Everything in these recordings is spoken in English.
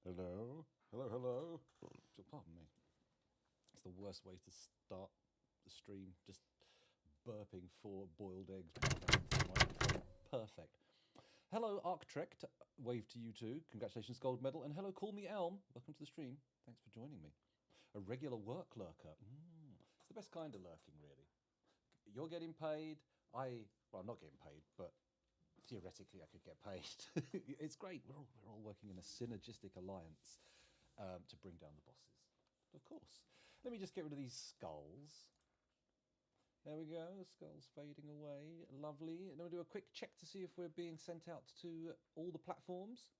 Hello? Hello, hello? So, pardon me. It's the worst way to start the stream. Just burping 4 boiled eggs. Perfect. Hello, Arctrek. Wave to you too. Congratulations, gold medal. And hello, Call Me Elm. Welcome to the stream. Thanks for joining me. A regular work lurker. It's the best kind of lurking, really. You're getting paid. Well, I'm not getting paid, but theoretically I could get paid. It's great. We're all working in a synergistic alliance to bring down the bosses. Of course. Let me just get rid of these skulls. There we go. The skulls fading away. Lovely. And then we'll do a quick check to see if we're being sent out to all the platforms.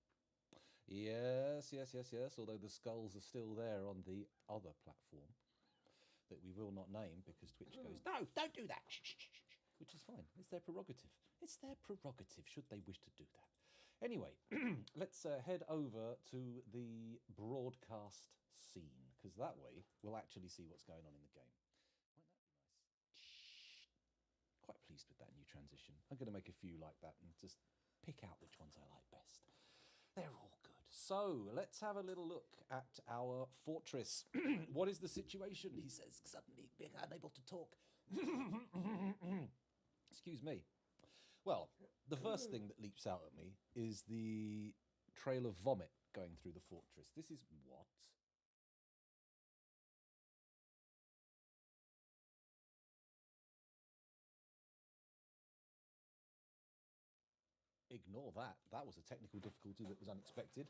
Yes. Although the skulls are still there on the other platform that we will not name because Twitch goes, no, don't do that. Shh, shh, shh, shh. Which is fine. It's their prerogative. It's their prerogative, should they wish to do that. Anyway, let's head over to the broadcast scene, because that way we'll actually see what's going on in the game. Won't that be nice? Shh. Quite pleased with that new transition. I'm going to make a few like that and just pick out which ones I like best. They're all good. So let's have a little look at our fortress. What is the situation? He says, suddenly being unable to talk. Excuse me. Well, the first thing that leaps out at me is the trail of vomit going through the fortress. This is what? Ignore that. That was a technical difficulty that was unexpected.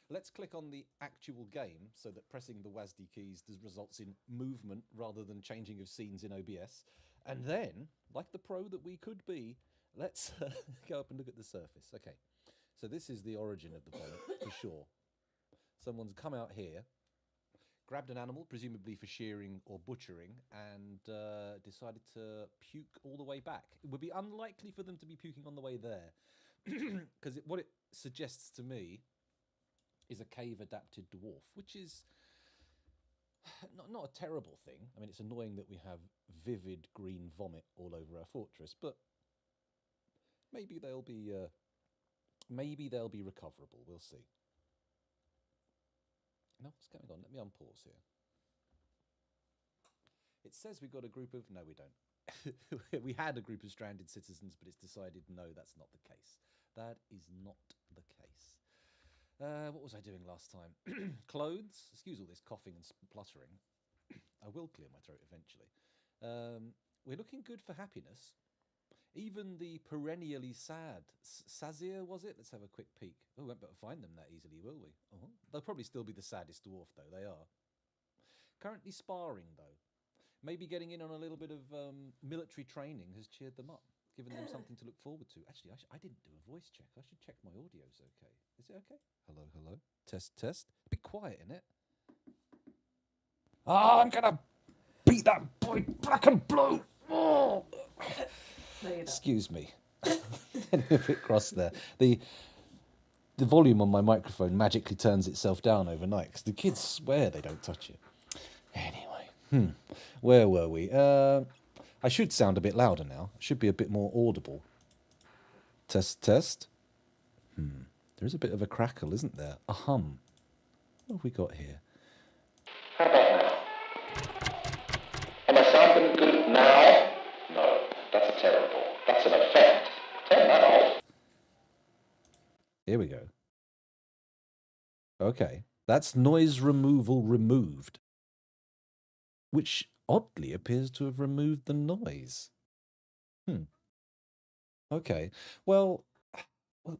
Let's click on the actual game so that pressing the WASD keys results in movement rather than changing of scenes in OBS. And then, like the pro that we could be, let's go up and look at the surface. Okay, so this is the origin of the vomit, for sure. Someone's come out here, grabbed an animal, presumably for shearing or butchering, and decided to puke all the way back. It would be unlikely for them to be puking on the way there, because what it suggests to me is a cave-adapted dwarf, which is not a terrible thing. I mean, it's annoying that we have vivid green vomit all over our fortress, but maybe they'll be recoverable. We'll see. No, what's going on? Let me unpause here. It says we've got a group of... No, we don't. We had a group of stranded citizens, but it's decided no, that's not the case. That is not the case. What was I doing last time? Clothes. Excuse all this coughing and spluttering. I will clear my throat eventually. We're looking good for happiness. Even the perennially sad Sazir, was it? Let's have a quick peek. Oh, we won't be able to find them that easily, will we? Oh, they'll probably still be the saddest dwarf, though. They are. Currently sparring, though. Maybe getting in on a little bit of military training has cheered them up, given them something to look forward to. Actually, I didn't do a voice check. I should check my audio's okay. Is it okay? Hello, hello. Test, test. A bit quiet, innit? Oh, I'm going to beat that boy black and blue. Oh. Excuse me. A bit cross there. The volume on my microphone magically turns itself down overnight because the kids swear they don't touch it. Anyway, where were we? I should sound a bit louder now. I should be a bit more audible. Test, test. There is a bit of a crackle, isn't there? A hum. What have we got here? How about now? Am I sounding good now? No, that's terrible. That's an effect. Turn that off. Here we go. Okay, that's noise removal removed, which oddly appears to have removed the noise. Okay, well,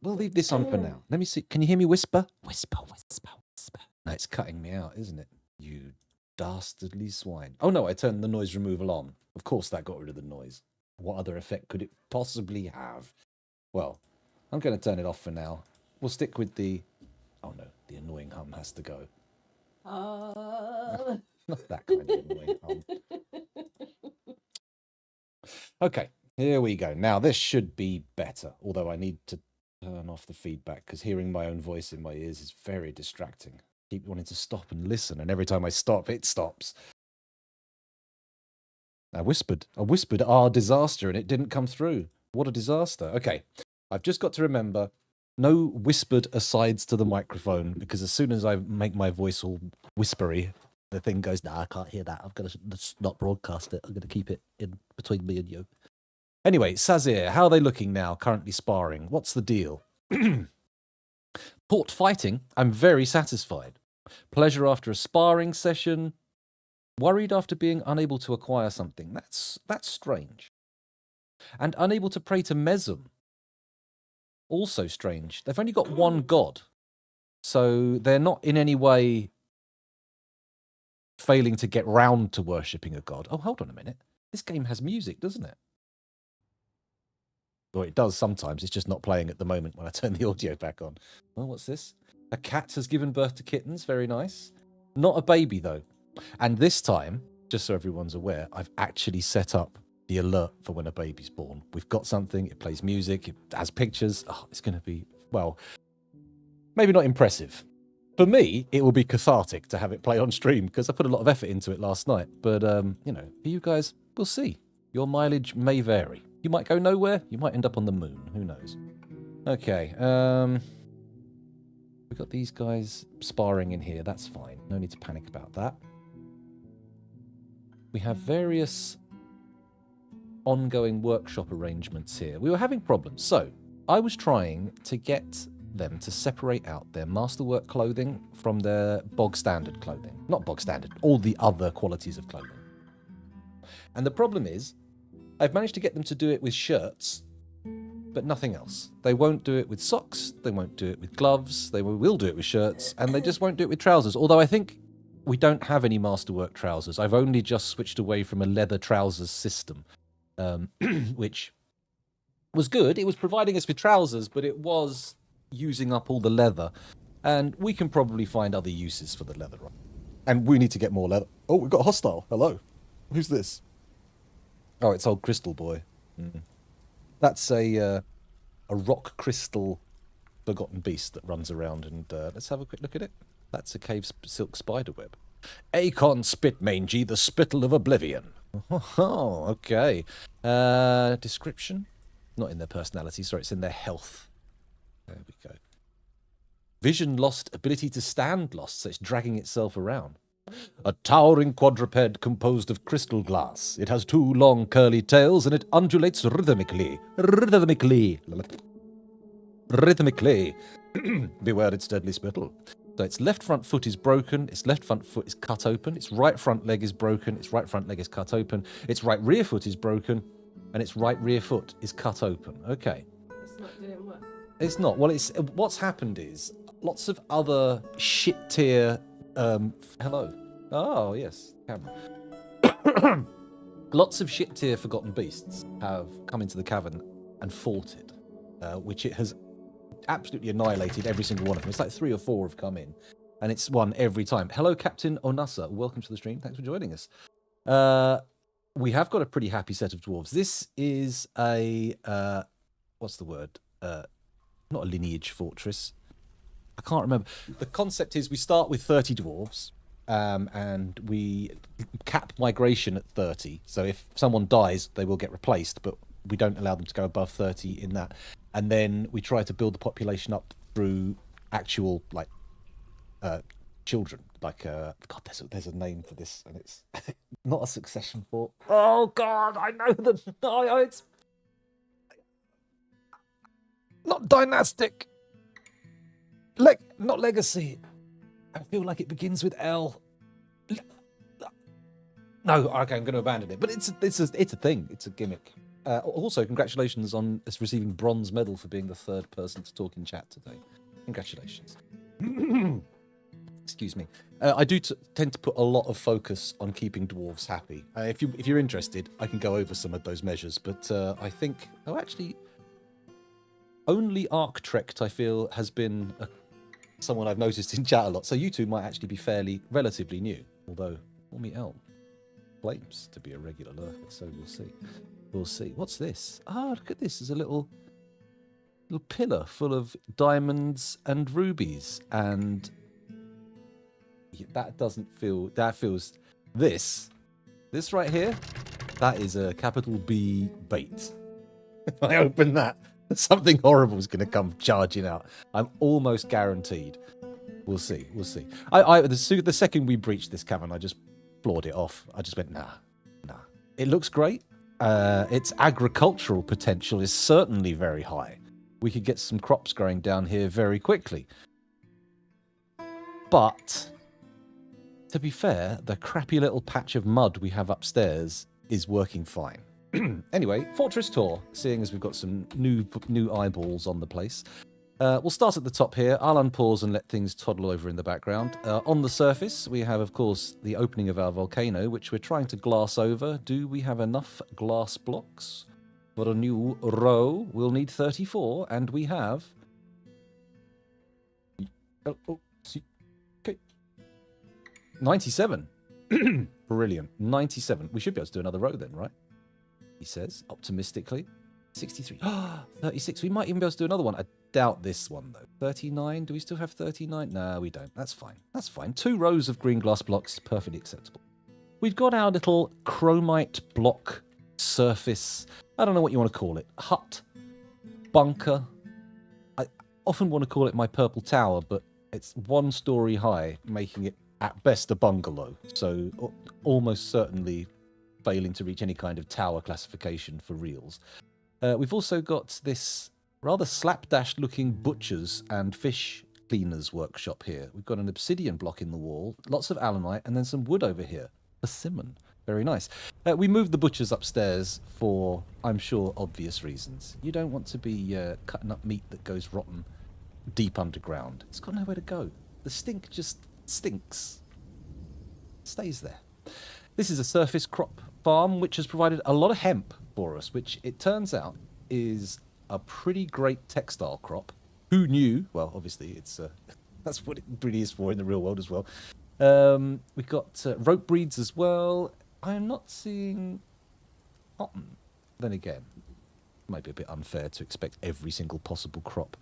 we'll leave this on for now. Let me see. Can you hear me whisper? Whisper, whisper, whisper. No, it's cutting me out, isn't it? You dastardly swine. Oh no, I turned the noise removal on. Of course that got rid of the noise. What other effect could it possibly have? Well, I'm going to turn it off for now. We'll stick with the... Oh no, the annoying hum has to go. Not that kind of annoying hum. Okay, here we go. Now, this should be better, although I need to turn off the feedback because hearing my own voice in my ears is very distracting. I keep wanting to stop and listen, and every time I stop, it stops. I whispered our disaster, and it didn't come through. What a disaster. Okay, I've just got to remember No whispered asides to the microphone, because as soon as I make my voice all whispery, the thing goes, nah, I can't hear that. I've got to not broadcast it. I'm going to keep it in between me and you. Anyway, Sazir, how are they looking now, currently sparring? What's the deal? Port fighting, I'm very satisfied. Pleasure after a sparring session. Worried after being unable to acquire something. That's strange. And unable to pray to Mesum. Also strange. They've only got one god. So they're not in any way failing to get round to worshipping a god. Oh, hold on a minute. This game has music, doesn't it? Or it does sometimes. It's just not playing at the moment when I turn the audio back on. Oh, what's this? A cat has given birth to kittens. Very nice. Not a baby, though. And this time, just so everyone's aware, I've actually set up the alert for when a baby's born. We've got something. It plays music. It has pictures. Oh, it's going to be, well, maybe not impressive. For me, it will be cathartic to have it play on stream because I put a lot of effort into it last night. But, you know, for you guys, we'll see. Your mileage may vary. You might go nowhere. You might end up on the moon. Who knows? Okay. We've got these guys sparring in here. That's fine. No need to panic about that. We have various ongoing workshop arrangements here. We were having problems. So I was trying to get them to separate out their masterwork clothing from their bog standard clothing. Not bog standard, all the other qualities of clothing. And the problem is, I've managed to get them to do it with shirts, but nothing else. They won't do it with socks, they won't do it with gloves, they will do it with shirts, and they just won't do it with trousers. Although I think we don't have any masterwork trousers. I've only just switched away from a leather trousers system, which was good. It was providing us with trousers, but it was using up all the leather. And we can probably find other uses for the leather. Right? And we need to get more leather. Oh, we've got a hostile. Hello. Who's this? Oh, it's old Crystal Boy. That's a rock crystal forgotten beast that runs around. And let's have a quick look at it. That's a cave silk spiderweb. Acon Spitmangy, the spittle of oblivion. Oh, okay. Description? Not in their personality, sorry, it's in their health. There we go. Vision lost, ability to stand lost, so it's dragging itself around. A towering quadruped composed of crystal glass. It has 2 long curly tails and it undulates rhythmically. Beware its deadly spittle. So its left front foot is broken, its left front foot is cut open, its right front leg is broken, its right front leg is cut open, its right rear foot is broken, and its right rear foot is cut open. Okay. It's not doing what? It's not. Well, it's what's happened is lots of other shit tier. Hello. Oh yes, camera. Lots of shit tier forgotten beasts have come into the cavern and fought it, which it has absolutely annihilated every single one of them. It's like 3 or 4 have come in, and it's won every time. Hello, Captain Onasa. Welcome to the stream. Thanks for joining us. We have got a pretty happy set of dwarves. This is a what's the word? Not a lineage fortress. I can't remember. The concept is we start with 30 dwarves, and we cap migration at 30. So if someone dies, they will get replaced, but we don't allow them to go above 30 in that. And then we try to build the population up through actual, like, children. Like, God, there's a name for this, and it's not a succession fort. Oh, God, I know them. No, it's not dynastic. Not legacy. I feel like it begins with L. No, okay, I'm going to abandon it. But it's a thing. It's a gimmick. Also, congratulations on us receiving bronze medal for being the 3rd person to talk in chat today. Congratulations. Excuse me. I do tend to put a lot of focus on keeping dwarves happy. If you're interested, I can go over some of those measures. But I think, actually, only Arctrekt I feel has been someone I've noticed in chat a lot. So you two might actually be relatively new. Although Ormy Elm claims to be a regular lurker, so we'll see. We'll see. What's this? Ah, look at this. There's a little pillar full of diamonds and rubies, and that doesn't feel. That feels. This right here, that is a capital B bait. If I open that, Something horrible is going to come charging out. I'm almost guaranteed. We'll see. We'll see. The second we breached this cavern, I just floored it off. I just went, nah. It looks great. Its agricultural potential is certainly very high. We could get some crops growing down here very quickly. But, to be fair, the crappy little patch of mud we have upstairs is working fine. Anyway, Fortress tour, seeing as we've got some new eyeballs on the place. We'll start at the top here. I'll unpause and let things toddle over in the background. On the surface, we have, of course, the opening of our volcano, which we're trying to glass over. Do we have enough glass blocks for a new row? We'll need 34, and we have... Okay. 97. Brilliant. 97. We should be able to do another row then, right? He says, optimistically. 63. 36. We might even be able to do another one. I doubt this one, though. 39. Do we still have 39? No, we don't. That's fine. That's fine. 2 rows of green glass blocks is perfectly acceptable. We've got our little chromite block surface. I don't know what you want to call it. Hut. Bunker. I often want to call it my purple tower, but it's 1 story high, making it, at best, a bungalow. So almost certainly failing to reach any kind of tower classification for reals. We've also got this rather slapdash looking butchers and fish cleaners workshop here. We've got an obsidian block in the wall, lots of allanite, and then some wood over here. Persimmon. Very nice. We moved the butchers upstairs for, I'm sure, obvious reasons. You don't want to be cutting up meat that goes rotten deep underground. It's got nowhere to go. The stink just stinks. Stays there. This is a surface crop farm which has provided a lot of hemp for us, which it turns out is a pretty great textile crop. Who knew? Well, obviously, it's that's what it really is for in the real world as well. We've got rope breeds as well. I am not seeing cotton. Then again, it might be a bit unfair to expect every single possible crop.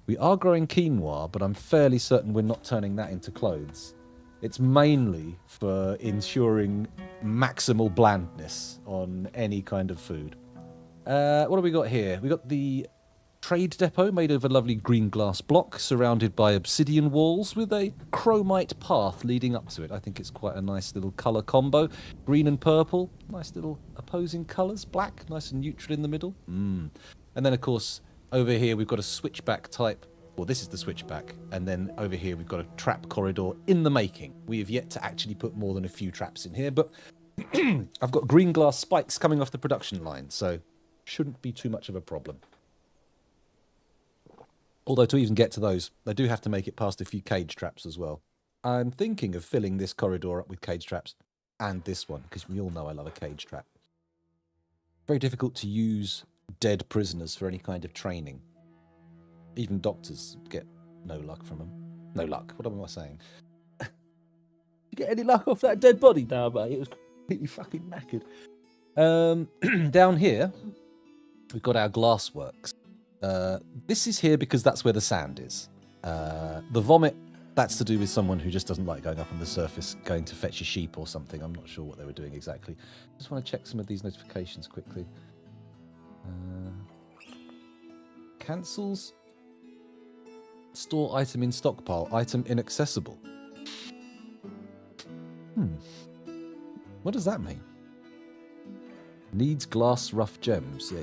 We are growing quinoa, but I'm fairly certain we're not turning that into clothes. It's mainly for ensuring maximal blandness on any kind of food. What have we got here? We got the trade depot made of a lovely green glass block surrounded by obsidian walls with a chromite path leading up to it. I think it's quite a nice little colour combo. Green and purple, nice little opposing colours. Black, nice and neutral in the middle. And then, of course, over here we've got a switchback type. Well, this is the switchback, and then over here we've got a trap corridor in the making. We have yet to actually put more than a few traps in here, but I've got green glass spikes coming off the production line, so shouldn't be too much of a problem. Although to even get to those, they do have to make it past a few cage traps as well. I'm thinking of filling this corridor up with cage traps, and this one, because we all know I love a cage trap. Very difficult to use dead prisoners for any kind of training. Even doctors get no luck from them. No luck. What am I saying? You get any luck off that dead body? No, mate. It was completely fucking knackered. Down here, we've got our glassworks. This is here because that's where the sand is. The vomit, that's to do with someone who just doesn't like going up on the surface, going to fetch a sheep or something. I'm not sure what they were doing exactly. Just want to check some of these notifications quickly. Cancels. Store item in stockpile. Item inaccessible. What does that mean? Needs glass rough gems. Yeah.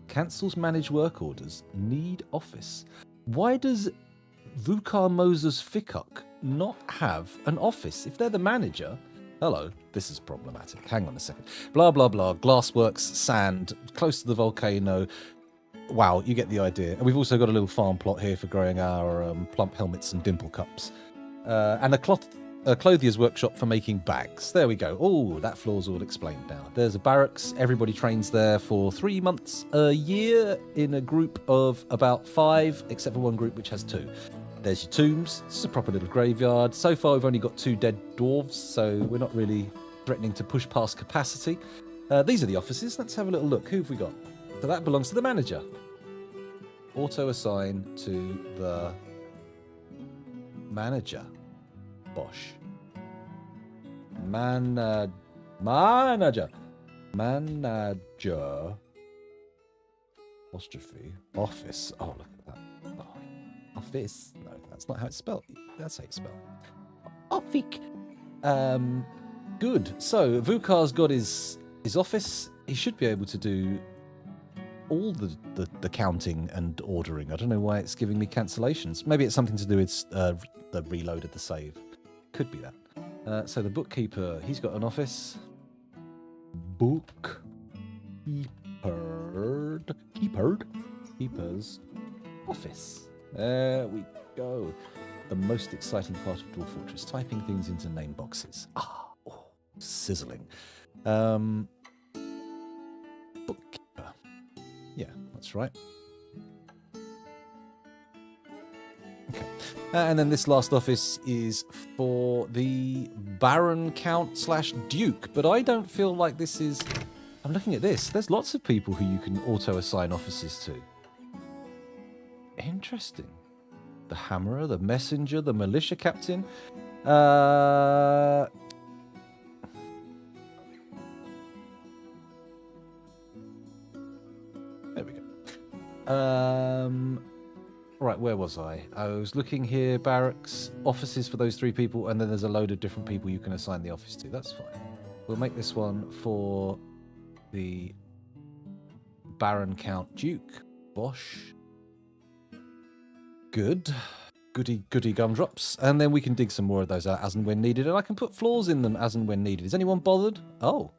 Cancels manage work orders. Need office. Why does Vukar Moses Fikuk not have an office? If they're the manager... Hello, this is problematic. Hang on a second. Blah, blah, blah. Glassworks, sand, close to the volcano. Wow, you get the idea. And we've also got a little farm plot here for growing our plump helmets and dimple cups. And a clothier's workshop for making bags. There we go. Oh, that floor's all explained now. There's a barracks. Everybody trains there for 3 months a year in a group of about 5, except for one group which has 2. There's your tombs. This is a proper little graveyard. So far, we've only got 2 dead dwarves, so we're not really threatening to push past capacity. These are the offices. Let's have a little look. Who have we got? So that belongs to the manager. Auto-assign to the manager. Bosh. Manager. Manager. Apostrophe. Office. Oh, look at that. Oh, office. No, that's not how it's spelled. That's how it's spelled. Offic. Good. So Vukar's got his office. He should be able to do all the counting and ordering. I don't know why it's giving me cancellations. Maybe it's something to do with the reload of the save. Could be that. So the bookkeeper, he's got an office. Keeper's office. There we go. The most exciting part of Dwarf Fortress, typing things into name boxes. Sizzling. Bookkeeper. Yeah, that's right. Okay. And then this last office is for the Baron Count / Duke, but I don't feel like this is... I'm looking at this. There's lots of people who you can auto-assign offices to. Interesting. The Hammerer, the Messenger, the Militia Captain. There we go. Right, where was I? I was looking here, barracks, offices for those 3 people, and then there's a load of different people you can assign the office to. That's fine. We'll make this one for the Baron Count Duke. Bosh. Good. Goody gumdrops. And then we can dig some more of those out as and when needed, and I can put floors in them as and when needed. Is anyone bothered? Oh,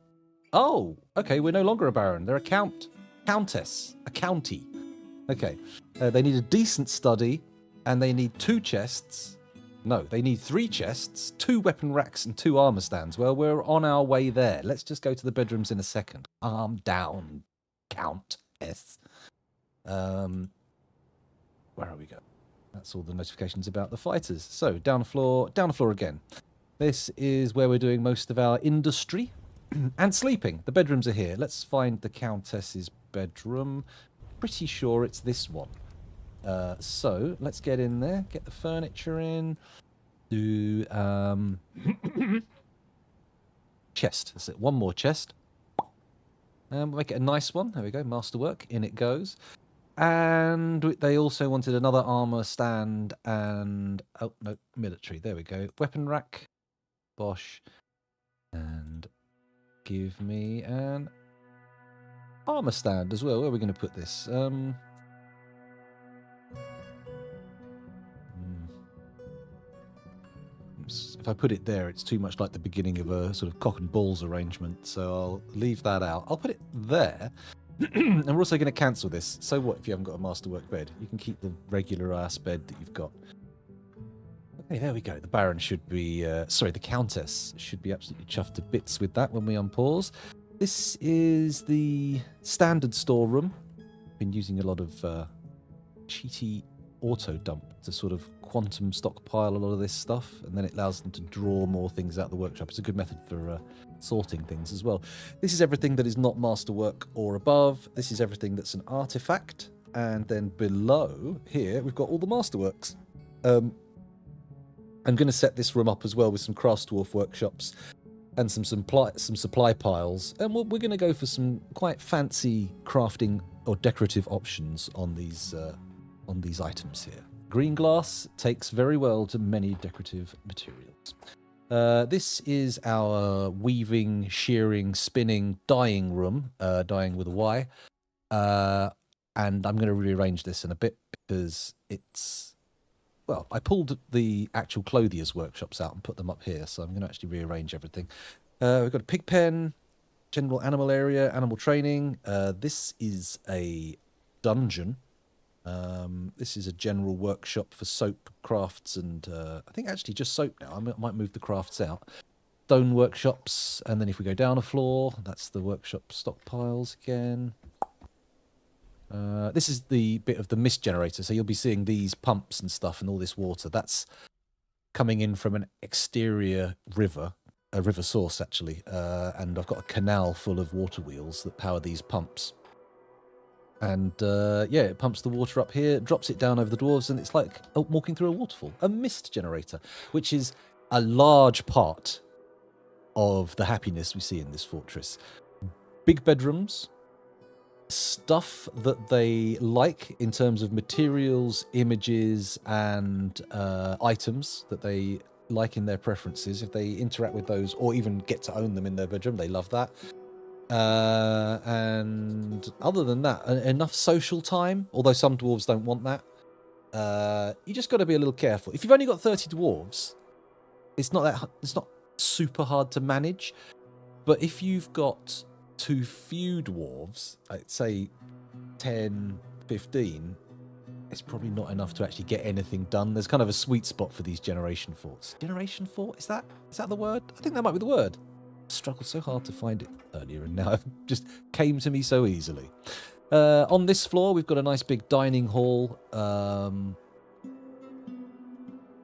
okay, we're no longer a baron. They're a countess, a county. Okay, they need a decent study, and they need 2 chests. No, they need 3 chests, 2 weapon racks, and 2 armor stands. Well, we're on our way there. Let's just go to the bedrooms in a second. Calm down, countess. Where are we going? That's all the notifications about the fighters. So, down the floor again. This is where we're doing most of our industry and sleeping. The bedrooms are here. Let's find the Countess's bedroom. Pretty sure it's this one. So, let's get in there, get the furniture in, do chest. That's it, one more chest. Make it a nice one. There we go, masterwork. In it goes. And they also wanted another armor stand and... Oh, no, military. There we go. Weapon rack. Bosh. And give me an armor stand as well. Where are we going to put this? If I put it there, it's too much like the beginning of a sort of cock and balls arrangement. So I'll leave that out. I'll put it there. And we're also going to cancel this. So what if you haven't got a masterwork bed? You can keep the regular ass bed that you've got. Okay, there we go. The Baron should be... the Countess should be absolutely chuffed to bits with that when we unpause. This is the standard storeroom. Been using a lot of cheaty auto dump to sort of quantum stockpile a lot of this stuff, and then it allows them to draw more things out of the workshop. It's a good method for sorting things as well. This is everything that is not masterwork or above. This is everything that's an artifact, and then below here we've got all the masterworks. I'm going to set this room up as well with some craft dwarf workshops and some supply piles, and we're going to go for some quite fancy crafting or decorative options on these items here. Green glass takes very well to many decorative materials. This is our weaving, shearing, spinning, dyeing room, dyeing with a Y. And I'm going to rearrange this in a bit because it's... Well, I pulled the actual clothiers' workshops out and put them up here, so I'm going to actually rearrange everything. We've got a pig pen, general animal area, animal training. This is a dungeon. This is a general workshop for soap crafts and I think actually just soap now. I might move the crafts out. Stone workshops, and then if we go down a floor, that's the workshop stockpiles again. This is the bit of the mist generator, so you'll be seeing these pumps and stuff and all this water. That's coming in from an exterior river, a river source actually, and I've got a canal full of water wheels that power these pumps. And yeah, it pumps the water up here, drops it down over the dwarves, and it's like walking through a waterfall. A mist generator, which is a large part of the happiness we see in this fortress. big bedrooms, stuff that they like in terms of materials, images, and items that they like in their preferences. If they interact with those or even get to own them in their bedroom, they love that. And other than that, enough social time, although some dwarves don't want that. You just got to be a little careful. If you've only got 30 dwarves, it's not super hard to manage. But if you've got too few dwarves, I'd say 10, 15, it's probably not enough to actually get anything done. There's kind of a sweet spot for these generation forts. Generation fort? Is that the word? I think that might be the word. I struggled so hard to find it earlier, and now it just came to me so easily. On this floor, we've got a nice big dining hall,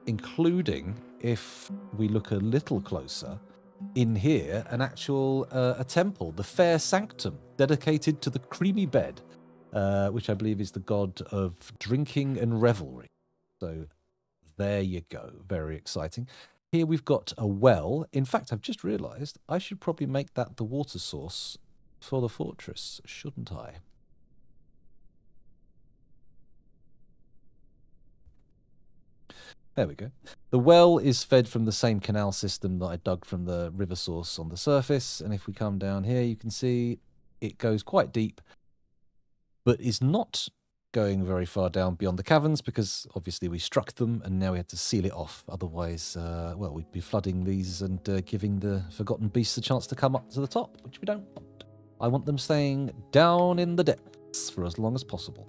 including, if we look a little closer, in here, an actual a temple, the Fair Sanctum, dedicated to the creamy bed, which I believe is the god of drinking and revelry. So there you go. Very exciting. Here we've got a well. In fact, I've just realised I should probably make that the water source for the fortress, shouldn't I? There we go. The well is fed from the same canal system that I dug from the river source on the surface. And if we come down here, you can see it goes quite deep, but is not going very far down beyond the caverns because obviously we struck them and now we had to seal it off. Otherwise, well, we'd be flooding these and giving the forgotten beasts a chance to come up to the top, which we don't want. I want them staying down in the depths for as long as possible.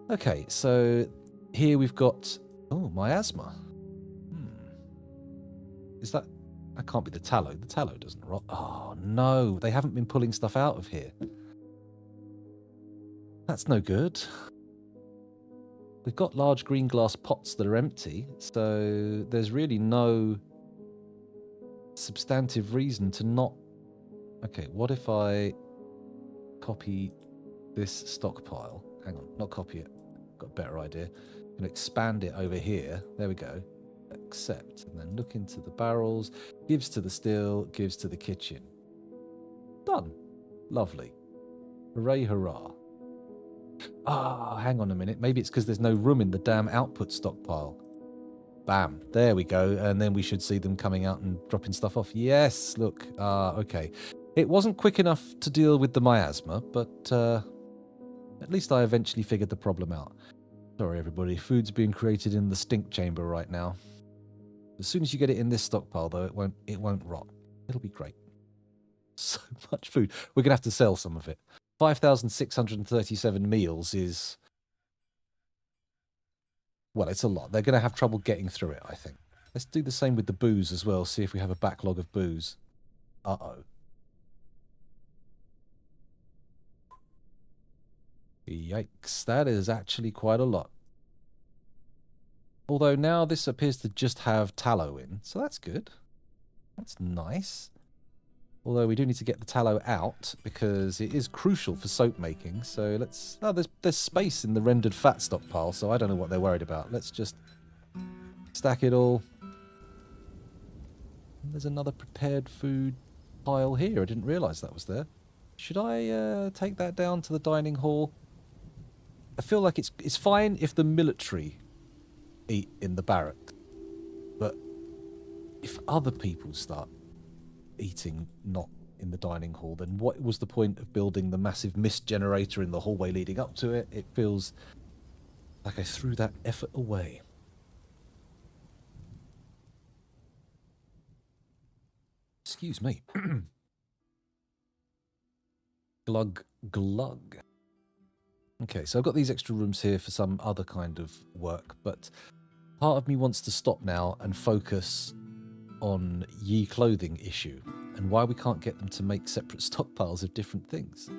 Okay, so here we've got... Oh, miasma. Is that... That can't be the tallow. The tallow doesn't rot. Oh, no. They haven't been pulling stuff out of here. That's no good. We've got large green glass pots that are empty, so there's really no substantive reason to not... Okay, what if I copy this stockpile? Hang on, not copy it. Got a better idea. I'm going to expand it over here. There we go. Accept. And then look into the barrels. Gives to the still, gives to the kitchen. Done. Lovely. Hooray, hurrah. Ah, hang on a minute. Maybe it's because there's no room in the damn output stockpile. Bam. There we go. And then we should see them coming out and dropping stuff off. Yes, look. Okay. It wasn't quick enough to deal with the miasma, but at least I eventually figured the problem out. Sorry, everybody. Food's being created in the stink chamber right now. As soon as you get it in this stockpile, though, it won't rot. It'll be great. So much food. We're going to have to sell some of it. 5,637 meals is... Well, it's a lot. They're going to have trouble getting through it, I think. Let's do the same with the booze as well. See if we have a backlog of booze. Uh-oh. Yikes, that is actually quite a lot. Although now this appears to just have tallow in, so that's good. That's nice. Although we do need to get the tallow out because it is crucial for soap making. So let's... Oh, there's space in the rendered fat stockpile, so I don't know what they're worried about. Let's just stack it all. And there's another prepared food pile here. I didn't realise that was there. Should I take that down to the dining hall? I feel like it's fine if the military eat in the barracks, but if other people start eating not in the dining hall, then what was the point of building the massive mist generator in the hallway leading up to it? It feels like I threw that effort away. Excuse me. Glug, glug. Okay, so I've got these extra rooms here for some other kind of work, but part of me wants to stop now and focus on ye clothing issue and why we can't get them to make separate stockpiles of different things.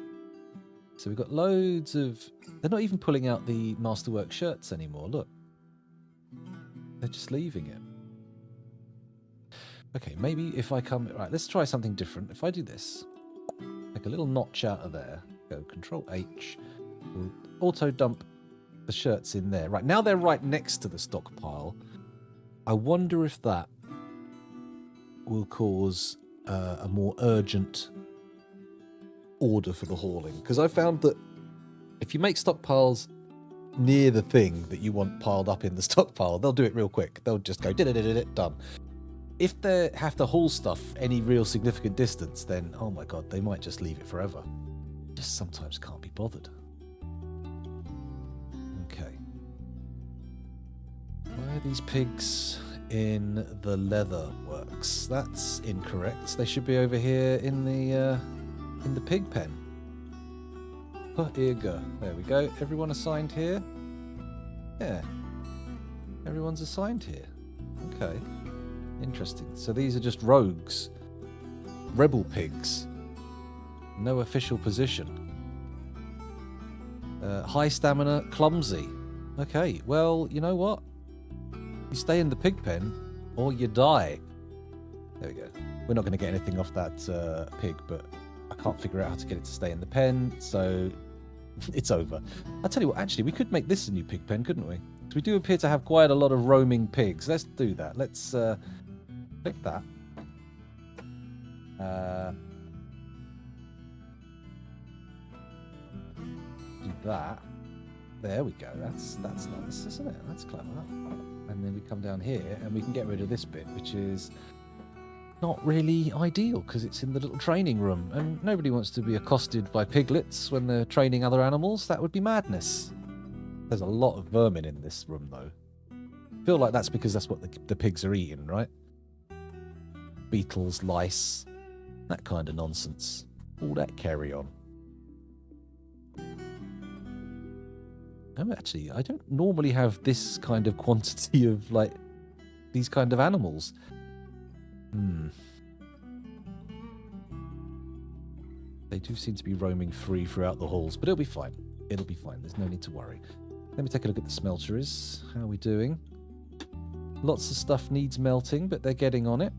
So we've got loads of... They're not even pulling out the Masterwork shirts anymore, look. They're just leaving it. Okay, maybe if I come... Right, let's try something different. If I do this, take a little notch out of there, go Control H, we'll auto dump the shirts in there. Right, now they're right next to the stockpile. I wonder if that will cause a more urgent order for the hauling, because I found that if you make stockpiles near the thing that you want piled up in the stockpile, they'll do it real quick. They'll just go done. If they have to haul stuff any real significant distance, then oh my god, they might just leave it forever. Just sometimes can't be bothered. Okay. Why are these pigs in the leather works? That's incorrect. They should be over here in the pig pen. Oh, here you go. There we go. Everyone assigned here? Yeah. Everyone's assigned here. Okay. Interesting. So these are just rogues. Rebel pigs. No official position. High stamina, clumsy. Okay, well, you know what? You stay in the pig pen, or you die. There we go. We're not going to get anything off that pig, but I can't figure out how to get it to stay in the pen, so it's over. I'll tell you what, actually, we could make this a new pig pen, couldn't we? So we do appear to have quite a lot of roaming pigs. Let's do that. Let's click that. Do that. There we go. That's nice, isn't it? That's clever. And then we come down here and we can get rid of this bit, which is not really ideal because it's in the little training room and nobody wants to be accosted by piglets when they're training other animals. That would be madness. There's a lot of vermin in this room though. I feel like that's because that's what the pigs are eating, right? Beetles, lice, that kind of nonsense. All that carry on. Actually, I don't normally have this kind of quantity of, like, these kind of animals. They do seem to be roaming free throughout the halls, but it'll be fine. It'll be fine. There's no need to worry. Let me take a look at the smelteries. How are we doing? Lots of stuff needs melting, but they're getting on it.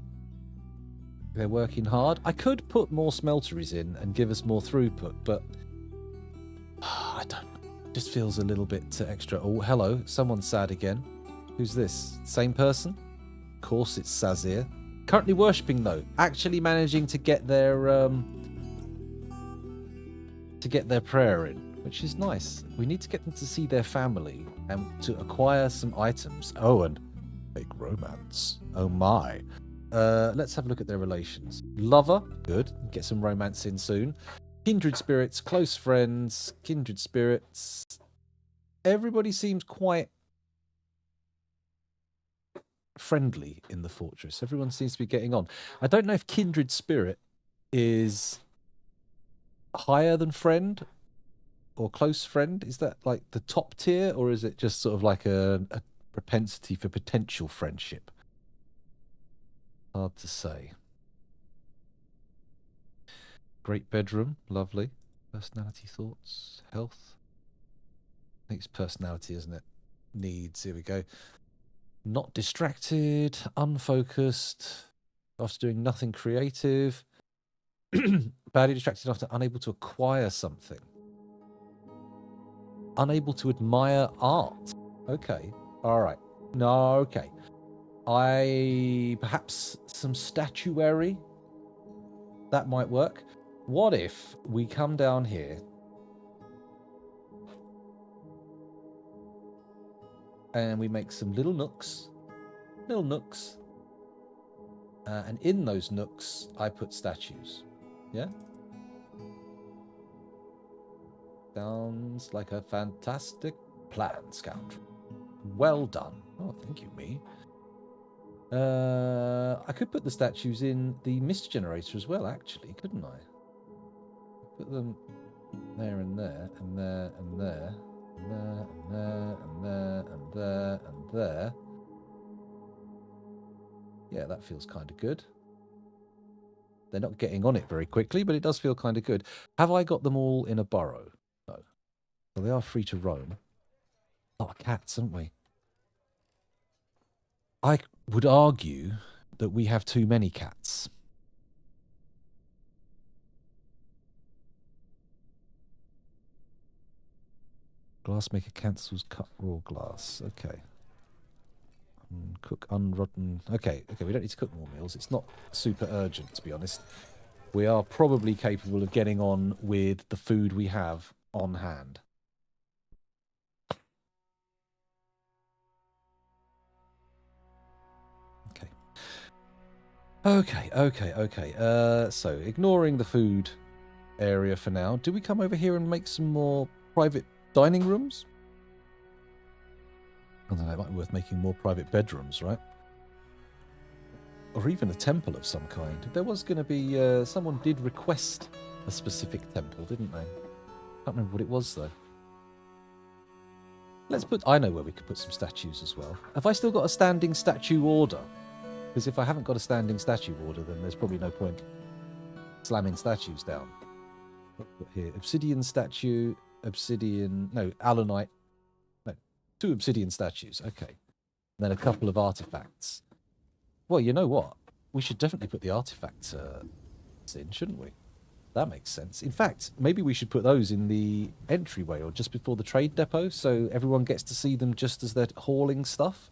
They're working hard. I could put more smelteries in and give us more throughput, but I don't know. Just feels a little bit extra. Oh, hello. Someone's sad again. Who's this? Same person? Of course it's Sazir. Currently worshipping, though. Actually managing to get their prayer in, which is nice. We need to get them to see their family and to acquire some items. Oh, and make romance. Oh, my. Let's have a look at their relations. Lover. Good. Get some romance in soon. Kindred spirits, close friends, kindred spirits. Everybody seems quite friendly in the fortress. Everyone seems to be getting on. I don't know if kindred spirit is higher than friend or close friend. Is that like the top tier, or is it just sort of like a propensity for potential friendship? Hard to say. Great bedroom, lovely. Personality, thoughts, health. I think it's personality, isn't it? Needs, here we go. Not distracted, unfocused, after doing nothing creative. Badly distracted after unable to acquire something. Unable to admire art. Okay, alright. No, okay. Perhaps some statuary? That might work. What if we come down here and we make some little nooks, and in those nooks I put statues, yeah? Sounds like a fantastic plan, scoundrel. Well done. Oh, thank you, me. I could put the statues in the mist generator as well, actually, couldn't I? Put them there and there, and there and there, and there and there, and there and there and there. Yeah, that feels kind of good. They're not getting on it very quickly, but it does feel kind of good. Have I got them all in a burrow? No. Well, they are free to roam. A lot of cats, haven't we? I would argue that we have too many cats. Glassmaker cancels cut raw glass. Okay. Cook unrotten. Okay, we don't need to cook more meals. It's not super urgent, to be honest. we are probably capable of getting on with the food we have on hand. Okay. So, ignoring the food area for now, do we come over here and make some more private dining rooms? I don't know, it might be worth making more private bedrooms, right? Or even a temple of some kind. There was going to be... someone did request a specific temple, didn't they? I can't remember what it was, though. Let's put... I know where we could put some statues as well. Have I still got a standing statue order? Because if I haven't got a standing statue order, then there's probably no point slamming statues down. Put here, obsidian statue, obsidian... No, allanite. No, 2 obsidian statues. Okay. And then a couple of artifacts. Well, you know what? We should definitely put the artifacts in, shouldn't we? That makes sense. In fact, maybe we should put those in the entryway or just before the trade depot so everyone gets to see them just as they're hauling stuff.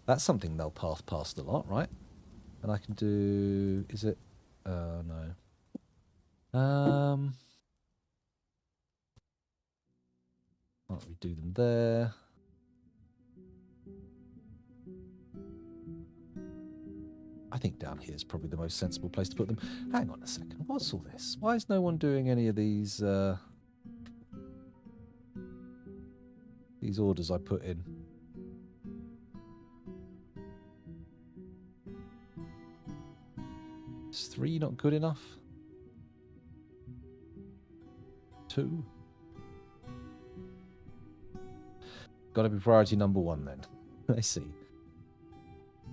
That's something they'll pass past a lot, right? And I can do... Is it... no. Why don't we do them there? I think down here is probably the most sensible place to put them. Hang on a second. What's all this? Why is no one doing any of these orders I put in? Is 3 not good enough? 2? Gotta be priority number 1 then. I see.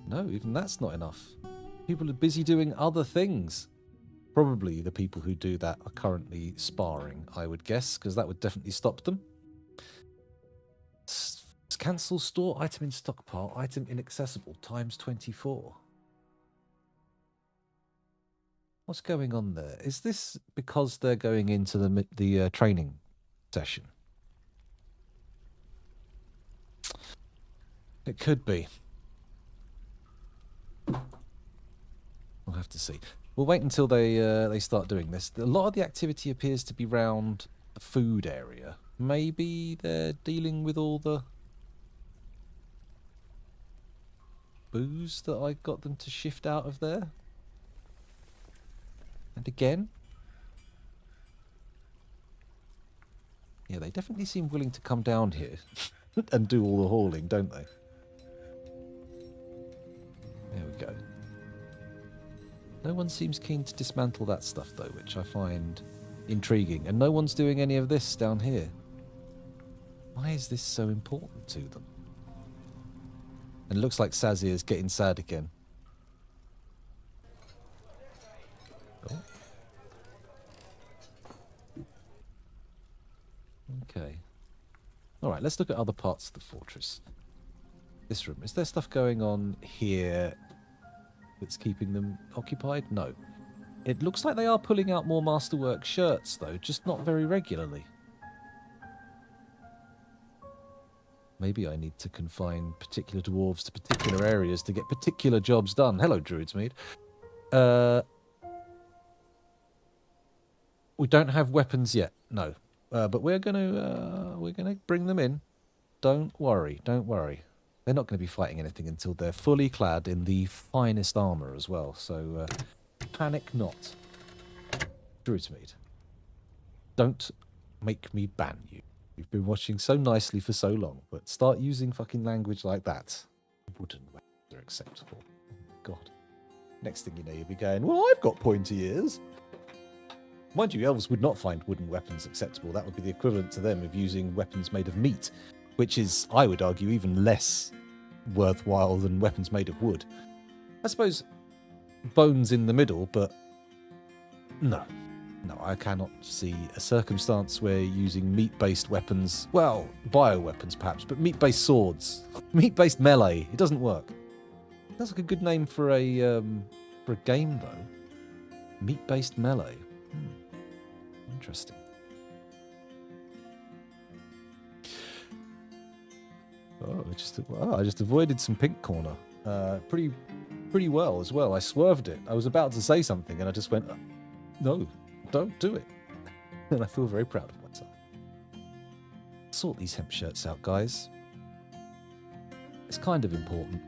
No, even that's not enough. People are busy doing other things. Probably the people who do that are currently sparring, I would guess, because that would definitely stop them. Cancel store item in stockpile, item inaccessible, times 24. What's going on there? Is this because they're going into the training session? It could be. We'll have to see. We'll wait until they start doing this. A lot of the activity appears to be around the food area. Maybe they're dealing with all the booze that I got them to shift out of there. And again. Yeah, they definitely seem willing to come down here and do all the hauling, don't they? There we go. No one seems keen to dismantle that stuff, though, which I find intriguing. And no one's doing any of this down here. Why is this so important to them? And it looks like Sazier's getting sad again. Oh. Okay. Alright, let's look at other parts of the fortress. This room. Is there stuff going on here that's keeping them occupied? No. It looks like they are pulling out more Masterwork shirts, though, just not very regularly. Maybe I need to confine particular dwarves to particular areas to get particular jobs done. Hello, Druidsmead. We don't have weapons yet, no. But we're gonna bring them in. Don't worry, don't worry. They're not going to be fighting anything until they're fully clad in the finest armour as well. So, panic not. Druidsmead, don't make me ban you. You've been watching so nicely for so long, but start using fucking language like that. Wooden weapons are acceptable. Oh, God. Next thing you know, you'll be going, well, I've got pointy ears. Mind you, elves would not find wooden weapons acceptable. That would be the equivalent to them of using weapons made of meat, which is, I would argue, even less worthwhile than weapons made of wood. I suppose bones in the middle, but no. No, I cannot see a circumstance where using meat-based weapons, well, bioweapons perhaps, but meat-based swords, meat-based melee, it doesn't work. That's like a good name for a game, though. Meat-based melee. Interesting. Oh, I just avoided some pink corner. Pretty well as well. I swerved it. I was about to say something and I just went, No, don't do it. And I feel very proud of myself. Sort these hemp shirts out, guys. It's kind of important.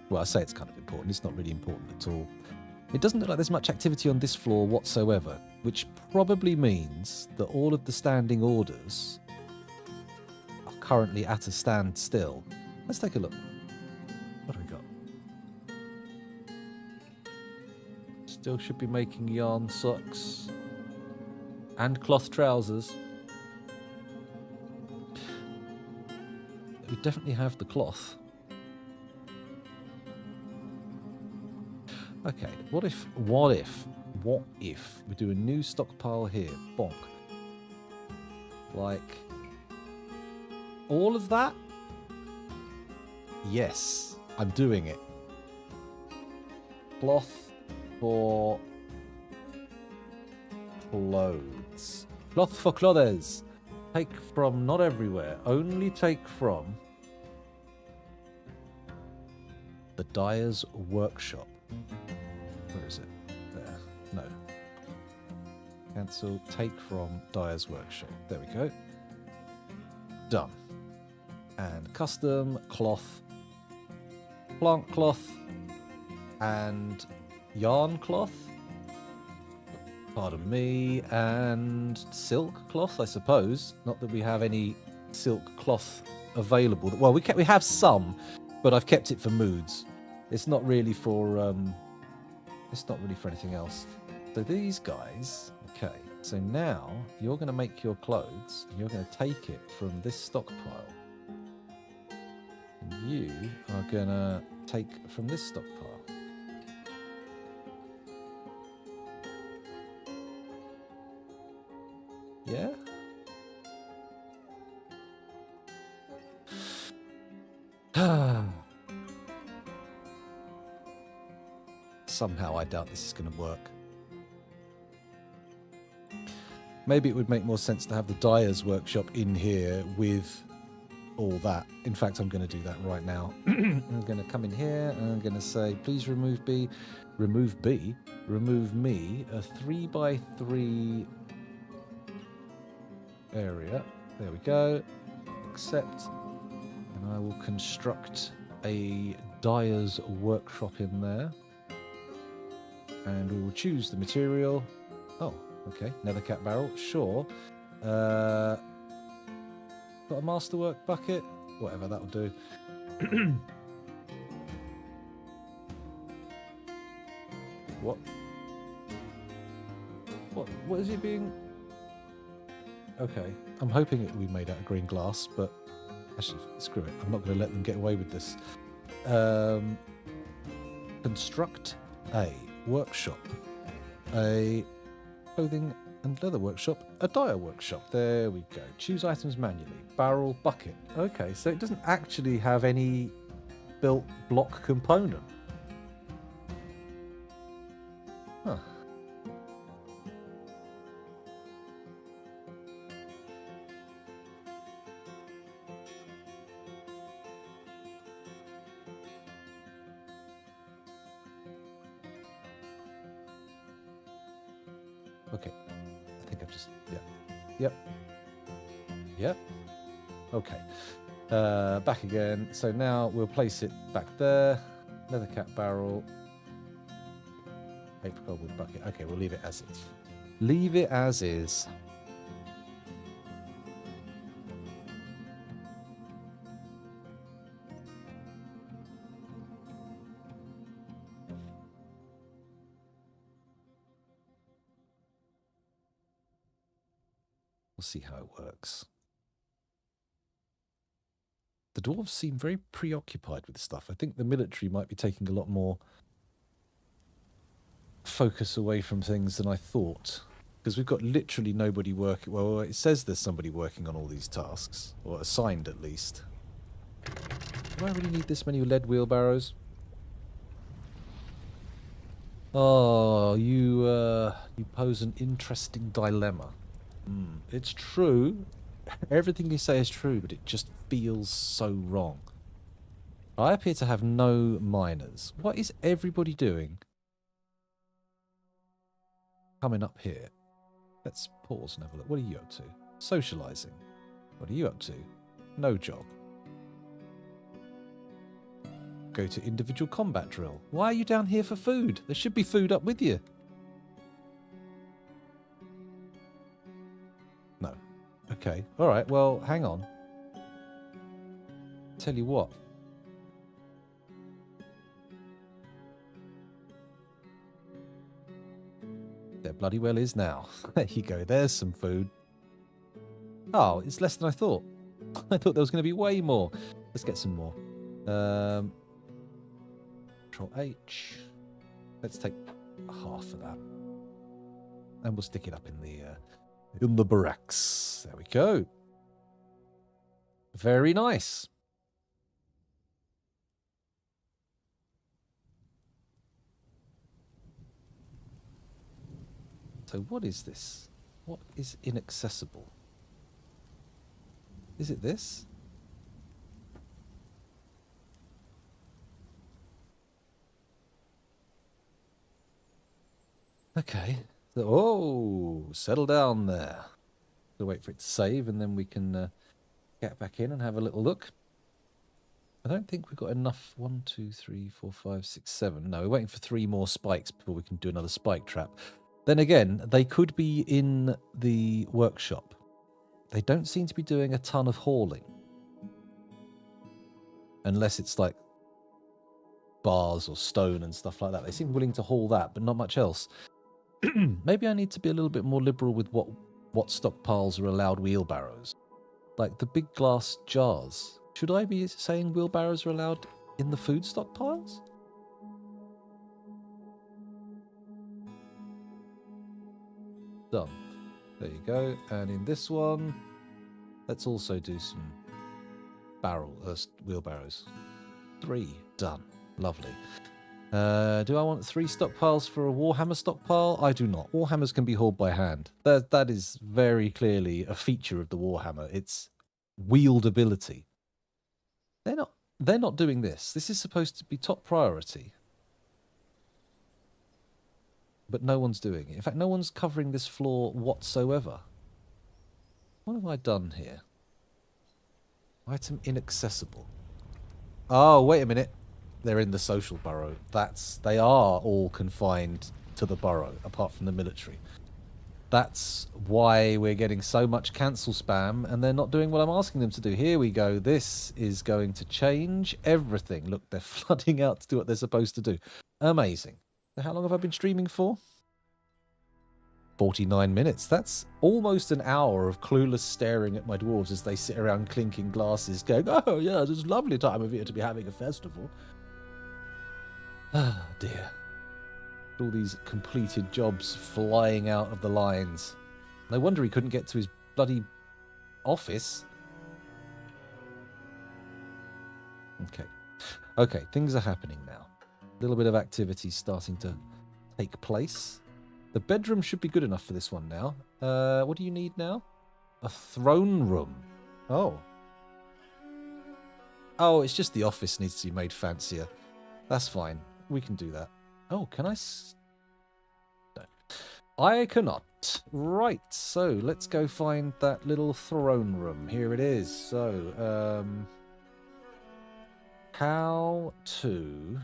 Well, I say it's kind of important. It's not really important at all. It doesn't look like there's much activity on this floor whatsoever, which probably means that all of the standing orders are currently at a standstill. Let's take a look. What do we got? Still should be making yarn socks and cloth trousers. We definitely have the cloth. Okay, what if we do a new stockpile here? Bonk. Like, all of that? Yes, I'm doing it. Cloth for clothes. Cloth for clothes. Take from not everywhere, only take from the dyer's workshop. Where is it? There. No. Cancel. Take from dyer's workshop. There we go. Done. And custom cloth, plant cloth, and yarn cloth. Pardon me. And silk cloth, I suppose. Not that we have any silk cloth available. Well, we have some, but I've kept it for moods. It's not really for anything else. So these guys, okay. So now you're going to make your clothes, and you're going to take it from this stockpile. And you are going to take from this stockpile. Yeah? Somehow I doubt this is going to work. Maybe it would make more sense to have the dyer's workshop in here with all that. In fact, I'm going to do that right now. I'm going to come in here and I'm going to say, please remove me a 3x3 area. There we go. Accept. And I will construct a dyer's workshop in there. And we will choose the material. Oh, okay. Nethercat barrel. Sure. Got a masterwork bucket? Whatever, that'll do. What? What is it being... Okay. I'm hoping it will be made out of green glass, but... Actually, screw it. I'm not going to let them get away with this. Construct a workshop. A clothing and leather workshop. A dyer workshop. There we go. Choose items manually. Barrel, bucket. Okay, so it doesn't actually have any built block component. Huh. Okay. I think I've just... Yep. Yep. Okay. Back again. So now we'll place it back there. Nethercat barrel. Apricot wood bucket. Okay, we'll leave it as is. Leave it as is. We'll see how it works. The dwarves seem very preoccupied with stuff. I think the military might be taking a lot more focus away from things than I thought. Because we've got literally nobody working... Well, it says there's somebody working on all these tasks. Or assigned, at least. Do I really need this many lead wheelbarrows? Oh, you pose an interesting dilemma. It's true. Everything you say is true, but it just feels so wrong. I appear to have no miners. What is everybody doing? coming up here. Let's pause and have a look. What are you up to? Socializing. What are you up to? No job. Go to individual combat drill. Why are you down here for food? There should be food up with you. No. Okay. All right. Well, hang on. Tell you what. There bloody well is now. There you go. There's some food. Oh, it's less than I thought. I thought there was going to be way more. Let's get some more. Control H. Let's take half of that, and we'll stick it up in the barracks. There we go. Very nice. So what is this? What is inaccessible? Is it this? Okay. So, oh, settle down there. We'll wait for it to save, and then we can get back in and have a little look. I don't think we've got enough. 1, 2, 3, 4, 5, 6, 7. No, we're waiting for 3 more spikes before we can do another spike trap. Then again, they could be in the workshop. They don't seem to be doing a ton of hauling. Unless it's like bars or stone and stuff like that. They seem willing to haul that, but not much else. Maybe I need to be a little bit more liberal with what stockpiles are allowed wheelbarrows. Like the big glass jars. Should I be saying wheelbarrows are allowed in the food stockpiles? Done. There you go. And in this one, let's also do some wheelbarrows. 3. Done. Lovely. Do I want 3 stockpiles for a Warhammer stockpile? I do not. Warhammers can be hauled by hand. That is very clearly a feature of the Warhammer. It's wieldability. They're not doing this. This is supposed to be top priority. But no one's doing it. In fact, no one's covering this floor whatsoever. What have I done here? Item inaccessible. Oh, wait a minute. They're in the social burrow. They are all confined to the burrow, apart from the military. That's why we're getting so much cancel spam, and they're not doing what I'm asking them to do. Here we go. This is going to change everything. Look, they're flooding out to do what they're supposed to do. Amazing. How long have I been streaming for? 49 minutes. That's almost an hour of clueless staring at my dwarves as they sit around clinking glasses going, oh yeah, it's a lovely time of year to be having a festival. Ah, dear. All these completed jobs flying out of the lines. No wonder he couldn't get to his bloody office. Okay, things are happening now. A little bit of activity starting to take place. The bedroom should be good enough for this one now. What do you need now? A throne room. Oh, it's just the office needs to be made fancier. That's fine. We can do that. Oh, can I? No. I cannot. Right, so let's go find that little throne room. Here it is. So, how to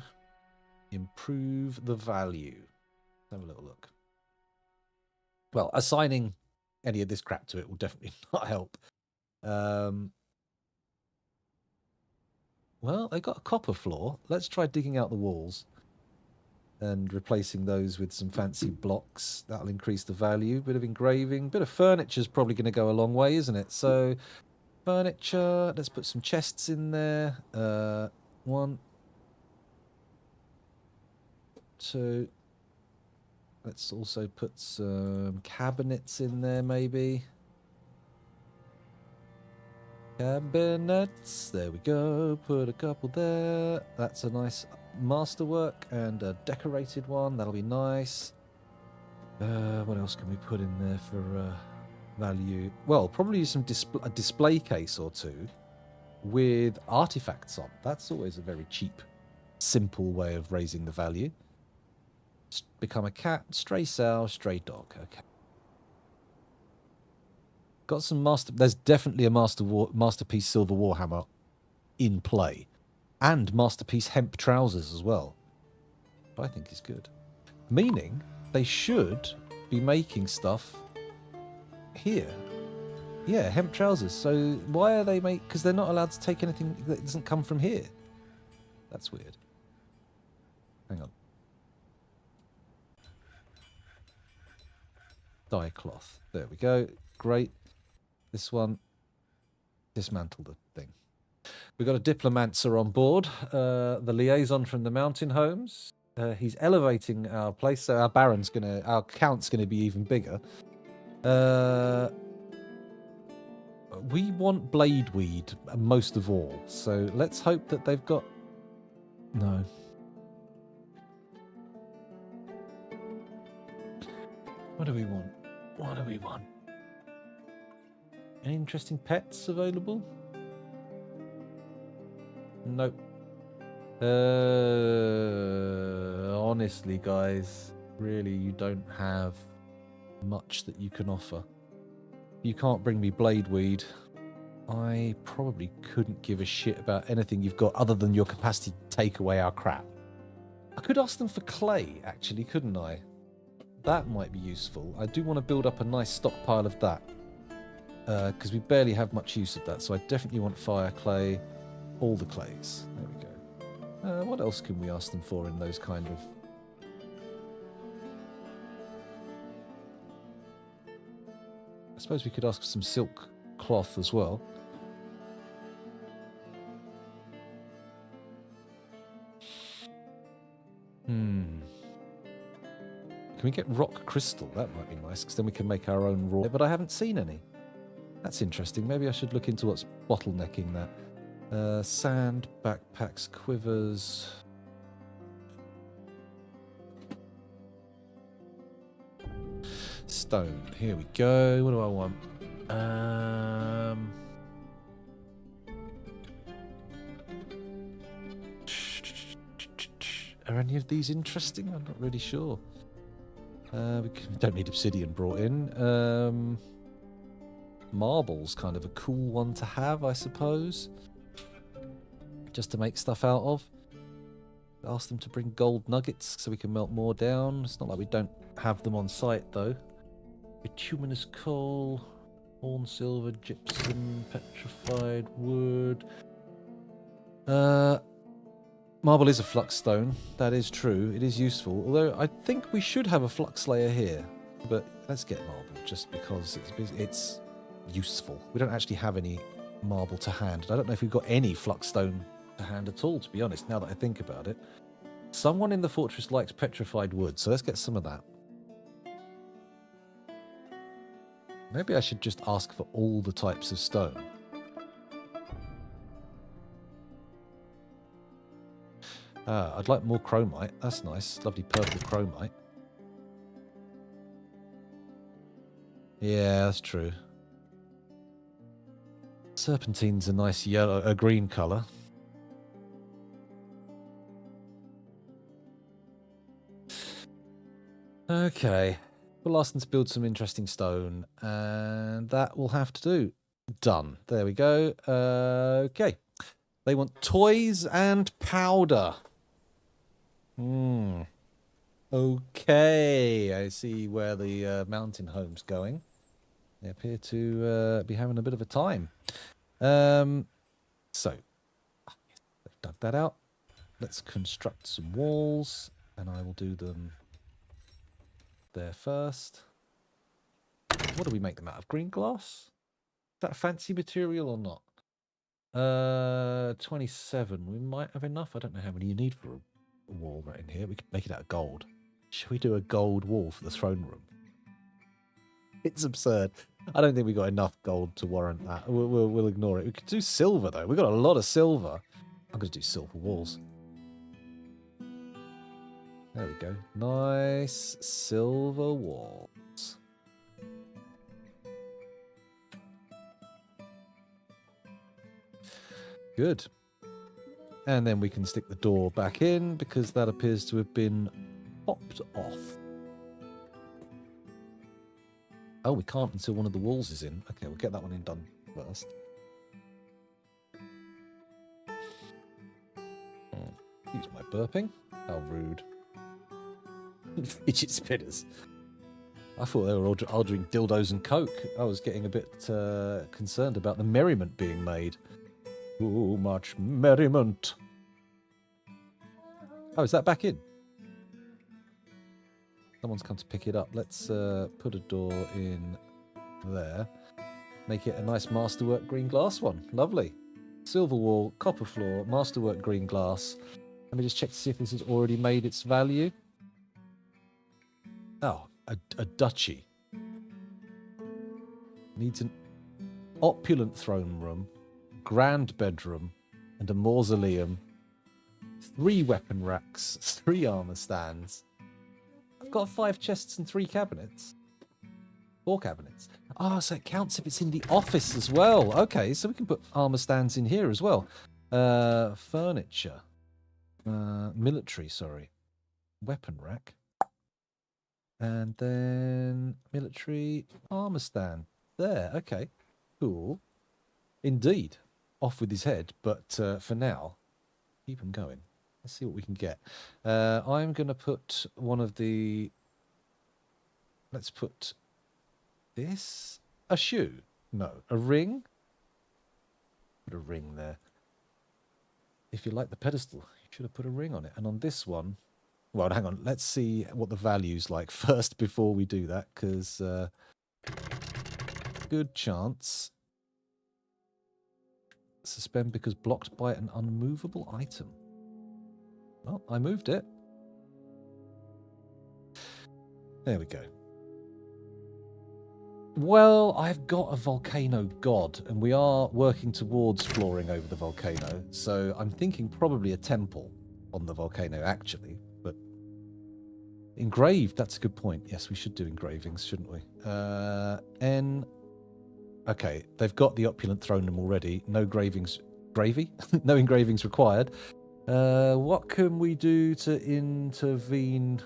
improve the value. Let's have a little look. Well, assigning any of this crap to it will definitely not help. Well, they got a copper floor. Let's try digging out the walls and replacing those with some fancy blocks. That'll increase the value. Bit of engraving. Bit of furniture's probably going to go a long way, isn't it? So, furniture. Let's put some chests in there. 1, 2. Let's also put some cabinets in there, maybe. Cabinets. There we go. Put a couple there. That's a nice masterwork and a decorated one. That'll be nice. What else can we put in there for value? Well, probably a display case or 2 with artifacts on. That's always a very cheap, simple way of raising the value. Become a cat, stray sow, stray dog. Okay. Got some There's definitely a Masterpiece Silver Warhammer in play. And Masterpiece Hemp Trousers as well. I think is good. Meaning they should be making stuff here. Yeah, hemp trousers. So why are they because they're not allowed to take anything that doesn't come from here. That's weird. Hang on. Dye cloth. There we go. Great. This one. Dismantle the thing. We've got a diplomancer on board. The liaison from the mountain homes. He's elevating our place, so our count's gonna be even bigger. We want bladeweed most of all, so let's hope that they've got. No. What do we want? What do we want? Any interesting pets available? Nope. Honestly, guys, really, you don't have much that you can offer. You can't bring me bladeweed. I probably couldn't give a shit about anything you've got other than your capacity to take away our crap. I could ask them for clay, actually, couldn't I? That might be useful. I do want to build up a nice stockpile of that. Because we barely have much use of that, so I definitely want fire clay, all the clays. There we go. What else can we ask them for in those kind of... I suppose we could ask for some silk cloth as well. Can we get rock crystal? That might be nice, because then we can make our own raw... But I haven't seen any. That's interesting. Maybe I should look into what's bottlenecking that. Sand, backpacks, quivers... Stone. Here we go. What do I want? Are any of these interesting? I'm not really sure. We don't need obsidian brought in. Marble's kind of a cool one to have, I suppose. Just to make stuff out of. Ask them to bring gold nuggets so we can melt more down. It's not like we don't have them on site, though. Bituminous coal, horn silver, gypsum, petrified wood. Marble is a flux stone. That is true. It is useful. Although I think we should have a flux layer here. But let's get marble just because it's useful. We don't actually have any marble to hand. I don't know if we've got any flux stone to hand at all, to be honest, now that I think about it. Someone in the fortress likes petrified wood, so let's get some of that. Maybe I should just ask for all the types of stone. I'd like more chromite. That's nice. Lovely purple chromite. Yeah, that's true. Serpentine's a nice green colour. Okay. We'll ask them to build some interesting stone, and that will have to do. Done. There we go. Okay. They want toys and powder. Okay. I see where the mountain home's going. They appear to be having a bit of a time. So, they've dug that out. Let's construct some walls, and I will do them there first. What do we make them out of? Green glass? Is that a fancy material or not? 27. We might have enough. I don't know how many you need for a wall right in here. We could make it out of gold. Should we do a gold wall for the throne room? It's absurd. I don't think we got enough gold to warrant that. We'll ignore it. We could do silver, though. We've got a lot of silver. I'm going to do silver walls. There we go. Nice silver walls. Good. And then we can stick the door back in because that appears to have been popped off. Oh, we can't until one of the walls is in. Okay, we'll get that one in done first. Use my burping. How rude. Fidget spinners. I thought they were ordering dildos and coke. I was getting a bit concerned about the merriment being made. Too much merriment. Oh, is that back in? Someone's come to pick it up. Let's put a door in there. Make it a nice masterwork green glass one. Lovely. Silver wall, copper floor, masterwork green glass. Let me just check to see if this has already made its value. Oh, a duchy. Needs an opulent throne room, grand bedroom, and a mausoleum. 3 weapon racks, 3 armor stands. I've got 5 chests and 3 cabinets. 4 cabinets. Oh, so it counts if it's in the office as well. Okay, so we can put armor stands in here as well. Furniture. Military, sorry. Weapon rack. And then military armor stand. There, okay. Cool. Indeed. Off with his head, but for now, keep him going. Let's see what we can get. I'm going to put one of the... Let's put this. A shoe. No. A ring. Put a ring there. If you like the pedestal, you should have put a ring on it. And on this one... Well, hang on. Let's see what the value's like first before we do that, because good chance. Suspend because blocked by an unmovable item. Well, I moved it. There we go. Well, I've got a volcano god, and we are working towards flooring over the volcano, so I'm thinking probably a temple on the volcano, actually. But engraved, that's a good point. Yes, we should do engravings, shouldn't we? Okay, they've got the opulent throne room already. No gravings. Gravy? No engravings required. What can we do to intervene?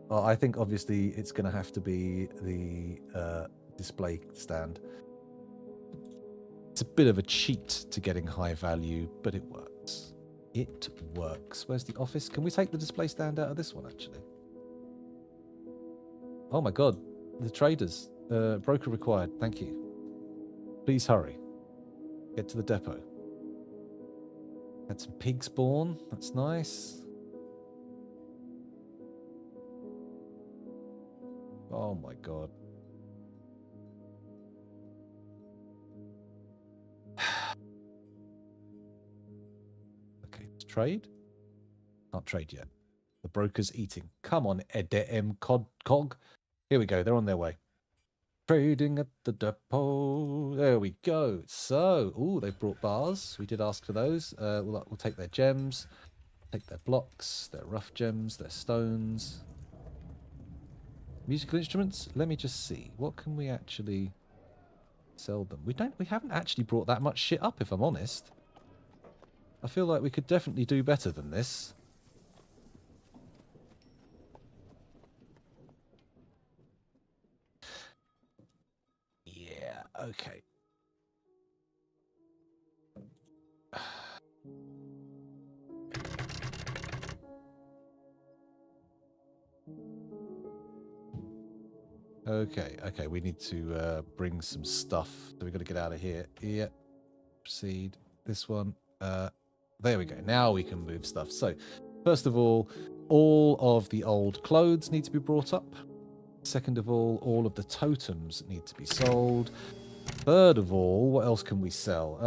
Well, I think obviously it's going to have to be the display stand. It's a bit of a cheat to getting high value, but it works. It works. Where's the office? Can we take the display stand out of this one, actually? Oh my god. The traders. Broker required. Thank you. Please hurry. Get to the depot. Had some pig spawn. That's nice. Oh my god. Okay, let's trade. Can't trade yet. The broker's eating. Come on, EDM Cog. Here we go. They're on their way. Trading at the depot. There we go. So, ooh, they've brought bars. We did ask for those. We'll take their gems, take their blocks, their rough gems, their stones. Musical instruments. Let me just see. What can we actually sell them? We haven't actually brought that much shit up, if I'm honest. I feel like we could definitely do better than this. Yeah, okay. Okay, we need to bring some stuff. So we've got to get out of here. Yeah, proceed. This one. There we go. Now we can move stuff. So, first of all of the old clothes need to be brought up. Second of all of the totems need to be sold. Third of all, what else can we sell?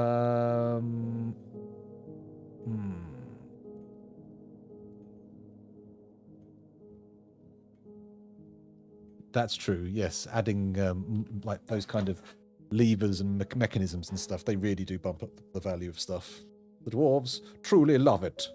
That's true, yes. Adding like those kind of levers and mechanisms and stuff, they really do bump up the value of stuff. The dwarves truly love it.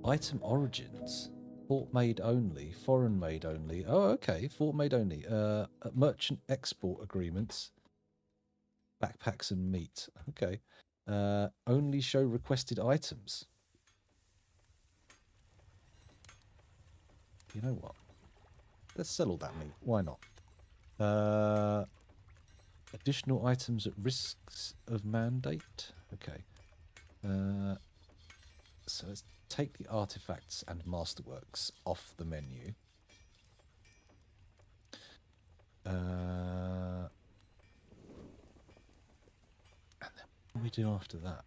Item origins. Port made only, foreign made only. Oh, okay, port made only. Merchant export agreements, backpacks and meat. Okay. Only show requested items. You know what? Let's sell all that meat. Why not? Additional items at risks of mandate. Okay. So let's take the artifacts and masterworks off the menu. And then what do we do after that?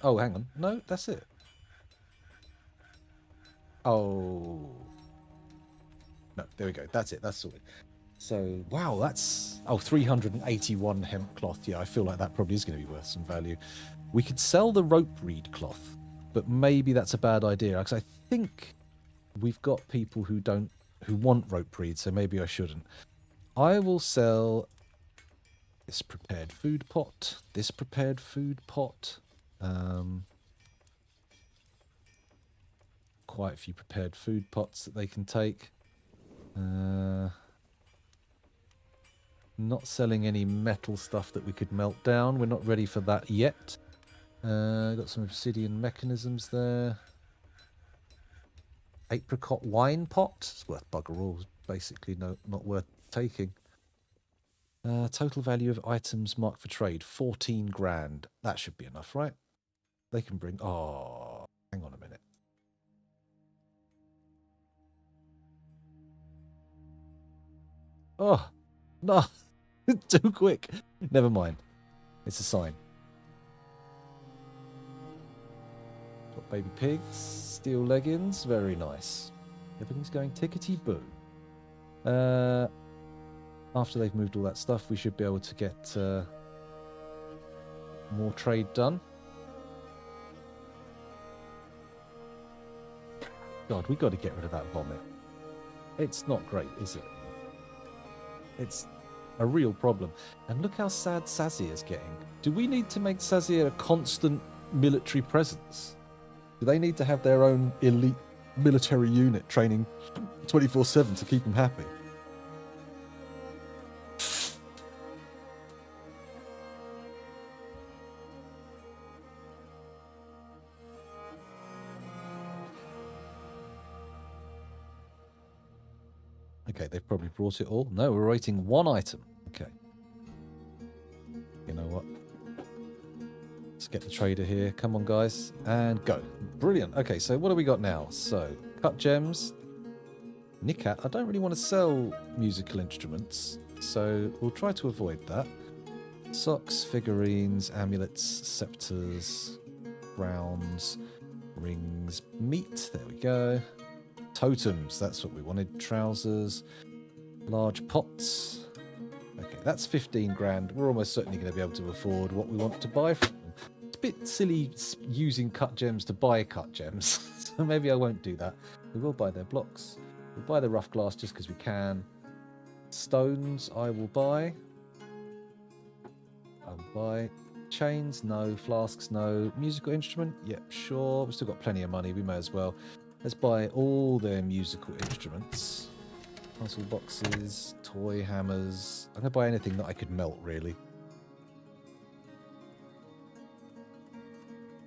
Oh, hang on. No, that's it. Oh. No, there we go. That's it. That's sorted. So, wow, that's... Oh, 381 hemp cloth. Yeah, I feel like that probably is going to be worth some value. We could sell the rope reed cloth, but maybe that's a bad idea, because I think we've got people who want rope reed, so maybe I shouldn't. I will sell this prepared food pot, this prepared food pot. Quite a few prepared food pots that they can take. Not selling any metal stuff that we could melt down. We're not ready for that yet. Got some obsidian mechanisms there. Apricot wine pot. It's worth bugger all. Basically, not worth taking. Total value of items marked for trade, 14 grand. That should be enough, right? They can bring... Oh, hang on a minute. Oh, no. Too quick. Never mind. It's a sign. Got baby pigs, steel leggings. Very nice. Everything's going tickety-boo. After they've moved all that stuff, we should be able to get more trade done. God, we got to get rid of that vomit. It's not great, is it? It's a real problem. And look how sad Sazir is getting. Do we need to make Sazir a constant military presence? Do they need to have their own elite military unit training 24/7 to keep them happy? Okay, they've probably brought it all. No, we're waiting one item. Okay. You know what? Let's get the trader here. Come on, guys. And go. Brilliant. Okay, so what do we got now? So, cut gems. Nikat. I don't really want to sell musical instruments, so we'll try to avoid that. Socks, figurines, amulets, scepters, crowns, rings, meat. There we go. Totems, that's what we wanted. Trousers, large pots. Okay, that's 15 grand. We're almost certainly going to be able to afford what we want to buy from them. It's a bit silly using cut gems to buy cut gems, so maybe I won't do that. We will buy their blocks. We'll buy the rough glass just because we can. Stones, I will buy. I will buy. Chains, no. Flasks, no. Musical instrument, yep, sure. We've still got plenty of money, we may as well. Let's buy all their musical instruments. Puzzle boxes, toy hammers. I'm going to buy anything that I could melt, really.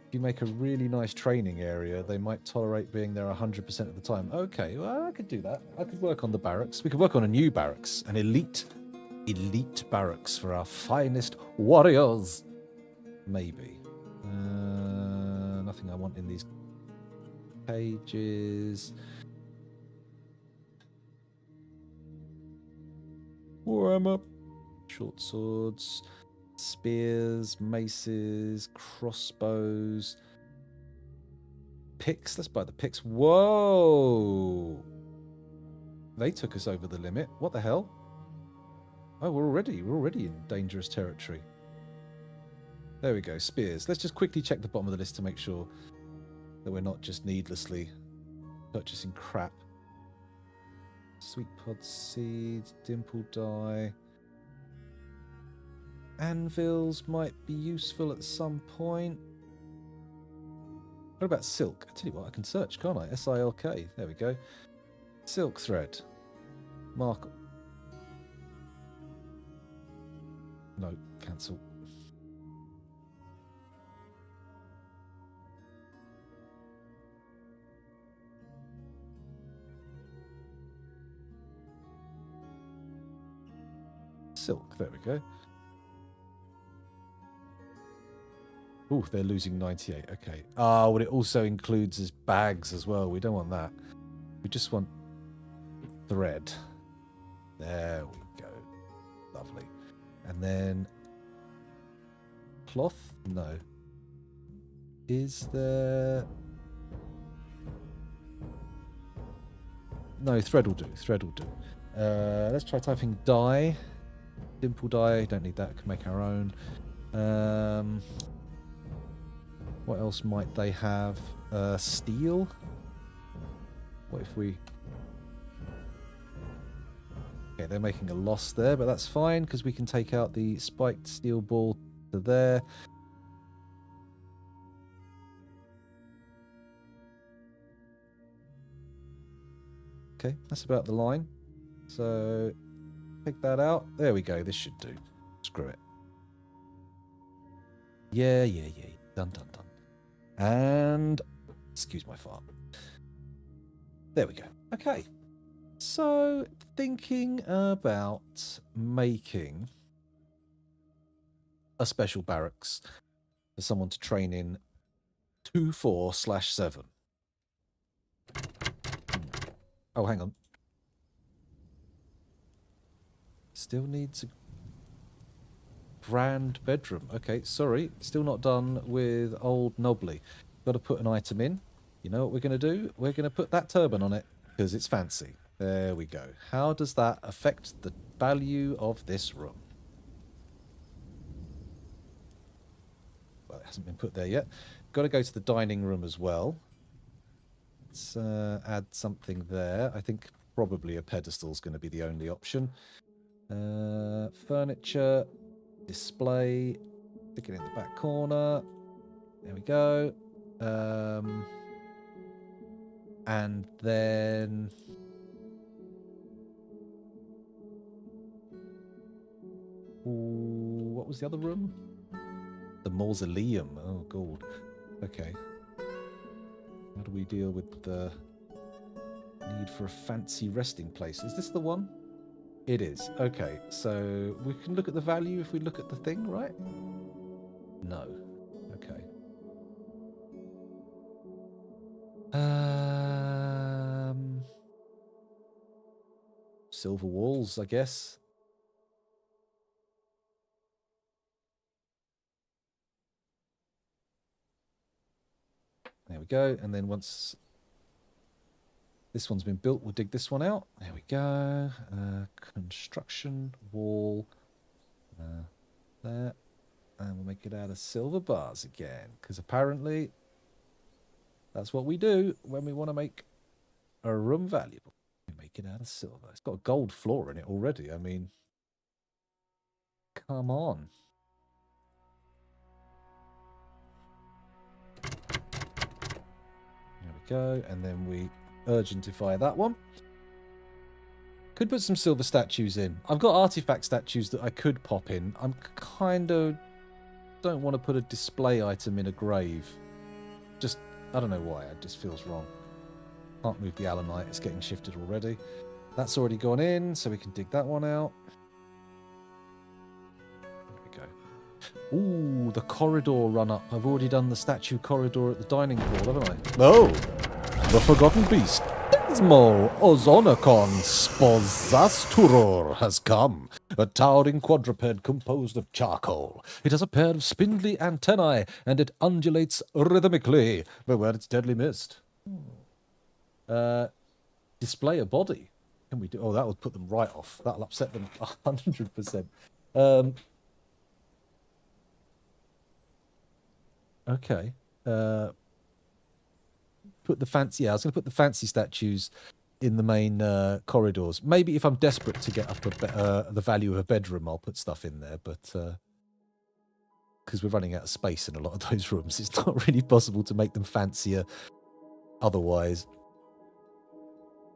If you make a really nice training area, they might tolerate being there 100% of the time. Okay, well, I could do that. I could work on the barracks. We could work on a new barracks. An elite barracks for our finest warriors. Maybe. Nothing I want in these pages. Warhammer. Short swords, spears, maces, crossbows, picks. Let's buy the picks. Whoa! They took us over the limit. What the hell? Oh, we're already in dangerous territory. There we go. Spears. Let's just quickly check the bottom of the list to make sure that we're not just needlessly purchasing crap. Sweet pod seeds, dimple dye. Anvils might be useful at some point. What about silk? I tell you what, I can search, can't I? S-I-L-K. There we go. Silk thread. Mark. No, cancel. Silk, there we go. Oh, they're losing 98. Okay. Oh, well, it also includes as bags as well. We don't want that. We just want thread. There we go. Lovely. And then cloth? No. Is there... No, thread will do. Thread will do. Let's try typing dye. Dimple dye. Don't need that. Can make our own. What else might they have? Steel? What if we... Okay, they're making a loss there, but that's fine because we can take out the spiked steel ball to there. Okay, that's about the line. So, take that out. There we go. This should do. Screw it. Yeah. Done. And... Excuse my fart. There we go. Okay. So, thinking about making a special barracks for someone to train in 2-4/7. Oh, hang on. Still needs a grand bedroom. Okay, sorry. Still not done with old Knobbly. Got to put an item in. You know what we're going to do? We're going to put that turban on it because it's fancy. There we go. How does that affect the value of this room? Well, it hasn't been put there yet. Got to go to the dining room as well. Let's add something there. I think probably a pedestal is going to be the only option. Furniture, display, stick it in the back corner. There we go. And then... Ooh, what was the other room? The mausoleum. Oh, God. Okay. How do we deal with the need for a fancy resting place? Is this the one? It is. Okay, so we can look at the value if we look at the thing, right? No. Okay. Silver walls, I guess. There we go. And then once this one's been built, we'll dig this one out. There we go. Construction wall. There. And we'll make it out of silver bars again. Because apparently that's what we do when we want to make a room valuable. We make it out of silver. It's got a gold floor in it already. I mean, come on. There we go. And then we urgentify that one. Could put some silver statues in. I've got artifact statues that I could pop in. I'm kind of... don't want to put a display item in a grave. Just, I don't know why. It just feels wrong. Can't move the allanite. It's getting shifted already. That's already gone in, so we can dig that one out. There we go. Ooh, the corridor run up. I've already done the statue corridor at the dining hall, haven't I? Oh, the forgotten beast. Dismal Ozonacon Sposasturor has come, a towering quadruped composed of charcoal. It has a pair of spindly antennae, and it undulates rhythmically, beware its deadly mist. Display a body. Can we do? Oh, that would put them right off. That'll upset them 100%. Okay. Put the fancy. Yeah, I was going to put the fancy statues in the main corridors. Maybe if I'm desperate to get up the value of a bedroom, I'll put stuff in there. But because we're running out of space in a lot of those rooms. It's not really possible to make them fancier otherwise.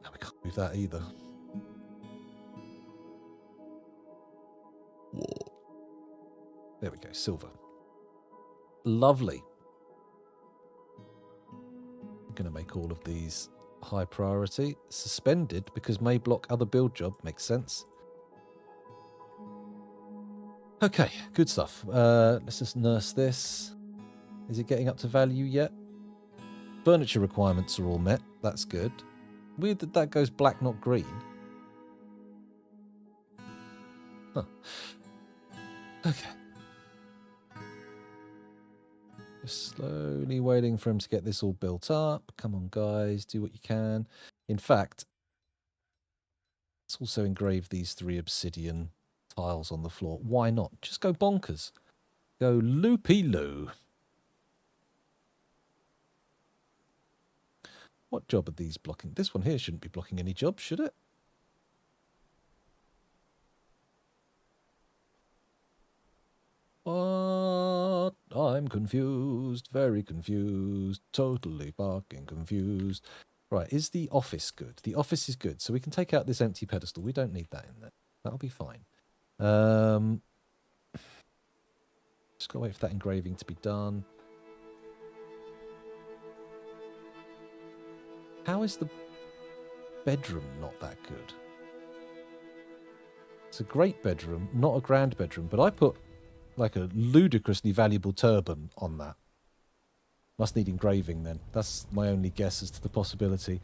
No, we can't move that either. Whoa. There we go, silver. Lovely. I'm going to make all of these high priority. Suspended because may block other build job. Makes sense. Okay, good stuff. Let's just nurse this. Is it getting up to value yet? Furniture requirements are all met. That's good. Weird that that goes black, not green. Huh. Okay. Just slowly waiting for him to get this all built up. Come on, guys. Do what you can. In fact, let's also engrave these 3 obsidian tiles on the floor. Why not? Just go bonkers. Go loopy-loo. What job are these blocking? This one here shouldn't be blocking any jobs, should it? What? I'm confused. Very confused. Totally fucking confused. Right, is the office good? The office is good, so we can take out this empty pedestal. We don't need that in there. That'll be fine. Just gotta wait for that engraving to be done. How is the bedroom not that good? It's a great bedroom, not a grand bedroom, but I put like a ludicrously valuable turban on that. Must need engraving then. That's my only guess as to the possibility.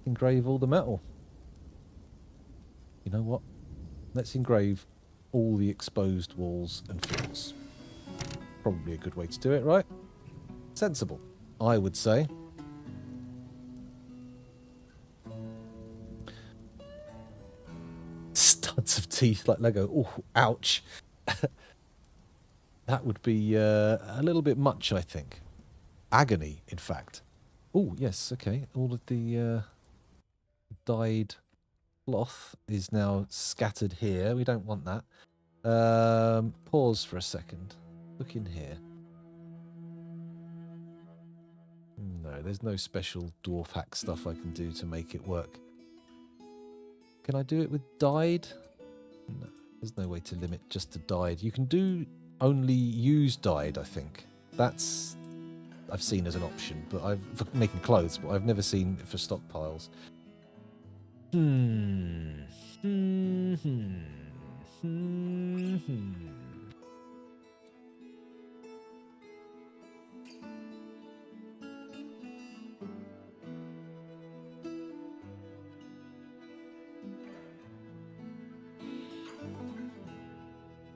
Engrave all the metal. You know what? Let's engrave all the exposed walls and floors. Probably a good way to do it, right? Sensible, I would say. Studs of teeth like Lego. Oh, ouch. That would be a little bit much, I think. Agony, in fact. Oh, yes, okay. All of the dyed cloth is now scattered here. We don't want that. Pause for a second. Look in here. No, there's no special dwarf hack stuff I can do to make it work. Can I do it with dyed? No, there's no way to limit just to dyed. You can do only use dyed, I think. That's I've seen as an option, but for making clothes, but I've never seen it for stockpiles.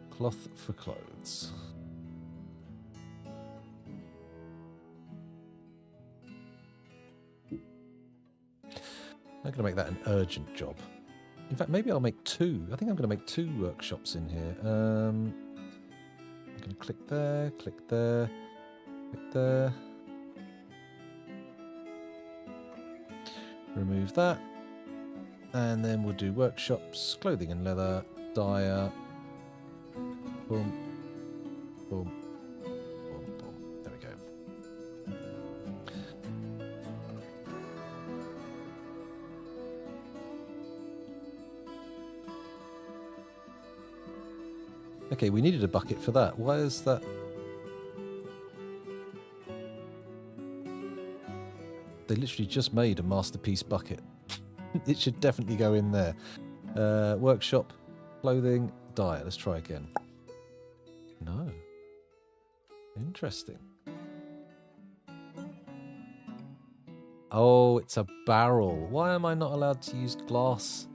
Cloth for clothes. I'm going to make that an urgent job. In fact, maybe I'll make 2. I think I'm going to make 2 workshops in here. I'm going to click there, click there, click there. Remove that. And then we'll do workshops, clothing and leather, dyer. Boom, boom, boom, boom. There we go. Okay, we needed a bucket for that. Why is that? They literally just made a masterpiece bucket. It should definitely go in there. Workshop, clothing, dyer. Let's try again. No. Interesting. Oh, it's a barrel. Why am I not allowed to use glass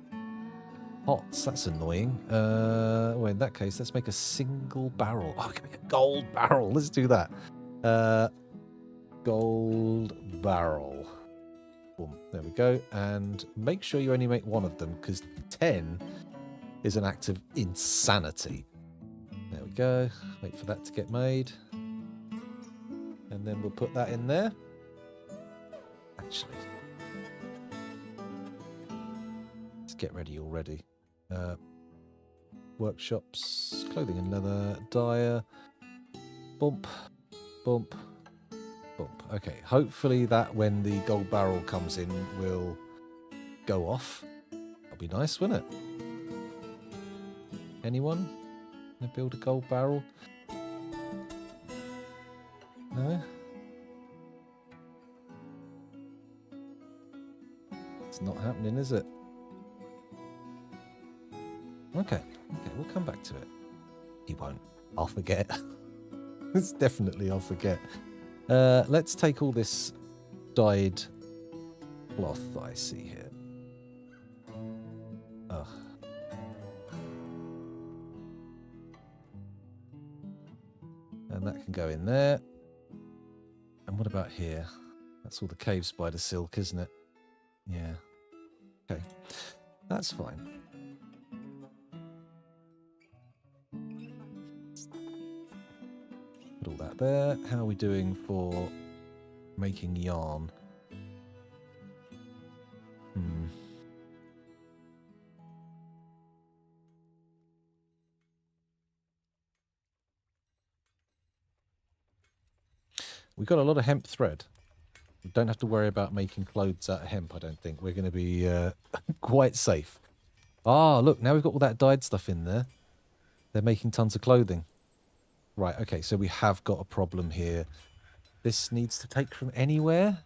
pots? That's annoying. Well, in that case, let's make a single barrel. Oh, we can make a gold barrel. Let's do that. Gold barrel. Boom. There we go. And make sure you only make 1 of them, because 10 is an act of insanity. There we go. Wait for that to get made. And then we'll put that in there. Actually, let's get ready already. workshops, clothing and leather, dyer, bump, bump, bump. Okay, hopefully that when the gold barrel comes in will go off. That'll be nice, wouldn't it? Anyone gonna build a gold barrel? No? It's not happening, is it? Okay, we'll come back to it. He won't. I'll forget. It's definitely I'll forget. Let's take all this dyed cloth that I see here. Ugh. And that can go in there. And what about here? That's all the cave spider silk, isn't it? Yeah. Okay. That's fine. Put all that there. How are we doing for making yarn? We've got a lot of hemp thread. We don't have to worry about making clothes out of hemp, I don't think. We're going to be quite safe. Ah, look, now we've got all that dyed stuff in there. They're making tons of clothing. Right, okay, so we have got a problem here. This needs to take from anywhere?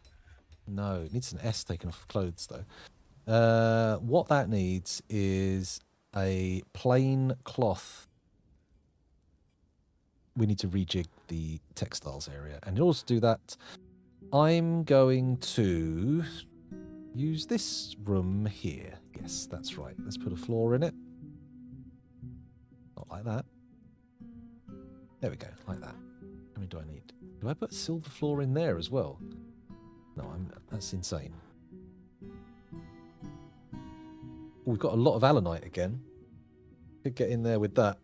No, it needs an S taken off clothes, though. What that needs is a plain cloth. We need to rejig the textiles area. And in order to do that, I'm going to use this room here. Yes, that's right. Let's put a floor in it. Not like that. There we go, like that. How many do I need? Do I put silver floor in there as well? No, that's insane. We've got a lot of allanite again. Could get in there with that.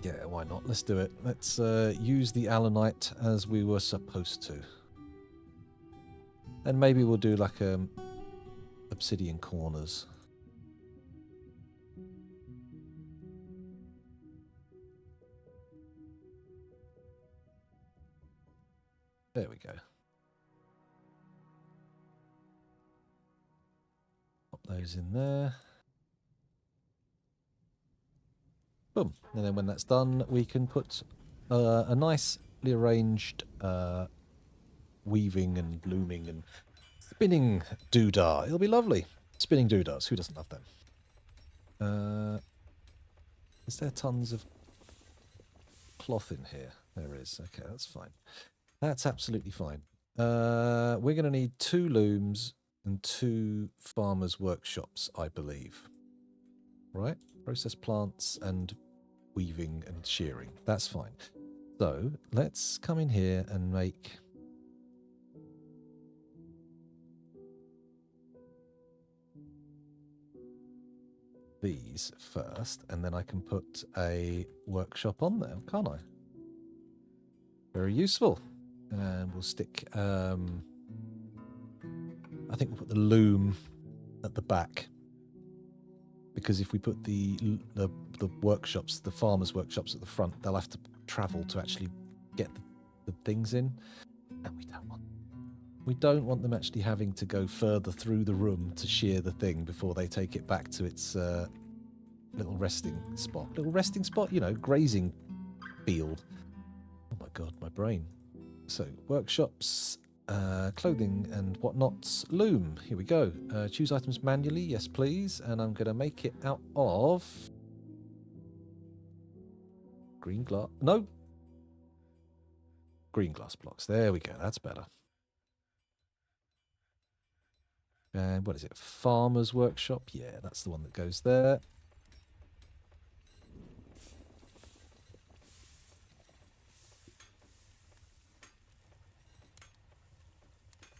Yeah, why not? Let's do it. Let's use the allanite as we were supposed to. And maybe we'll do like obsidian corners. There we go. Pop those in there. Boom. And then when that's done, we can put a nicely arranged weaving and looming and spinning doodah. It'll be lovely. Spinning doodahs. Who doesn't love them? Is there tons of cloth in here? There is. Okay, that's fine. That's absolutely fine. We're going to need 2 looms and 2 farmers' workshops, I believe. Right? Process plants and weaving and shearing. That's fine. So let's come in here and make these first, and then I can put a workshop on there, can't I? Very useful. And we'll stick I think we'll put the loom at the back, because if we put the workshops, the farmers' workshops at the front, they'll have to travel to actually get the things in, and we don't want them actually having to go further through the room to shear the thing before they take it back to its little resting spot. Little resting spot, you know, grazing field. Oh my god, my brain. So workshops, clothing and whatnots, loom. Here we go. Choose items manually, yes please. And I'm going to make it out of green glass. No, green glass blocks. There we go. That's better. And what is it? Farmer's workshop. Yeah, that's the one that goes there.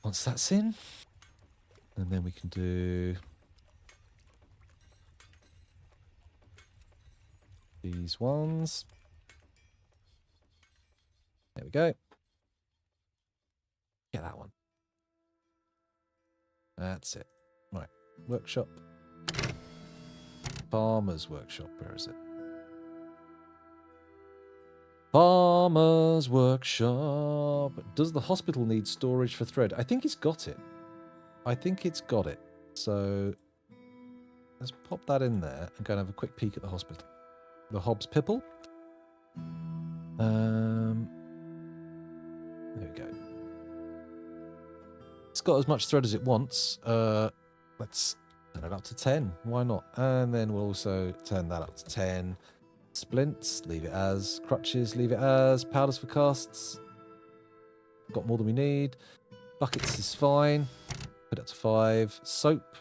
Once that's in, and then we can do these ones. There we go. Yeah, that one. That's it. Right, workshop. Farmer's workshop. Where is it? Farmer's workshop. Does the hospital need storage for thread? I think it's got it. I think it's got it. So let's pop that in there and go and have a quick peek at the hospital. The Hobbs Pipple. There we go. It's got as much thread as it wants. Let's turn it up to 10. Why not? And then we'll also turn that up to 10. Splints, leave it as. Crutches, leave it as. Powders for casts. Got more than we need. Buckets is fine. Put it up to 5. Soap,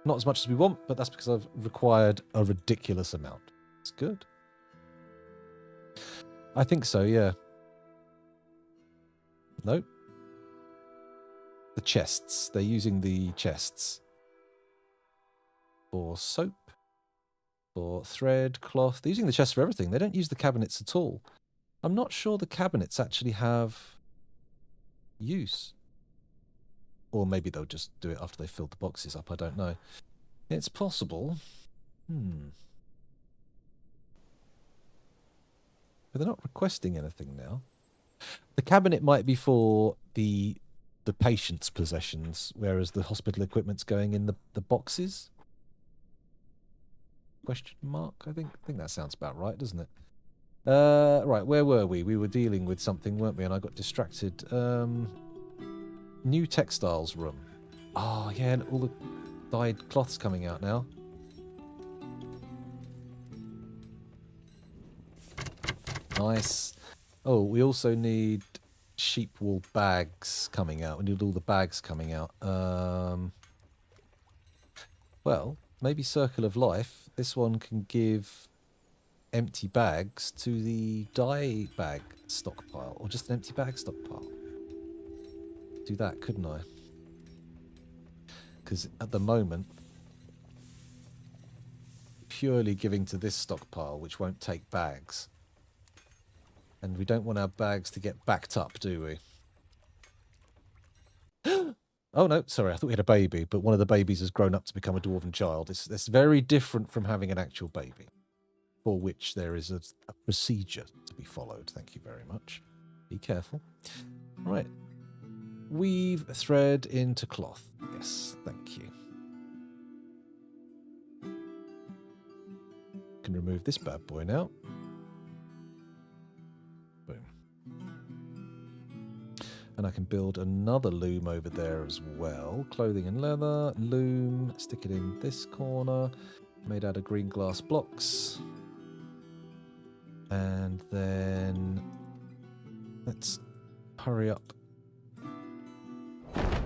not as much as we want, but that's because I've required a ridiculous amount. It's good. I think so, yeah. Nope. The chests. They're using the chests. For soap. For thread, cloth. They're using the chests for everything. They don't use the cabinets at all. I'm not sure the cabinets actually have use. Or maybe they'll just do it after they filled the boxes up. I don't know. It's possible. But they're not requesting anything now. The cabinet might be for the patient's possessions, whereas the hospital equipment's going in the boxes. Question mark, I think that sounds about right, doesn't it? Right, where were we? We were dealing with something, weren't we? And I got distracted. New textiles room. Oh, yeah, and all the dyed cloths coming out now. Nice. Oh, we also need sheep wool bags coming out. We need all the bags coming out. Well, maybe Circle of Life. This one can give empty bags to the dye bag stockpile, or just an empty bag stockpile. Do that, couldn't I? Because at the moment, purely giving to this stockpile, which won't take bags. And we don't want our bags to get backed up, do we? Oh, no, sorry, I thought we had a baby, but one of the babies has grown up to become a dwarven child. It's very different from having an actual baby, for which there is a procedure to be followed. Thank you very much. Be careful. Right. Weave thread into cloth. Yes, thank you. Can remove this bad boy now. Boom. And I can build another loom over there as well. Clothing and leather, loom, stick it in this corner. Made out of green glass blocks. And then let's hurry up.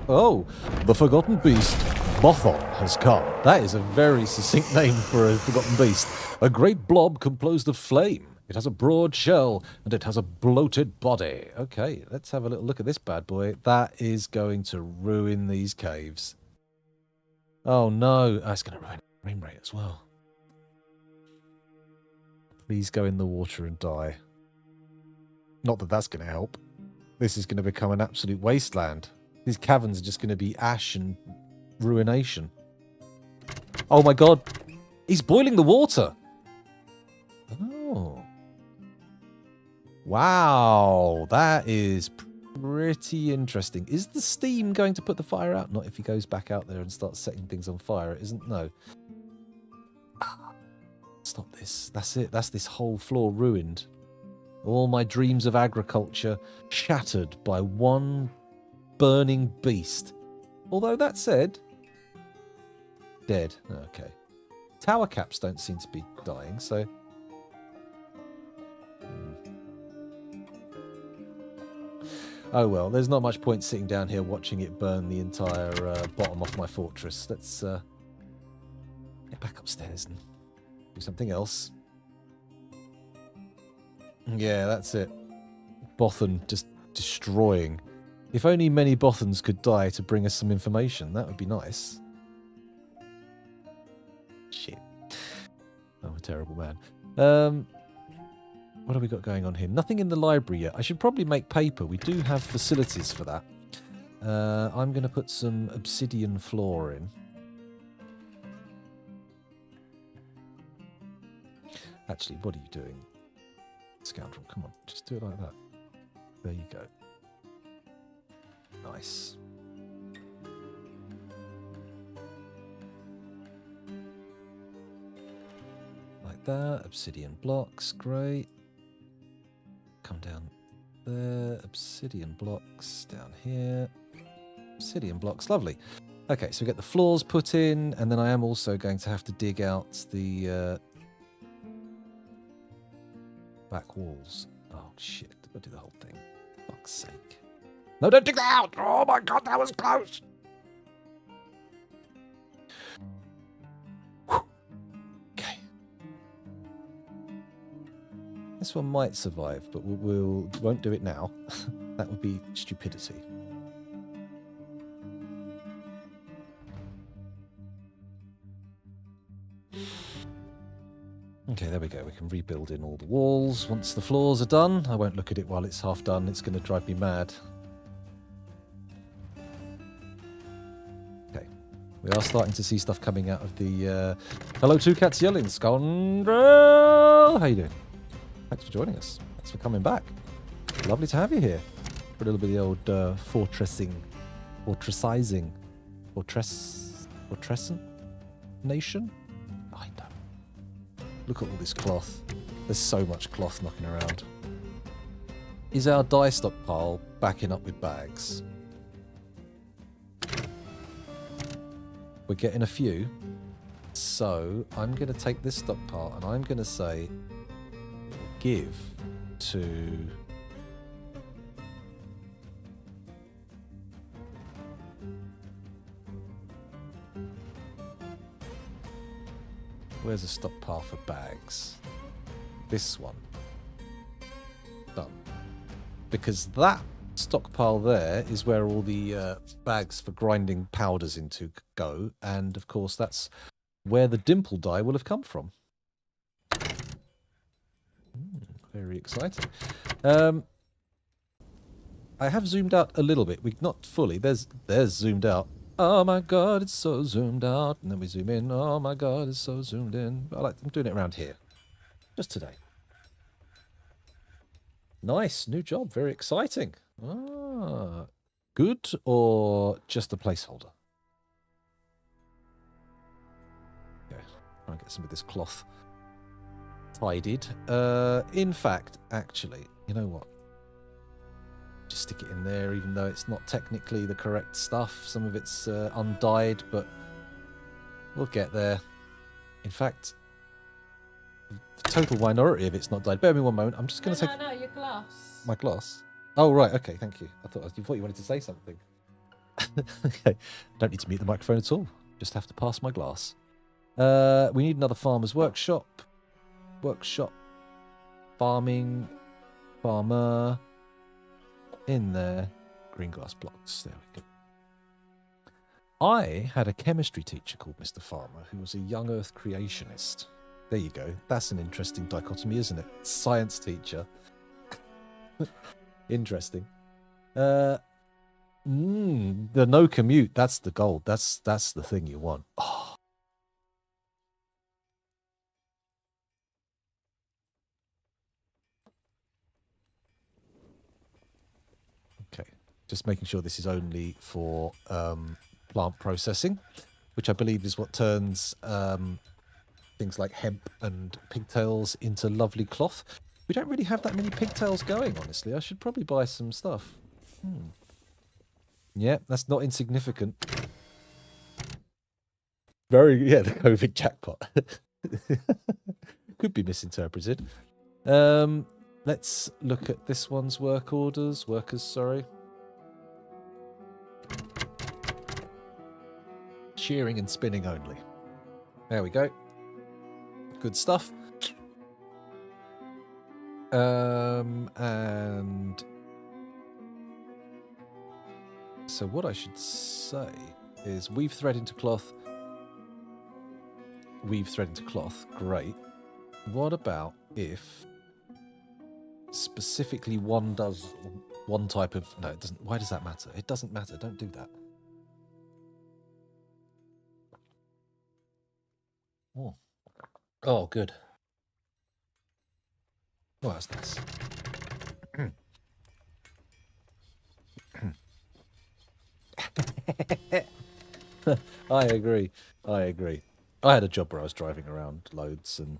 Oh, the Forgotten Beast, Bothon, has come. That is a very succinct name for a Forgotten Beast. A great blob composed of flame. It has a broad shell, and it has a bloated body. Okay, let's have a little look at this bad boy. That is going to ruin these caves. Oh no, that's going to ruin the frame rate as well. Please go in the water and die. Not that that's going to help. This is going to become an absolute wasteland. These caverns are just going to be ash and ruination. Oh my god. He's boiling the water. Oh. Wow. That is pretty interesting. Is the steam going to put the fire out? Not if he goes back out there and starts setting things on fire. It isn't. No. Stop this. That's it. That's this whole floor ruined. All my dreams of agriculture shattered by one burning beast. Although that said, dead. Okay. Tower caps don't seem to be dying, so... Oh well, there's not much point sitting down here watching it burn the entire bottom off my fortress. Let's get back upstairs and do something else. Yeah, that's it. Bothon just destroying. If only many Bothans could die to bring us some information, that would be nice. Shit. Oh, a terrible man. What have we got going on here? Nothing in the library yet. I should probably make paper. We do have facilities for that. I'm going to put some obsidian floor in. Actually, what are you doing, scoundrel? Come on, just do it like that. There you go. Nice. Like that. Obsidian blocks, great. Come down there. Obsidian blocks down here. Obsidian blocks, lovely. Okay, so we get the floors put in, and then I am also going to have to dig out the back walls. Oh shit, I'll do the whole thing. Fuck's sake. No, don't dig that out! Oh my god, that was close! Whew. Okay. This one might survive, but we won't do it now. That would be stupidity. Okay, there we go. We can rebuild in all the walls. Once the floors are done, I won't look at it while it's half done. It's going to drive me mad. Okay. We are starting to see stuff coming out of the... Hello, Two Cats Yelling, scoundrel! How you doing? Thanks for joining us. Thanks for coming back. Lovely to have you here. For a little bit of the old fortressing. Fortressizing. Fortressant? Nation? I don't. Look at all this cloth. There's so much cloth knocking around. Is our dye stockpile backing up with bags? We're getting a few. So I'm going to take this stockpile and I'm going to say give to... Where's a stockpile for bags? This one. Done. Because that stockpile there is where all the bags for grinding powders into go. And, of course, that's where the dimple dye will have come from. Very exciting. I have zoomed out a little bit. Not fully. There's zoomed out. Oh my god, it's so zoomed out. And then we zoom in. Oh my god, it's so zoomed in. I'm doing it around here. Just today. Nice. New job. Very exciting. Ah, good or just a placeholder? Okay. Try and get some of this cloth tidied. In fact, actually, you know what? Just stick it in there, even though it's not technically the correct stuff. Some of it's undyed, but we'll get there. In fact, the total minority of it's not dyed. Bear with me one moment. I'm just going to take... No, your glass. My glass? Oh, right. Okay, thank you. I thought you wanted to say something. Okay. Don't need to mute the microphone at all. Just have to pass my glass. We need another farmer's workshop. Farming. Farmer. In there. Green glass blocks. There we go. I had a chemistry teacher called Mr. Farmer who was a young earth creationist. There you go. That's an interesting dichotomy, isn't it? Science teacher. Interesting. The no commute. That's the gold. That's the thing you want. Oh. Okay. Just making sure this is only for plant processing, which I believe is what turns things like hemp and pigtails into lovely cloth. We don't really have that many pigtails going, honestly. I should probably buy some stuff. Yeah, that's not insignificant. The COVID jackpot. Could be misinterpreted. Let's look at this one's workers, sorry. Shearing and spinning only. There we go. Good stuff. And so what I should say is weave thread into cloth. Weave thread into cloth. Great. What about if specifically one does one type of... No, it doesn't. Why does that matter? It doesn't matter. Don't do that. Oh, good. Oh, that's nice. I agree. I agree. I had a job where I was driving around loads, and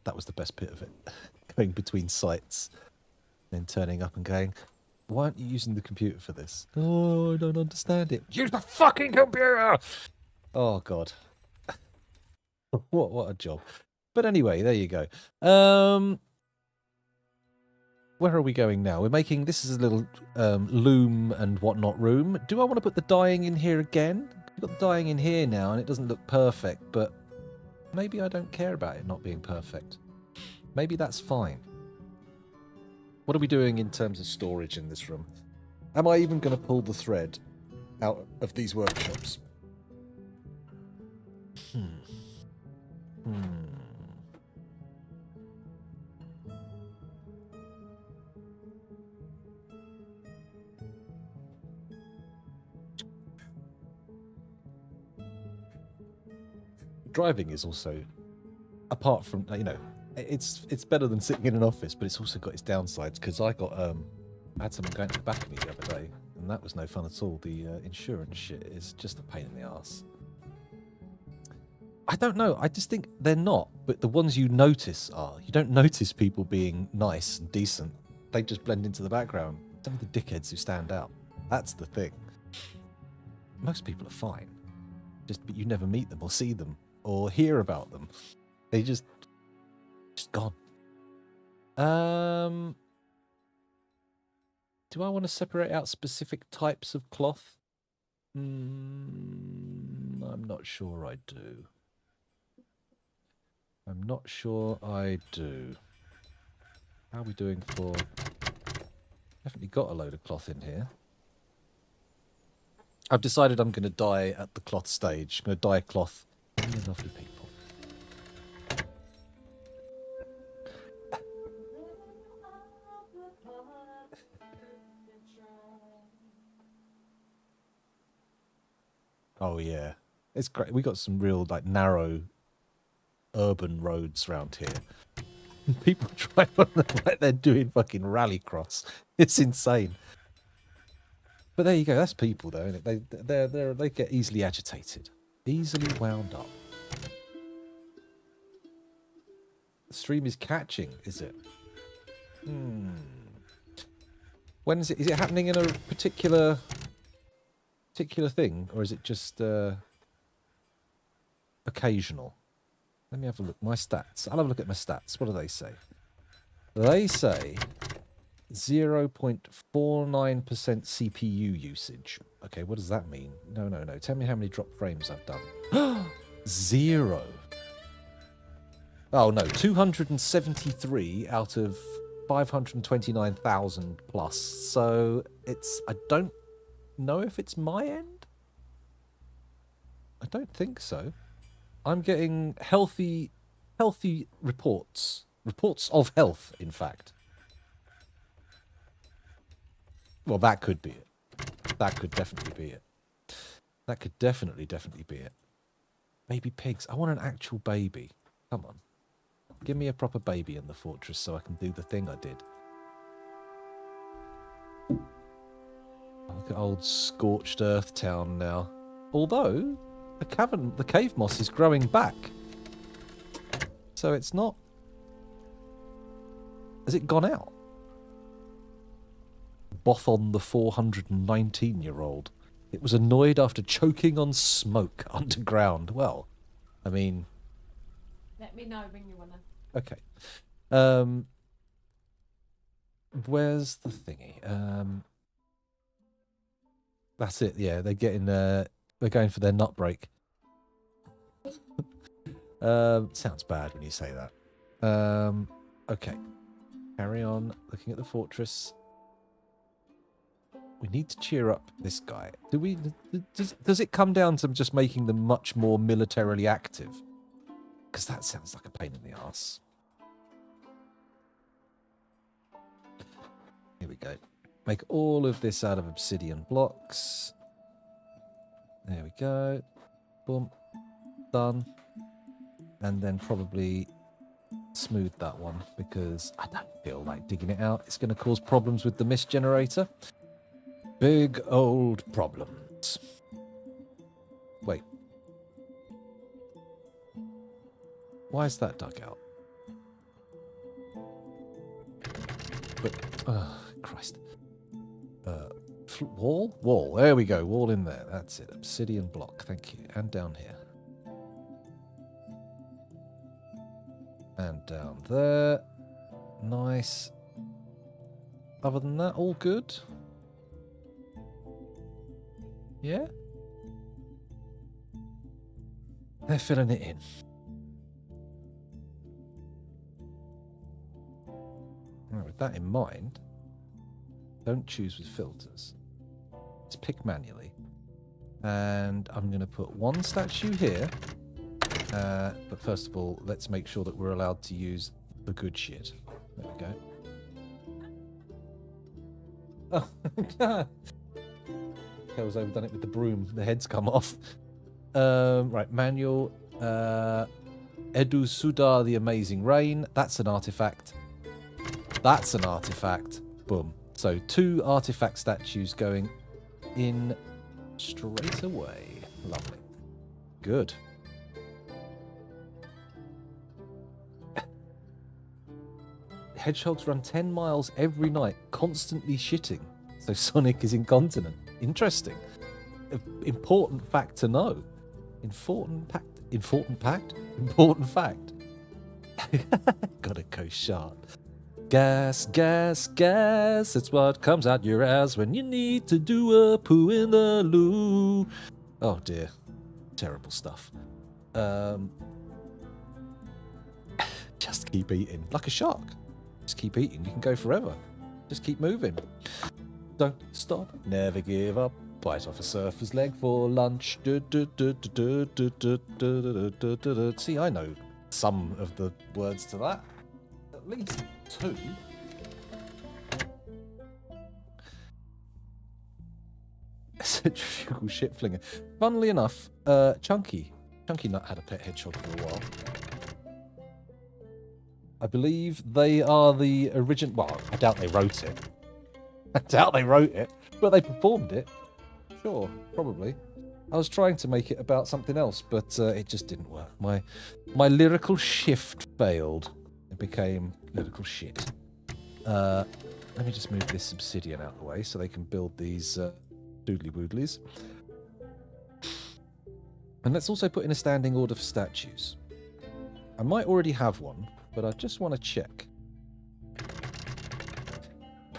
that was the best bit of it. Going between sites, then turning up and going, "Why aren't you using the computer for this?" "Oh, I don't understand it." "Use the fucking computer!" Oh God, what a job. But anyway, there you go. Where are we going now? We're making, this is a little loom and whatnot room. Do I want to put the dyeing in here again? We've got the dyeing in here now and it doesn't look perfect, but maybe I don't care about it not being perfect. Maybe that's fine. What are we doing in terms of storage in this room? Am I even going to pull the thread out of these workshops? Driving is also, apart from, you know, it's better than sitting in an office, but it's also got its downsides, because I had someone going to the back of me the other day, and that was no fun at all. The insurance shit is just a pain in the arse. I don't know, I just think they're not, but the ones you notice are. You don't notice people being nice and decent. They just blend into the background. Some of the dickheads who stand out. That's the thing. Most people are fine. But you never meet them or see them or hear about them. They just gone. Do I want to separate out specific types of cloth? I'm not sure I do. I'm not sure I do. How are we doing for... Definitely got a load of cloth in here. I've decided I'm going to dye at the cloth stage. I'm going to dye cloth. You lovely people. Oh yeah, it's great. We got some real like narrow urban roads around here. People drive on them like they're doing fucking rallycross. It's insane. But there you go. That's people though. They get easily agitated, easily wound up. The stream is catching, is it? When is it? Is it happening in a particular thing, or is it just occasional? Let me have a look. My stats. I'll have a look at my stats. What do they say? They say 0.49% CPU usage. Okay, what does that mean? No. Tell me how many drop frames I've done. 0. Oh no, 273 out of 529,000 plus. So it's, I don't know if it's my end. I don't think so. I'm getting healthy reports. Reports of health, in fact. Well, that could be it. That could definitely be it. That could definitely be it. Baby pigs. I want an actual baby. Come on. Give me a proper baby in the fortress so I can do the thing I did. Look at old scorched earth town now. Although, the cave moss is growing back. So it's not... Has it gone out? Bothon the 419-year-old. It was annoyed after choking on smoke underground. Well, I mean... Let me know when you want to. Okay. Where's the thingy? That's it, yeah. They're getting... they're going for their nut break. Sounds bad when you say that. Okay. Carry on looking at the fortress. We need to cheer up this guy. Does it come down to just making them much more militarily active? Because that sounds like a pain in the arse. Here we go. Make all of this out of obsidian blocks. There we go. Boom. Done. And then probably smooth that one because I don't feel like digging it out. It's going to cause problems with the mist generator. Big old problems. Wait. Why is that dug out? But, oh, Christ. Wall? Wall. There we go. Wall in there. That's it. Obsidian block. Thank you. And down here. And down there. Nice. Other than that, all good? Yeah? They're filling it in. Right, with that in mind, don't choose with filters. Let's pick manually. And I'm going to put one statue here. But first of all, let's make sure that we're allowed to use the good shit. There we go. Oh, Kel's overdone it with the broom. The head's come off. Right, manual. Edu Sudar, the Amazing Rain. That's an artifact. That's an artifact. Boom. So 2 artifact statues going in straight away. Lovely. Good. Hedgehogs run 10 miles every night, constantly shitting. So Sonic is incontinent. Interesting. Important fact to know. Important fact. Gotta go sharp. Gas, gas, gas. It's what comes out your ass when you need to do a poo in the loo. Oh dear. Terrible stuff. Just keep eating. Like a shark. Just keep eating. You can go forever. Just keep moving. Don't stop. Never give up. Bite off a surfer's leg for lunch. See, I know some of the words to that. At least 2. Centrifugal shit flinger. Funnily enough, Chunky Nut had a pet hedgehog for a while. I believe they are the original. Well, I doubt they wrote it. But they performed it. Sure, probably. I was trying to make it about something else, but it just didn't work. My lyrical shift failed. It became lyrical shit. Let me just move this obsidian out of the way so they can build these doodly woodlies. And let's also put in a standing order for statues. I might already have one, but I just want to check.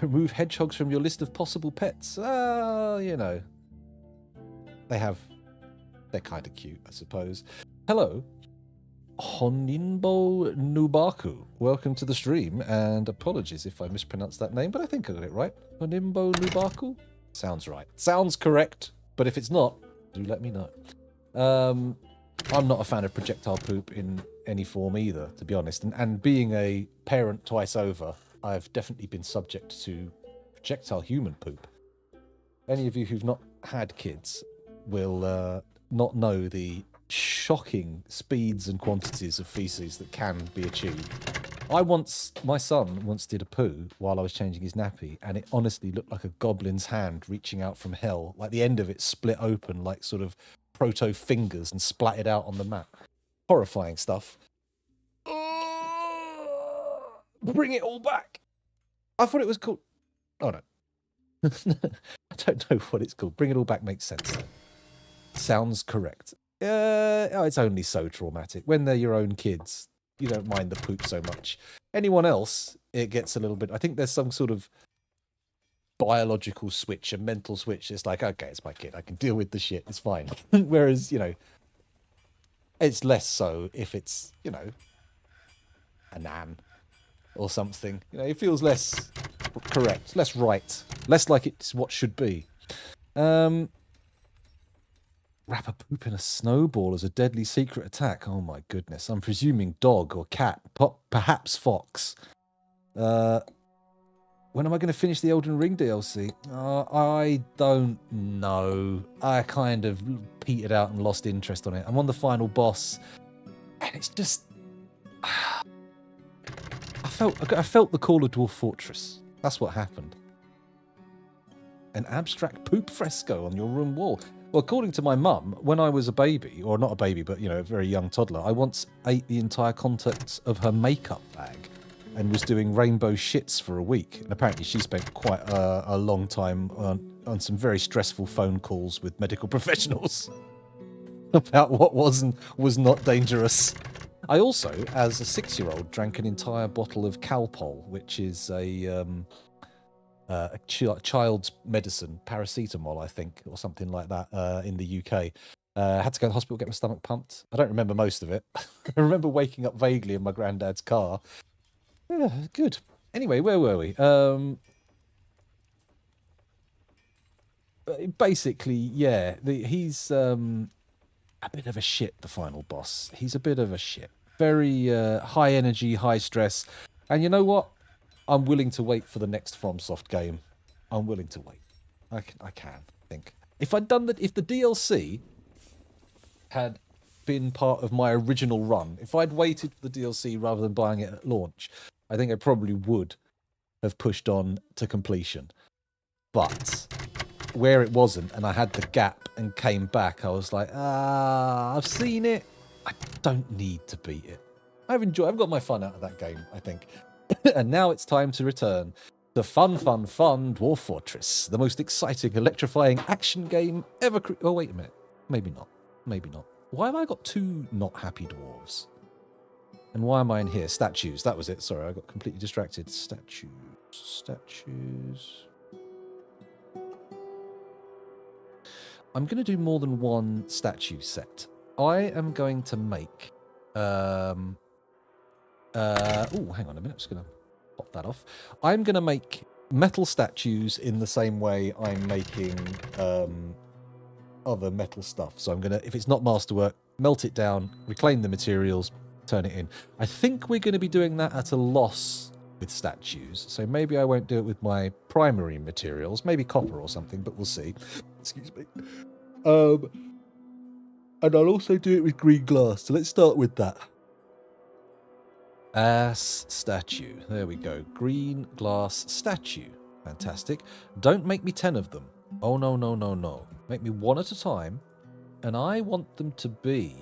Remove hedgehogs from your list of possible pets. You know. They're kind of cute, I suppose. Hello. Honinbo Nubaku. Welcome to the stream, and apologies if I mispronounced that name, but I think I got it right. Honinbo Nubaku? Sounds right. Sounds correct, but if it's not, do let me know. I'm not a fan of projectile poop in any form either, to be honest. And being a parent twice over, I've definitely been subject to projectile human poop. Any of you who've not had kids will not know the shocking speeds and quantities of feces that can be achieved. My son once did a poo while I was changing his nappy, and it honestly looked like a goblin's hand reaching out from hell. Like the end of it split open like sort of proto fingers and splattered out on the mat. Horrifying stuff. Bring it all back. I thought it was called... Oh, no. I don't know what it's called. Bring it all back makes sense, though. Sounds correct. It's only so traumatic. When they're your own kids, you don't mind the poop so much. Anyone else, it gets a little bit... I think there's some sort of biological switch, a mental switch. It's like, okay, it's my kid. I can deal with the shit. It's fine. Whereas, you know, it's less so if it's, you know, a nan or something. You know, it feels less correct, less right, less like it's what should be. Wrap a poop in a snowball as a deadly secret attack. Oh my goodness. I'm presuming dog or cat, perhaps fox. When am I going to finish the Elden Ring DLC? I don't know. I kind of petered out and lost interest on it. I'm on the final boss, and it's just... felt the call of Dwarf Fortress. That's what happened. An abstract poop fresco on your room wall. Well, according to my mum, when I was a baby, or not a baby, but, you know, a very young toddler, I once ate the entire contents of her makeup bag and was doing rainbow shits for a week. And apparently she spent quite a long time on some very stressful phone calls with medical professionals about what was and was not dangerous. I also, as a 6-year-old, drank an entire bottle of Calpol, which is a child's medicine, paracetamol, I think, or something like that, in the UK. Had to go to the hospital, get my stomach pumped. I don't remember most of it. I remember waking up vaguely in my granddad's car. Yeah, good. Anyway, where were we? Basically, yeah, he's a bit of a shit, the final boss. He's a bit of a shit. Very high energy, high stress. And you know what? I'm willing to wait for the next FromSoft game. I'm willing to wait. I think. If the DLC had been part of my original run, if I'd waited for the DLC rather than buying it at launch, I think I probably would have pushed on to completion. But where it wasn't, and I had the gap and came back, I was like, I've seen it. I don't need to beat it. I've got my fun out of that game, I think. And now it's time to return to fun Dwarf Fortress, the most exciting, electrifying action game ever. Oh, wait a minute. Maybe not. Why have I got 2 not happy dwarves? And why am I in here? Statues. That was it. Sorry, I got completely distracted. Statues. I'm going to do more than one statue set. I am going to make... hang on a minute. I'm just going to pop that off. I'm going to make metal statues in the same way I'm making other metal stuff. So I'm going to, if it's not masterwork, melt it down, reclaim the materials, turn it in. I think we're going to be doing that at a loss with statues. So maybe I won't do it with my primary materials, maybe copper or something, but we'll see. Excuse me. And I'll also do it with green glass. So let's start with that. Ass statue. There we go. Green glass statue. Fantastic. Don't make me 10 of them. Oh, no. Make me 1 at a time. And I want them to be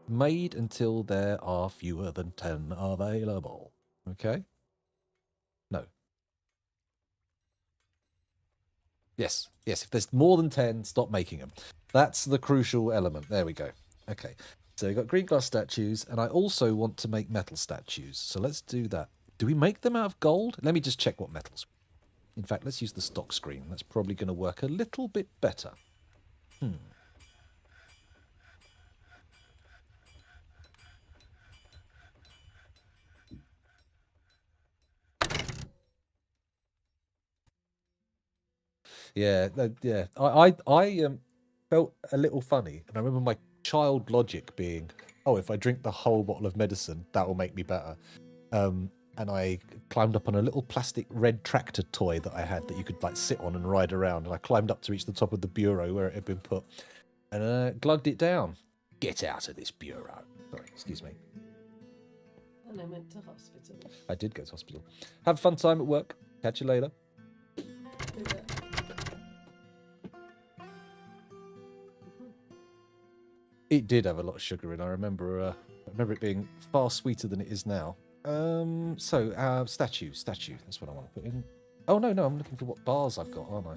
made until there are fewer than 10 available. Okay? No. Yes. If there's more than 10, stop making them. That's the crucial element. There we go. Okay. So we've got green glass statues, and I also want to make metal statues. So let's do that. Do we make them out of gold? Let me just check what metals. In fact, let's use the stock screen. That's probably going to work a little bit better. Yeah. I felt a little funny, and I remember my child logic being, oh, if I drink the whole bottle of medicine, that will make me better. And I climbed up on a little plastic red tractor toy that I had that you could like sit on and ride around. And I climbed up to reach the top of the bureau where it had been put and glugged it down. Get out of this bureau. Sorry, excuse me. And I went to hospital. I did go to hospital. Have a fun time at work. Catch you later. It did have a lot of sugar in. I remember it being far sweeter than it is now. Statue. That's what I want to put in. Oh, no, I'm looking for what bars I've got, aren't I?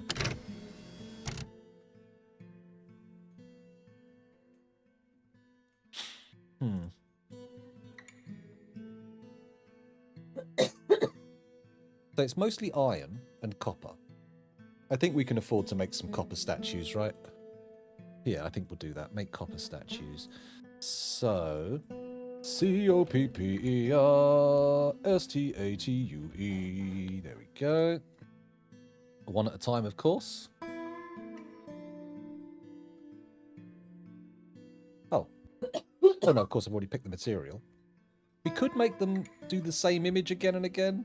So it's mostly iron and copper. I think we can afford to make some copper statues, right? Yeah, I think we'll do that. Make copper statues. So... COPPERSTATUE. There we go. 1 at a time, of course. Oh. Oh, no, of course, I've already picked the material. We could make them do the same image again and again.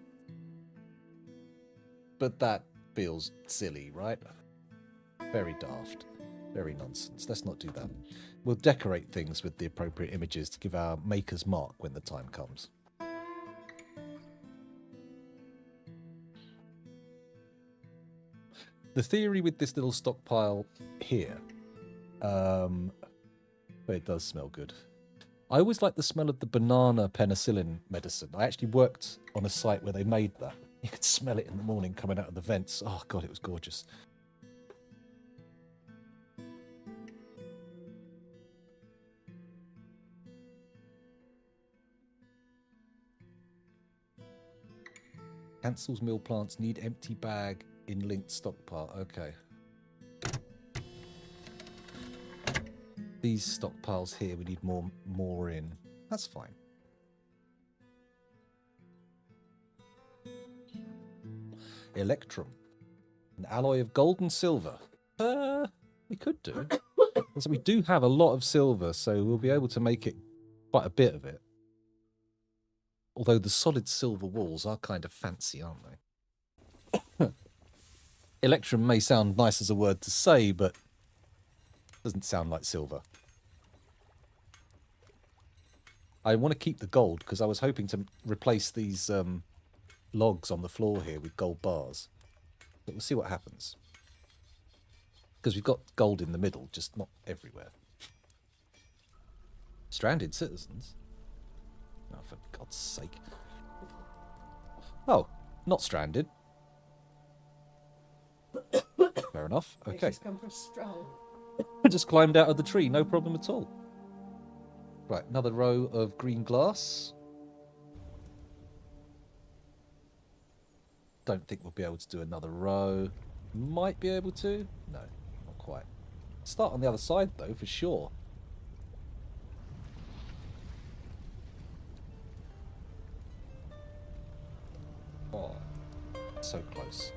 But that feels silly, right? Very daft. Very nonsense. Let's not do that. We'll decorate things with the appropriate images to give our maker's mark when the time comes. the theory with this little stockpile here, but it does smell good. I always like the smell of the banana penicillin medicine. I actually worked on a site where they made that. You could smell it in the morning coming out of the vents. Oh, God, it was gorgeous. Cancels mill plants, need empty bag in linked stockpile. Okay. These stockpiles here, we need more in. That's fine. Electrum. An alloy of gold and silver. We could do. So we do have a lot of silver, so we'll be able to make it quite a bit of it. Although the solid silver walls are kind of fancy, aren't they? Electrum may sound nice as a word to say, but doesn't sound like silver. I want to keep the gold because I was hoping to replace these logs on the floor here with gold bars. But we'll see what happens. Because we've got gold in the middle, just not everywhere. Stranded citizens? Oh, for God's sake. Oh, not stranded. Fair enough. Okay. Just come for a stroll. I just climbed out of the tree, no problem at all. Right, another row of green glass. Don't think we'll be able to do another row. Might be able to. No, not quite. Start on the other side, though, for sure. Oh, so close.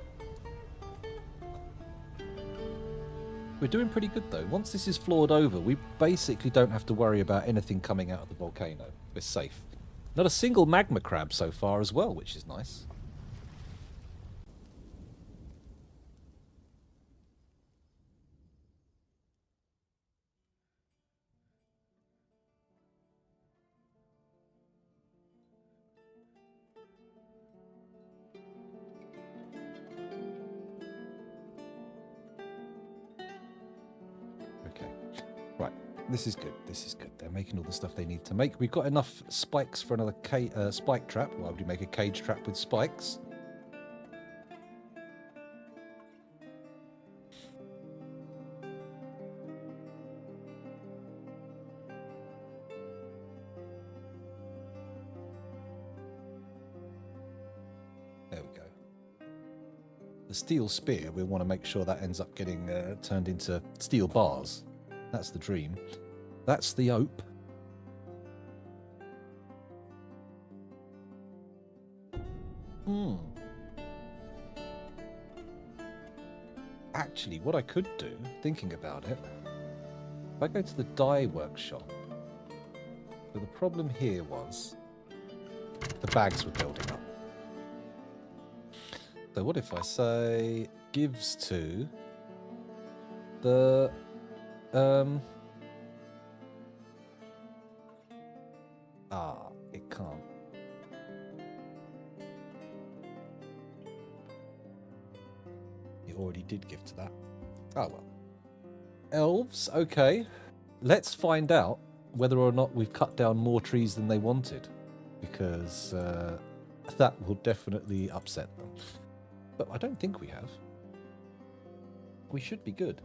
We're doing pretty good, though. Once this is floored over, we basically don't have to worry about anything coming out of the volcano. We're safe. Not a single magma crab so far as well, which is nice. This is good. This is good. They're making all the stuff they need to make. We've got enough spikes for another spike trap. Why would you make a cage trap with spikes? There we go. The steel spear, we want to make sure that ends up getting turned into steel bars. That's the dream. That's the hope. Actually, what I could do, thinking about it, if I go to the dye workshop, but the problem here was the bags were building up. So what if I say gives to the it can't. It already did give to that. Oh well. Elves, okay. Let's find out whether or not we've cut down more trees than they wanted. Because that will definitely upset them. But I don't think we have. We should be good.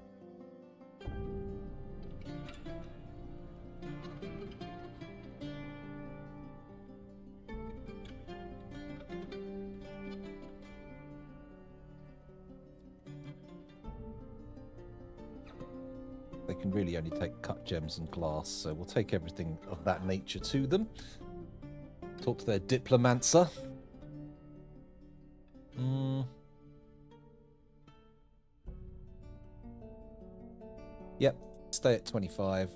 They can really only take cut gems and glass, so we'll take everything of that nature to them. Talk to their diplomancer. Yep, stay at 25.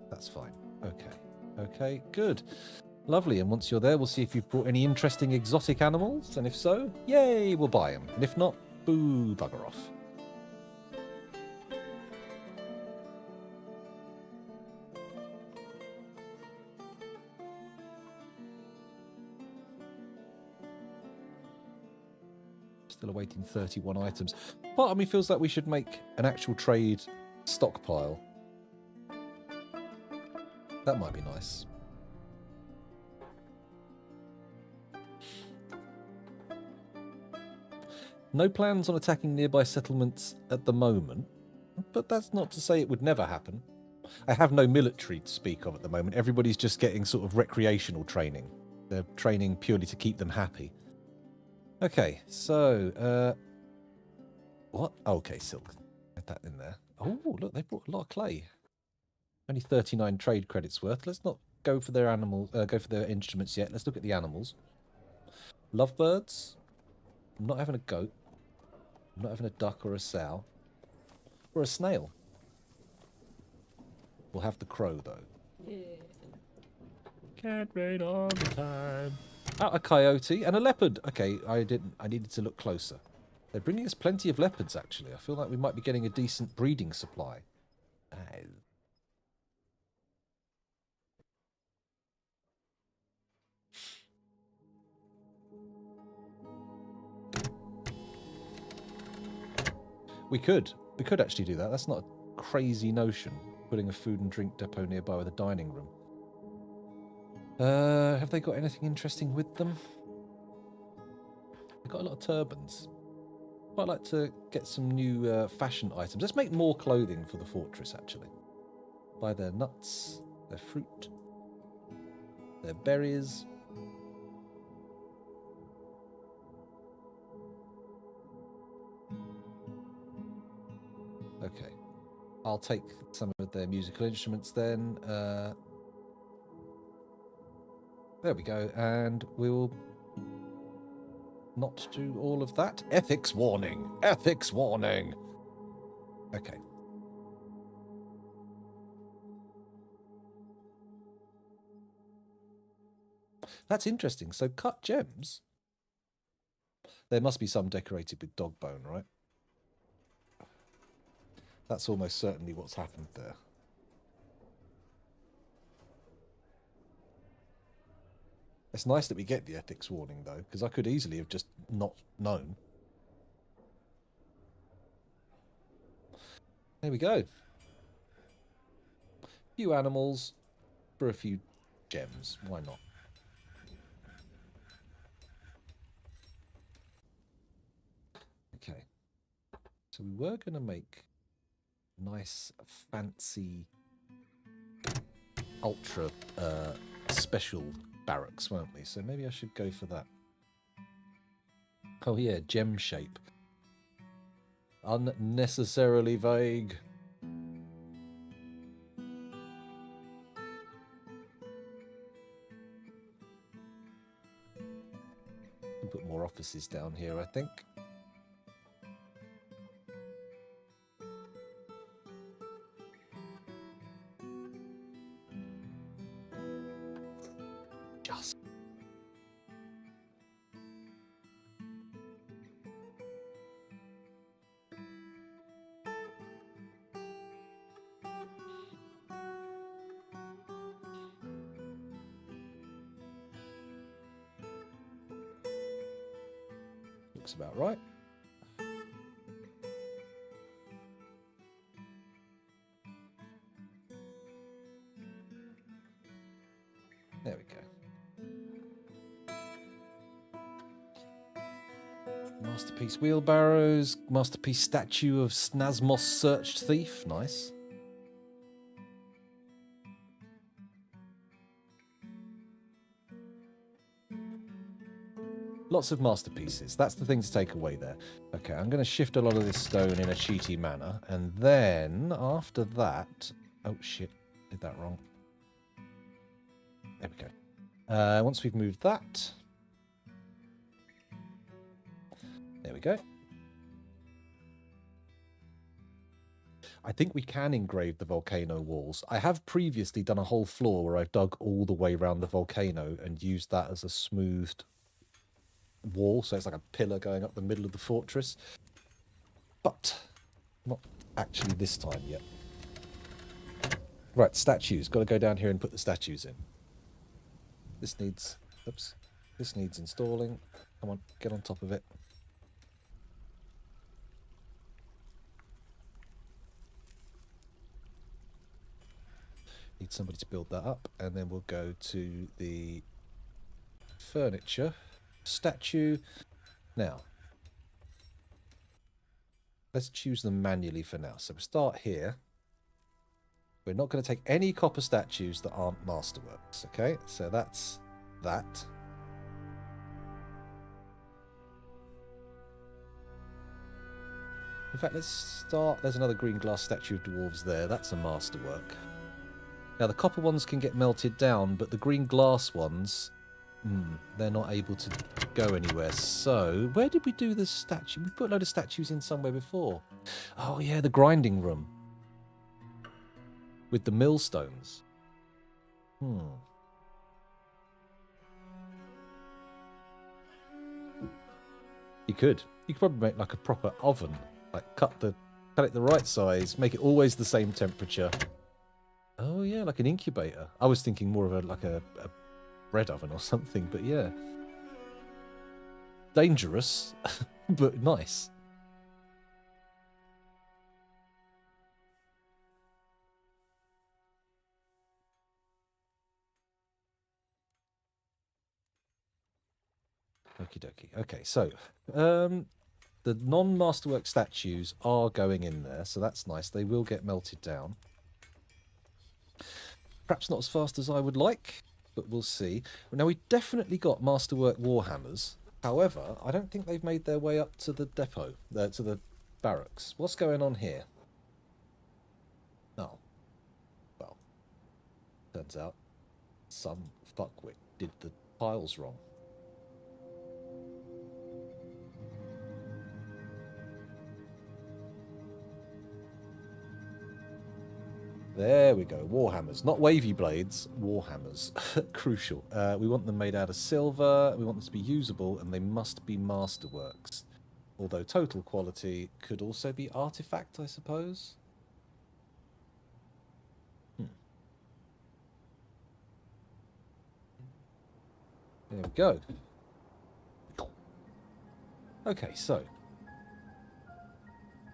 That's fine. Okay. Okay, good. Lovely, and once you're there, we'll see if you've brought any interesting exotic animals, and if so, yay, we'll buy them. And if not, boo, bugger off. Still awaiting 31 items. Part of me feels like we should make an actual trade stockpile. That might be nice. No plans on attacking nearby settlements at the moment, but that's not to say it would never happen. I have no military to speak of at the moment. Everybody's just getting sort of recreational training. They're training purely to keep them happy. Okay, so, what? Okay, silk. Get that in there. Oh, look, they brought a lot of clay. Only 39 trade credits worth. Let's not go for their go for their instruments yet. Let's look at the animals. Lovebirds. I'm not having a goat. I'm not having a duck or a sow. Or a snail. We'll have the crow, though. Yeah. Can't wait all the time. Oh, a coyote and a leopard. Okay, I needed to look closer. They're bringing us plenty of leopards, actually. I feel like we might be getting a decent breeding supply. We could actually do that. That's not a crazy notion. Putting a food and drink depot nearby with a dining room. Have they got anything interesting with them? They've got a lot of turbans. I'd like to get some new fashion items. Let's make more clothing for the fortress, actually. Buy their nuts, their fruit, their berries. Okay. I'll take some of their musical instruments then. There we go. And we will not do all of that. Ethics warning. Ethics warning. Okay. That's interesting. So cut gems. There must be some decorated with dog bone, right? That's almost certainly what's happened there. It's nice that we get the ethics warning, though, because I could easily have just not known. There we go. A few animals for a few gems. Why not? Okay. So we were going to make nice, fancy, ultra special barracks, weren't we? So maybe I should go for that. Oh yeah, gem shape. Unnecessarily vague. Put more offices down here, I think. Just. Looks about right. There we go. Masterpiece wheelbarrows, masterpiece statue of Snazmos searched thief. Nice. Lots of masterpieces. That's the thing to take away there. Okay, I'm going to shift a lot of this stone in a cheaty manner. And then, after that... Oh, shit. Did that wrong. There we go. Once we've moved that... There we go. I think we can engrave the volcano walls. I have previously done a whole floor where I've dug all the way around the volcano and used that as a smoothed wall, so it's like a pillar going up the middle of the fortress, but not actually this time yet. Right, statues. Got to go down here and put the statues in. This needs... Oops. This needs installing. Come on, get on top of it. Need somebody to build that up, and then we'll go to the furniture statue. Now, let's choose them manually for now. So we'll start here. We're not going to take any copper statues that aren't masterworks, okay? So that's that. In fact, let's start... There's another green glass statue of dwarves there. That's a masterwork. Now, the copper ones can get melted down, but the green glass ones, they're not able to go anywhere. So, where did we do the statue? We put a load of statues in somewhere before. Oh, yeah, the grinding room. With the millstones. You could. You could probably make like a proper oven. Like cut it the right size, make it always the same temperature. Oh yeah, like an incubator. I was thinking more of a bread oven or something, but yeah. Dangerous, but nice. Okie dokie. Okay, so the non-masterwork statues are going in there, so that's nice. They will get melted down. Perhaps not as fast as I would like, but we'll see. Now, we definitely got masterwork warhammers. However, I don't think they've made their way up to the depot, to the barracks. What's going on here? Oh. Well, turns out some fuckwit did the tiles wrong. There we go. Warhammers. Not wavy blades. Warhammers. Crucial. We want them made out of silver. We want them to be usable, and they must be masterworks. Although total quality could also be artifact, I suppose. There we go. Okay, so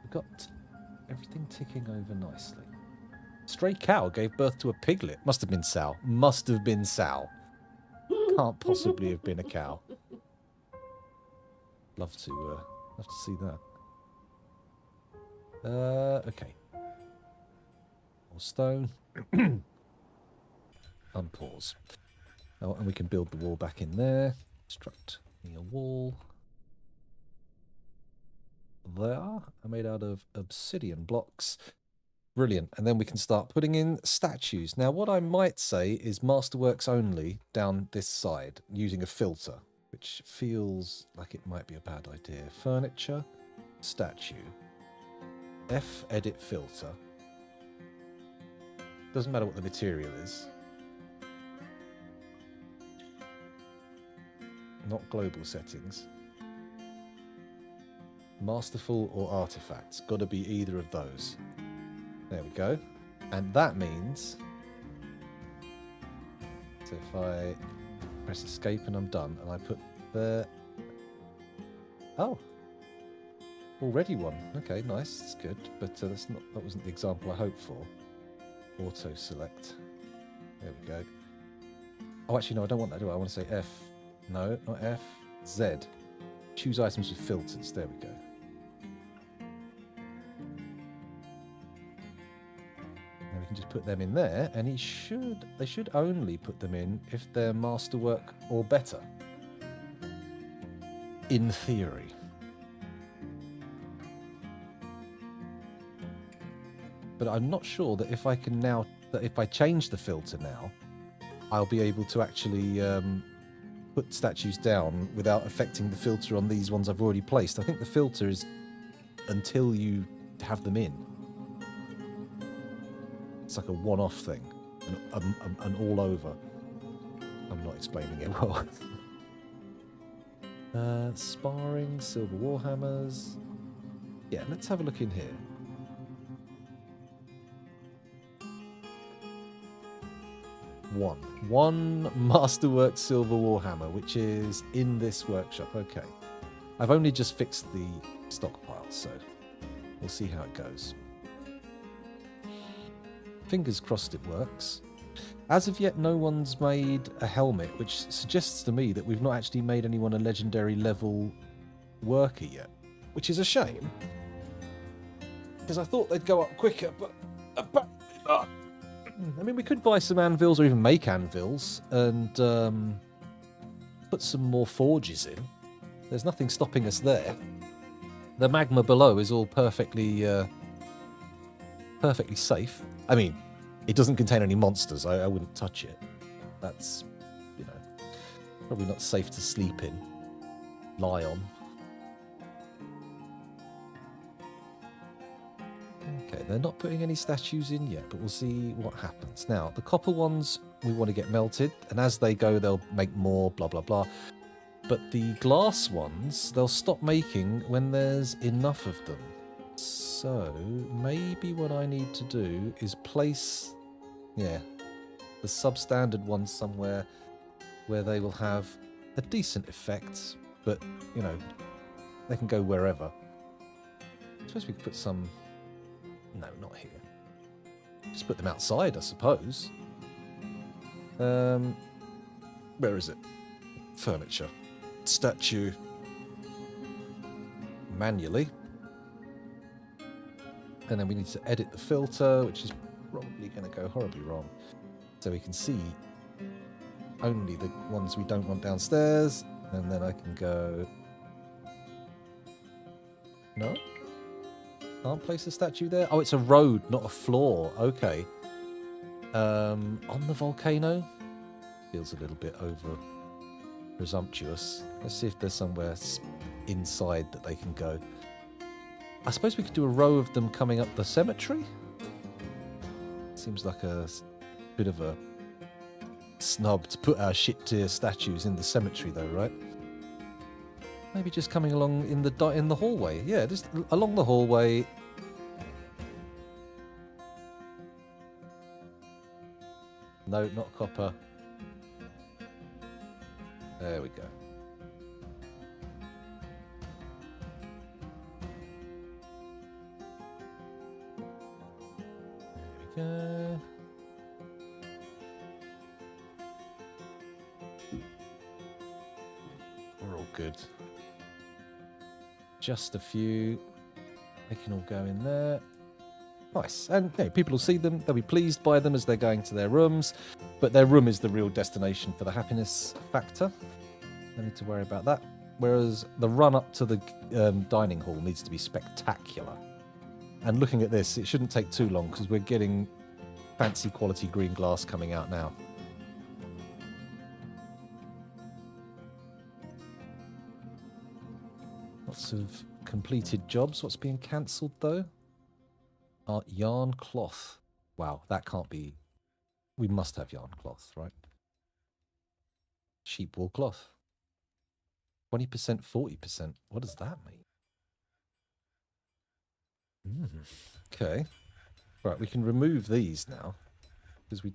we've got everything ticking over nicely. Stray cow gave birth to a piglet. Must have been Sal. Must have been Sal. Can't possibly have been a cow. Love to see that. Okay. More stone. Unpause. Oh, and we can build the wall back in there. Construct a wall. There. Made out of obsidian blocks. Brilliant. And then we can start putting in statues. Now, what I might say is masterworks only down this side, using a filter, which feels like it might be a bad idea. Furniture, statue, F edit filter. Doesn't matter what the material is. Not global settings. Masterful or artifacts. Got to be either of those. There we go. And that means... So if I press escape and I'm done, and I put the... Oh! Already one. Okay, nice. That's good. But that wasn't the example I hoped for. Auto select. There we go. Oh, actually, no, I don't want that, do I? I want to say F. No, not F. Z. Choose items with filters. There we go. Now we can just put them in there, and they should only put them in if they're masterwork or better. In theory. But I'm not sure that if I can now, that if I change the filter now, I'll be able to actually put statues down without affecting the filter on these ones I've already placed. I think the filter is until you have them in. It's like a one-off thing, and all over. I'm not explaining it well. Sparring, silver warhammers. Yeah, let's have a look in here. One Masterwork Silver Warhammer, which is in this workshop. Okay. I've only just fixed the stockpile, so we'll see how it goes. Fingers crossed it works. As of yet, no one's made a helmet, which suggests to me that we've not actually made anyone a legendary level worker yet, which is a shame. Because I thought they'd go up quicker, but apparently not. I mean, we could buy some anvils or even make anvils and put some more forges in. There's nothing stopping us there. The magma below is all perfectly safe. I mean, it doesn't contain any monsters. I wouldn't touch it. That's, you know, probably not safe to sleep in, lie on. Okay, they're not putting any statues in yet, but we'll see what happens. Now, the copper ones we want to get melted, and as they go, they'll make more, blah, blah, blah. But the glass ones, they'll stop making when there's enough of them. So, maybe what I need to do is place, the substandard ones somewhere where they will have a decent effect, but, you know, they can go wherever. I suppose we could put some... No, not here. Just put them outside, I suppose. Where is it? Furniture. Statue. Manually. And then we need to edit the filter, which is probably going to go horribly wrong. So we can see only the ones we don't want downstairs. And then I can go... No? Can't place a statue there? Oh, it's a road, not a floor. Okay. On the volcano? Feels a little bit over presumptuous. Let's see if there's somewhere inside that they can go. I suppose we could do a row of them coming up the cemetery? Seems like a bit of a snub to put our shit-tier statues in the cemetery though, right? Maybe just coming along in the hallway. Yeah, just along the hallway. No, not copper. There we go. There we go. We're all good. Just a few. They can all go in there. Nice. And people will see them. They'll be pleased by them as they're going to their rooms. But their room is the real destination for the happiness factor. No need to worry about that. Whereas the run up to the dining hall needs to be spectacular. And looking at this, it shouldn't take too long because we're getting fancy quality green glass coming out now. Lots of completed jobs. What's being cancelled though? Yarn cloth. Wow, that can't be... We must have yarn cloth, right? Sheep wool cloth. 20%, 40%. What does that mean? Okay. Right, we can remove these now. Because we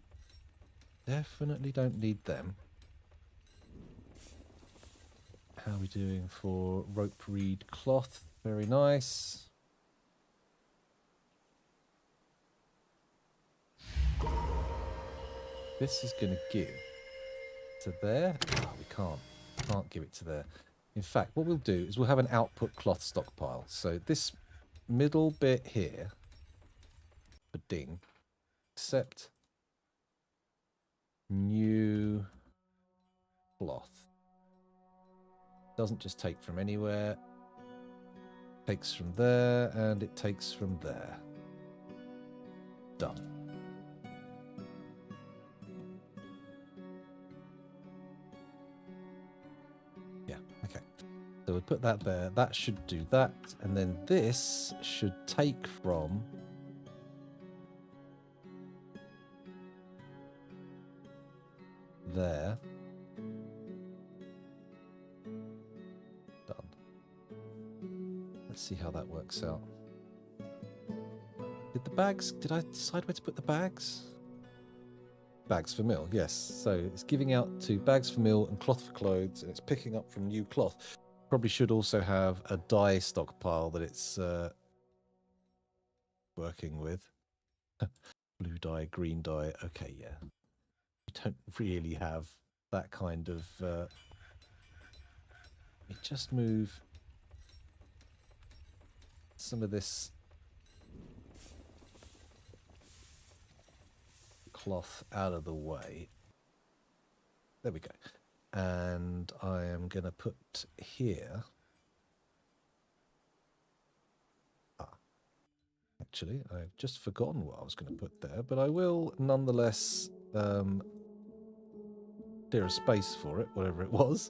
definitely don't need them. How are we doing for rope reed cloth? Very nice. This is going to give to there. Oh, we can't give it to there. In fact, what we'll do is we'll have an output cloth stockpile. So this middle bit here, a ding, except new cloth. Doesn't just take from anywhere. Takes from there and it takes from there. Done. So we'll put that there. That should do that. And then this should take from there. Done. Let's see how that works out. Did I decide where to put the bags? Bags for mill, yes. So it's giving out to bags for mill and cloth for clothes, and it's picking up from new cloth. Probably should also have a dye stockpile that it's working with. Blue dye, green dye. Okay, yeah. don't really have that kind of... we just move some of this cloth out of the way. There we go. And I am going to put here... Actually, I've just forgotten what I was going to put there, but I will nonetheless clear a space for it, whatever it was.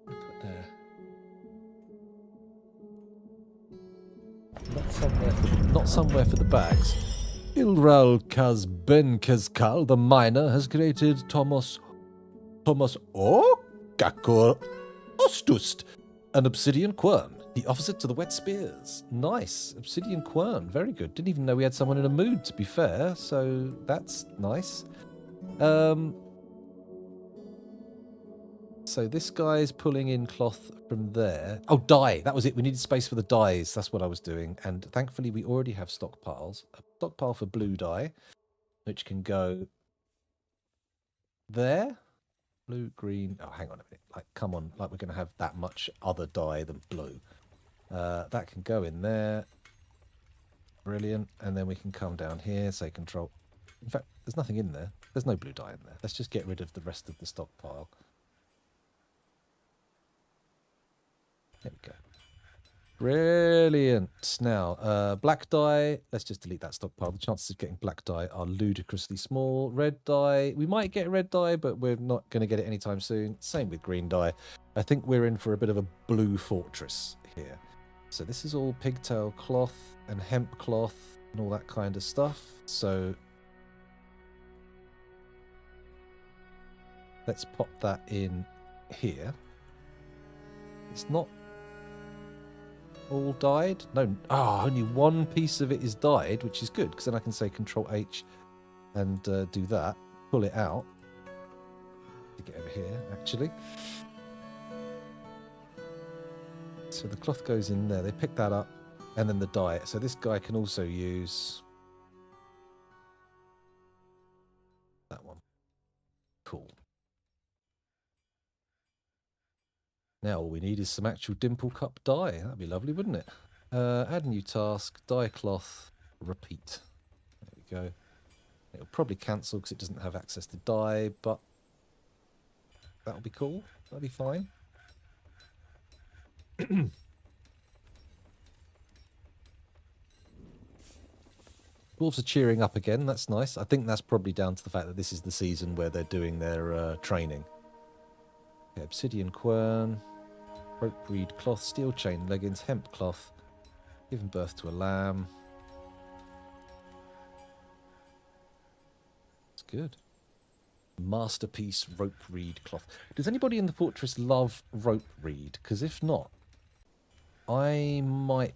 Put there. Not somewhere for the bags. Ilral Kaz Ben Kazkal, the miner, has created Thomas Gakor Ostust, an obsidian quern. He offers it to the wet spears. Nice. Obsidian quern. Very good. Didn't even know we had someone in a mood, to be fair. So that's nice. So this guy is pulling in cloth from there. Oh, dye. That was it. We needed space for the dyes. That's what I was doing. And thankfully, we already have stockpiles. A stockpile for blue dye, which can go there. Blue, green. Oh, hang on a minute. Like, come on. Like, we're going to have that much other dye than blue. That can go in there. Brilliant. And then we can come down here, say control. In fact, there's nothing in there. There's no blue dye in there. Let's just get rid of the rest of the stockpile. There we go. Brilliant. Now, black dye. Let's just delete that stockpile. The chances of getting black dye are ludicrously small. Red dye. We might get red dye, but we're not going to get it anytime soon. Same with green dye. I think we're in for a bit of a blue fortress here. So this is all pigtail cloth and hemp cloth and all that kind of stuff. So let's pop that in here. It's not all dyed. No, only one piece of it is dyed, which is good because then I can say Control H and do that. Pull it out. To get over here, actually. So the cloth goes in there. They pick that up, and then the dye. So this guy can also use that one. Cool. Now all we need is some actual dimple cup dye. That'd be lovely, wouldn't it? Add new task, dye cloth, repeat. There we go. It'll probably cancel because it doesn't have access to dye, but that'll be cool. That'll be fine. Dwarves are cheering up again. That's nice. I think that's probably down to the fact that this is the season where they're doing their training. Okay, obsidian quern, rope reed cloth, steel chain leggings, hemp cloth, giving birth to a lamb. It's good. Masterpiece rope reed cloth. Does anybody in the fortress love rope reed? Because if not, I might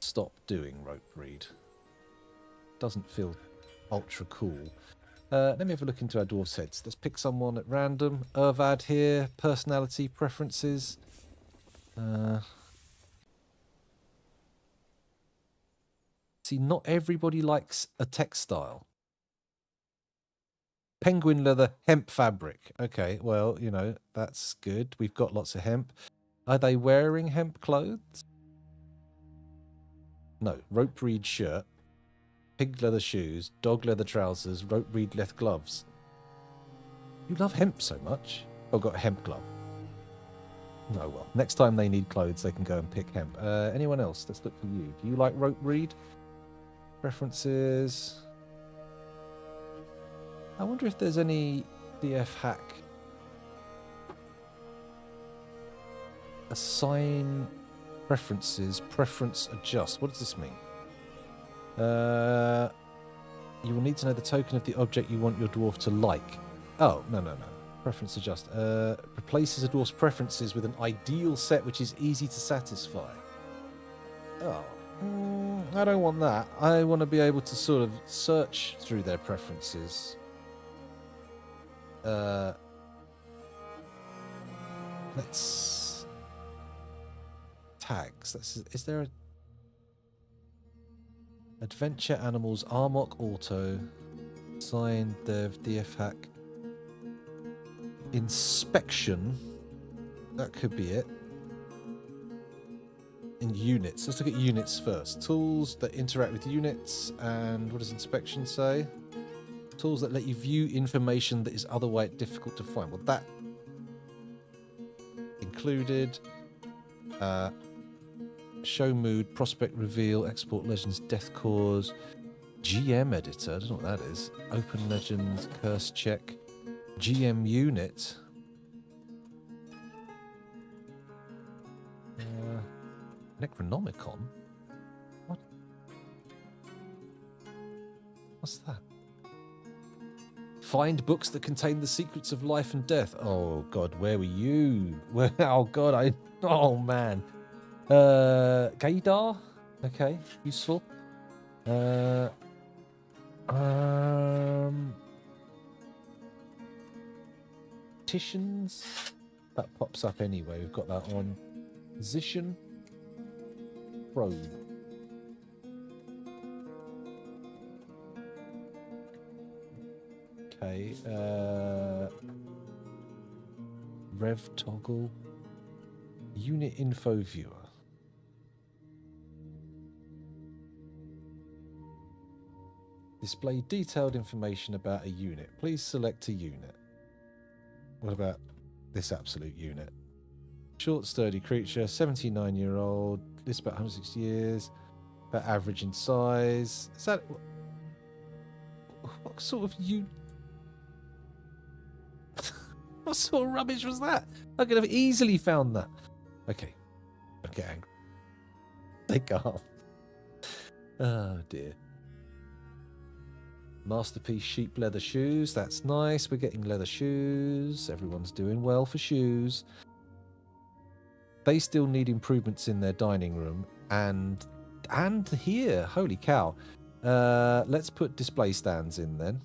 stop doing rope reed. Doesn't feel ultra cool. Let me have a look into our dwarves' heads. Let's pick someone at random. Irvad here. Personality, preferences. See, not everybody likes a textile. Penguin leather, hemp fabric. Okay, well, you know, that's good. We've got lots of hemp. Are they wearing hemp clothes? No, rope reed shirt, pig leather shoes, dog leather trousers, rope reed leather gloves. You love hemp so much. Oh, got a hemp glove. No, well, next time they need clothes, they can go and pick hemp. Anyone else? Let's look for you. Do you like rope reed? Preferences. I wonder if there's any DF hack. Assign preferences. Preference adjust. What does this mean? You will need to know the token of the object you want your dwarf to like. Oh, no. Preference adjust. Replaces a dwarf's preferences with an ideal set which is easy to satisfy. Oh. I don't want that. I want to be able to sort of search through their preferences. Let's... Tags. Is there a... Adventure Animals, Armok Auto, Signed dev, DF hack. Inspection. That could be it. In units. Let's look at units first. Tools that interact with units. And what does inspection say? Tools that let you view information that is otherwise difficult to find. Well, that included. Show mood, prospect reveal, export legends, death cause, GM editor. I don't know what that is. Open legends, curse check, GM unit. Necronomicon? What? What's that? Find books that contain the secrets of life and death. Oh God, where were you? Where? Oh God, oh man. Gaydar? Okay, useful. Petitions? That pops up anyway. We've got that on. Position. Probe. Okay. Rev toggle. Unit info viewer. Display detailed information about a unit. Please select a unit. What about this absolute unit? Short, sturdy creature, 79-year-old, lives about 160 years, about average in size. Is that... What sort of what sort of rubbish was that? I could have easily found that. Okay. Okay, angry. They can't. Oh, dear. Masterpiece sheep leather shoes. That's nice. We're getting leather shoes. Everyone's doing well for shoes. They still need improvements in their dining room and here. Holy cow. Let's put display stands in then.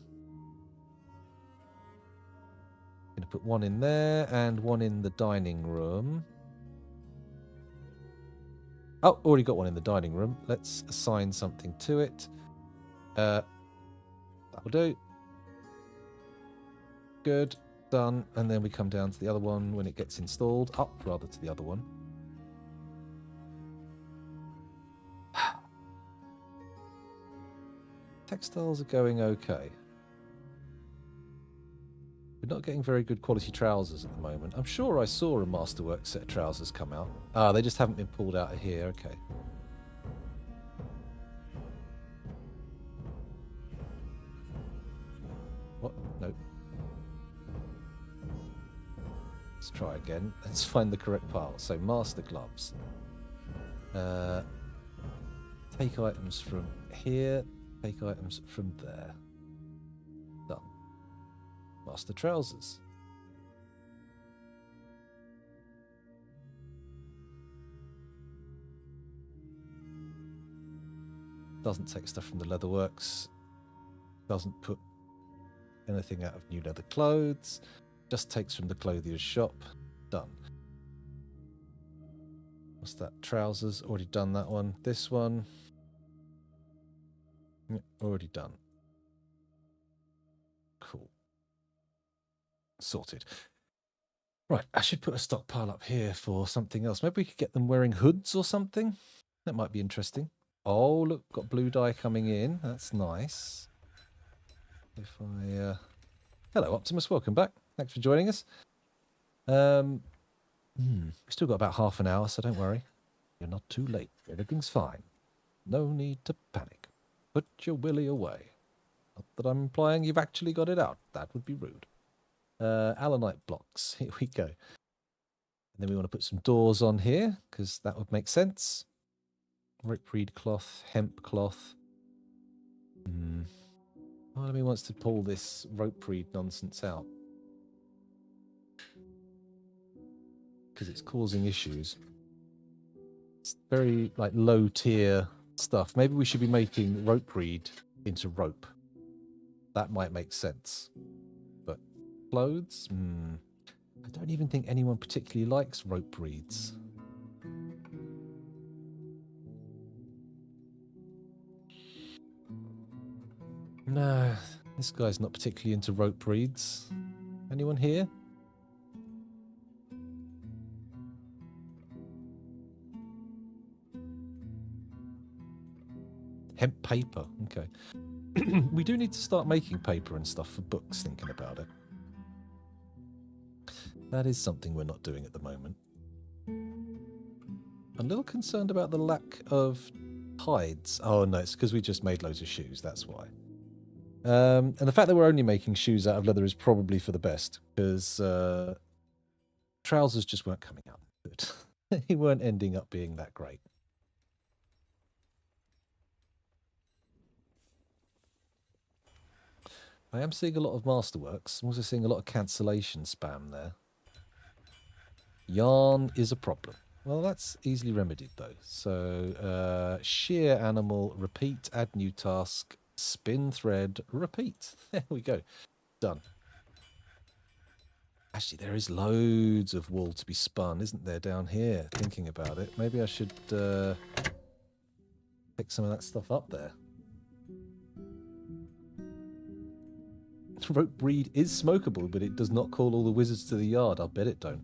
Going to put one in there and one in the dining room. Oh, already got one in the dining room. Let's assign something to it. That'll do. Good. Done. And then we come down to the other one when it gets installed. Up, rather, to the other one. Textiles are going okay. We're not getting very good quality trousers at the moment. I'm sure I saw a Masterworks set of trousers come out. Ah, they just haven't been pulled out of here. Okay. What? Nope. Let's try again. Let's find the correct pile. So, master gloves. Take items from here. Take items from there. Done. Master trousers. Doesn't take stuff from the Leatherworks. Doesn't put anything out of new leather clothes. Just takes from the clothier's shop. Done. What's that? Trousers. Already done that one. This one. Already done. Cool. Sorted. Right, I should put a stockpile up here for something else. Maybe we could get them wearing hoods or something. That might be interesting. Oh, look, got blue dye coming in. That's nice. If I... Hello, Optimus. Welcome back. Thanks for joining us. We've still got about half an hour, so don't worry. You're not too late. Everything's fine. No need to panic. Put your willy away. Not that I'm implying you've actually got it out. That would be rude. Allanite blocks. Here we go. And then we want to put some doors on here, because that would make sense. Rope reed cloth, hemp cloth. Part of me wants to pull this rope reed nonsense out, because it's causing issues. It's very like low tier stuff. Maybe we should be making rope reed into rope. That might make sense. But clothes? I don't even think anyone particularly likes rope reeds. No, This guy's not particularly into rope breeds. Anyone here? Hemp paper. Okay. We do need to start making paper and stuff for books, thinking about it. That is something we're not doing at the moment. I'm a little concerned about the lack of hides. Oh no, it's because we just made loads of shoes, that's why. And the fact that we're only making shoes out of leather is probably for the best, because trousers just weren't coming out good. They weren't ending up being that great. I am seeing a lot of masterworks. I'm also seeing a lot of cancellation spam there. Yarn is a problem. Well, that's easily remedied though. So, shear animal, repeat, add new task, spin thread, repeat. There we go. Done. Actually, there is loads of wool to be spun, isn't there, down here? Thinking about it. Maybe I should pick some of that stuff up there. Rope breed is smokable, but it does not call all the wizards to the yard. I'll bet it don't.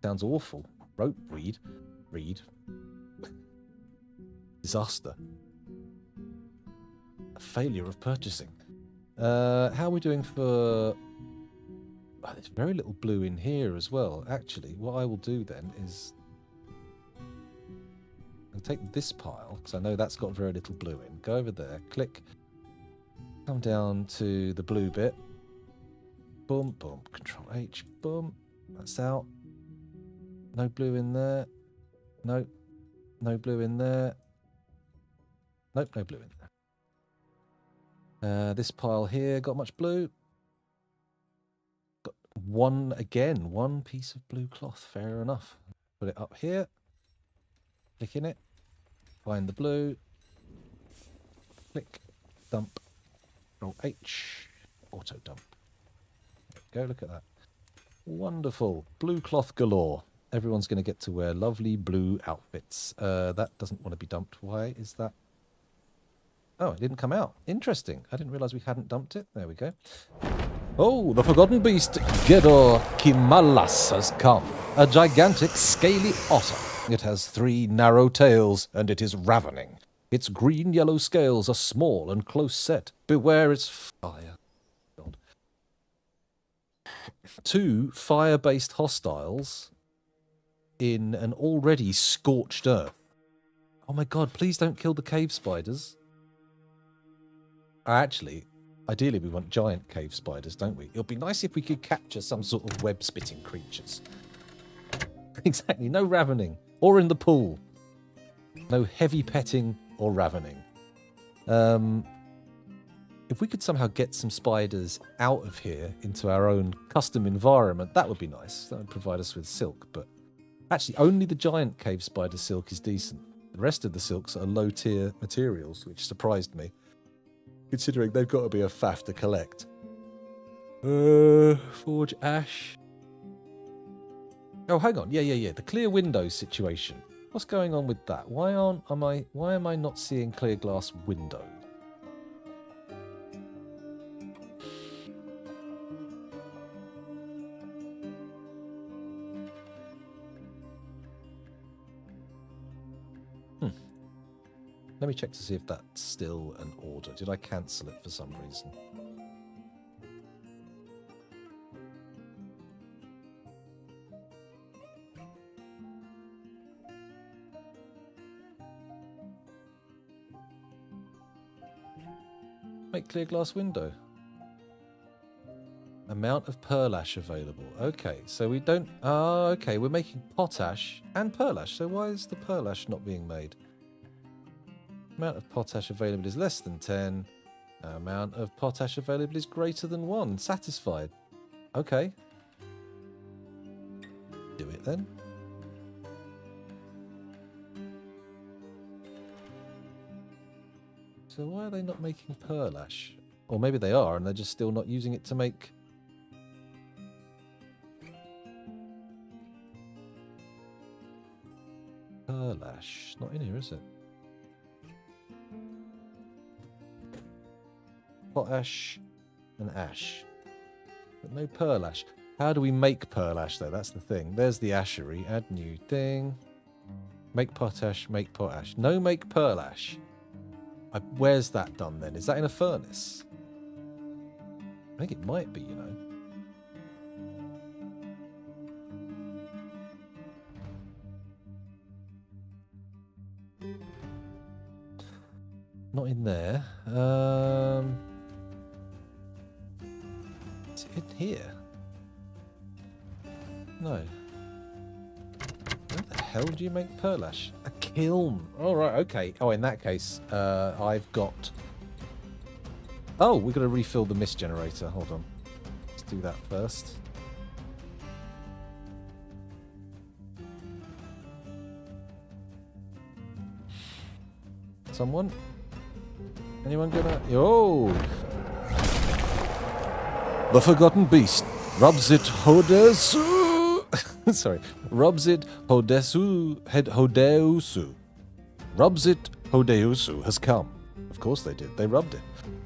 Sounds awful. Rope breed. Breed. Disaster. A failure of purchasing. How are we doing for... Oh, there's very little blue in here as well. Actually, what I will do then is... I'll take this pile, because I know that's got very little blue in. Go over there, click... Come down to the blue bit. Boom, boom. Control H. Boom. That's out. No blue in there. Nope. No blue in there. Nope, no blue in there. This pile here, got much blue? Got one, again, one piece of blue cloth. Fair enough. Put it up here. Click in it. Find the blue. Click. Dump. Control H, auto dump. There we go, look at that. Wonderful. Blue cloth galore. Everyone's going to get to wear lovely blue outfits. That doesn't want to be dumped. Why is that? Oh, it didn't come out. Interesting. I didn't realise we hadn't dumped it. There we go. Oh, the forgotten beast, Gedor Kimalas, has come. A gigantic, scaly otter. It has 3 narrow tails, and it is ravening. Its green-yellow scales are small and close set. Beware its fire. God. 2 fire-based hostiles in an already scorched earth. Oh my god, please don't kill the cave spiders. Actually, ideally we want giant cave spiders, don't we? It would be nice if we could capture some sort of web-spitting creatures. Exactly, no ravening. Or in the pool. No heavy petting or ravening. If we could somehow get some spiders out of here into our own custom environment, that would be nice. That would provide us with silk. But actually, only the giant cave spider silk is decent. The rest of the silks are low-tier materials, which surprised me, considering they've got to be a faff to collect. Forge ash. Oh, hang on. Yeah. The clear windows situation. What's going on with that? Why am I not seeing clear glass window? Let me check to see if that's still an order. Did I cancel it for some reason? Make clear glass window. Amount of pearl ash available. Okay, so we don't... Ah, okay, we're making potash and pearl ash. So why is the pearl ash not being made? Amount of potash available is less than 10. Amount of potash available is greater than 1. Satisfied. Okay. Do it then. So why are they not making pearl ash? Or maybe they are and they're just still not using it to make... Pearl ash. Not in here, is it? Potash. and ash. But no pearl ash. How do we make pearl ash, though? That's the thing. There's the ashery. Add new thing. Make potash, make potash. No make pearl ash. Where's that done, then? Is that in a furnace? I think it might be, you know. Not in there. Is it in here? No. Where the hell do you make pearl ash? A kiln. All right, okay. Oh, in that case, I've got... Oh, we've got to refill the mist generator. Hold on. Let's do that first. Someone? Anyone gonna... Oh! The Forgotten Beast. Rubs it Hodesu. Sorry. Rubs it Hodeusu. Rubs it Hodeusu has come. Of course they did. They rubbed it.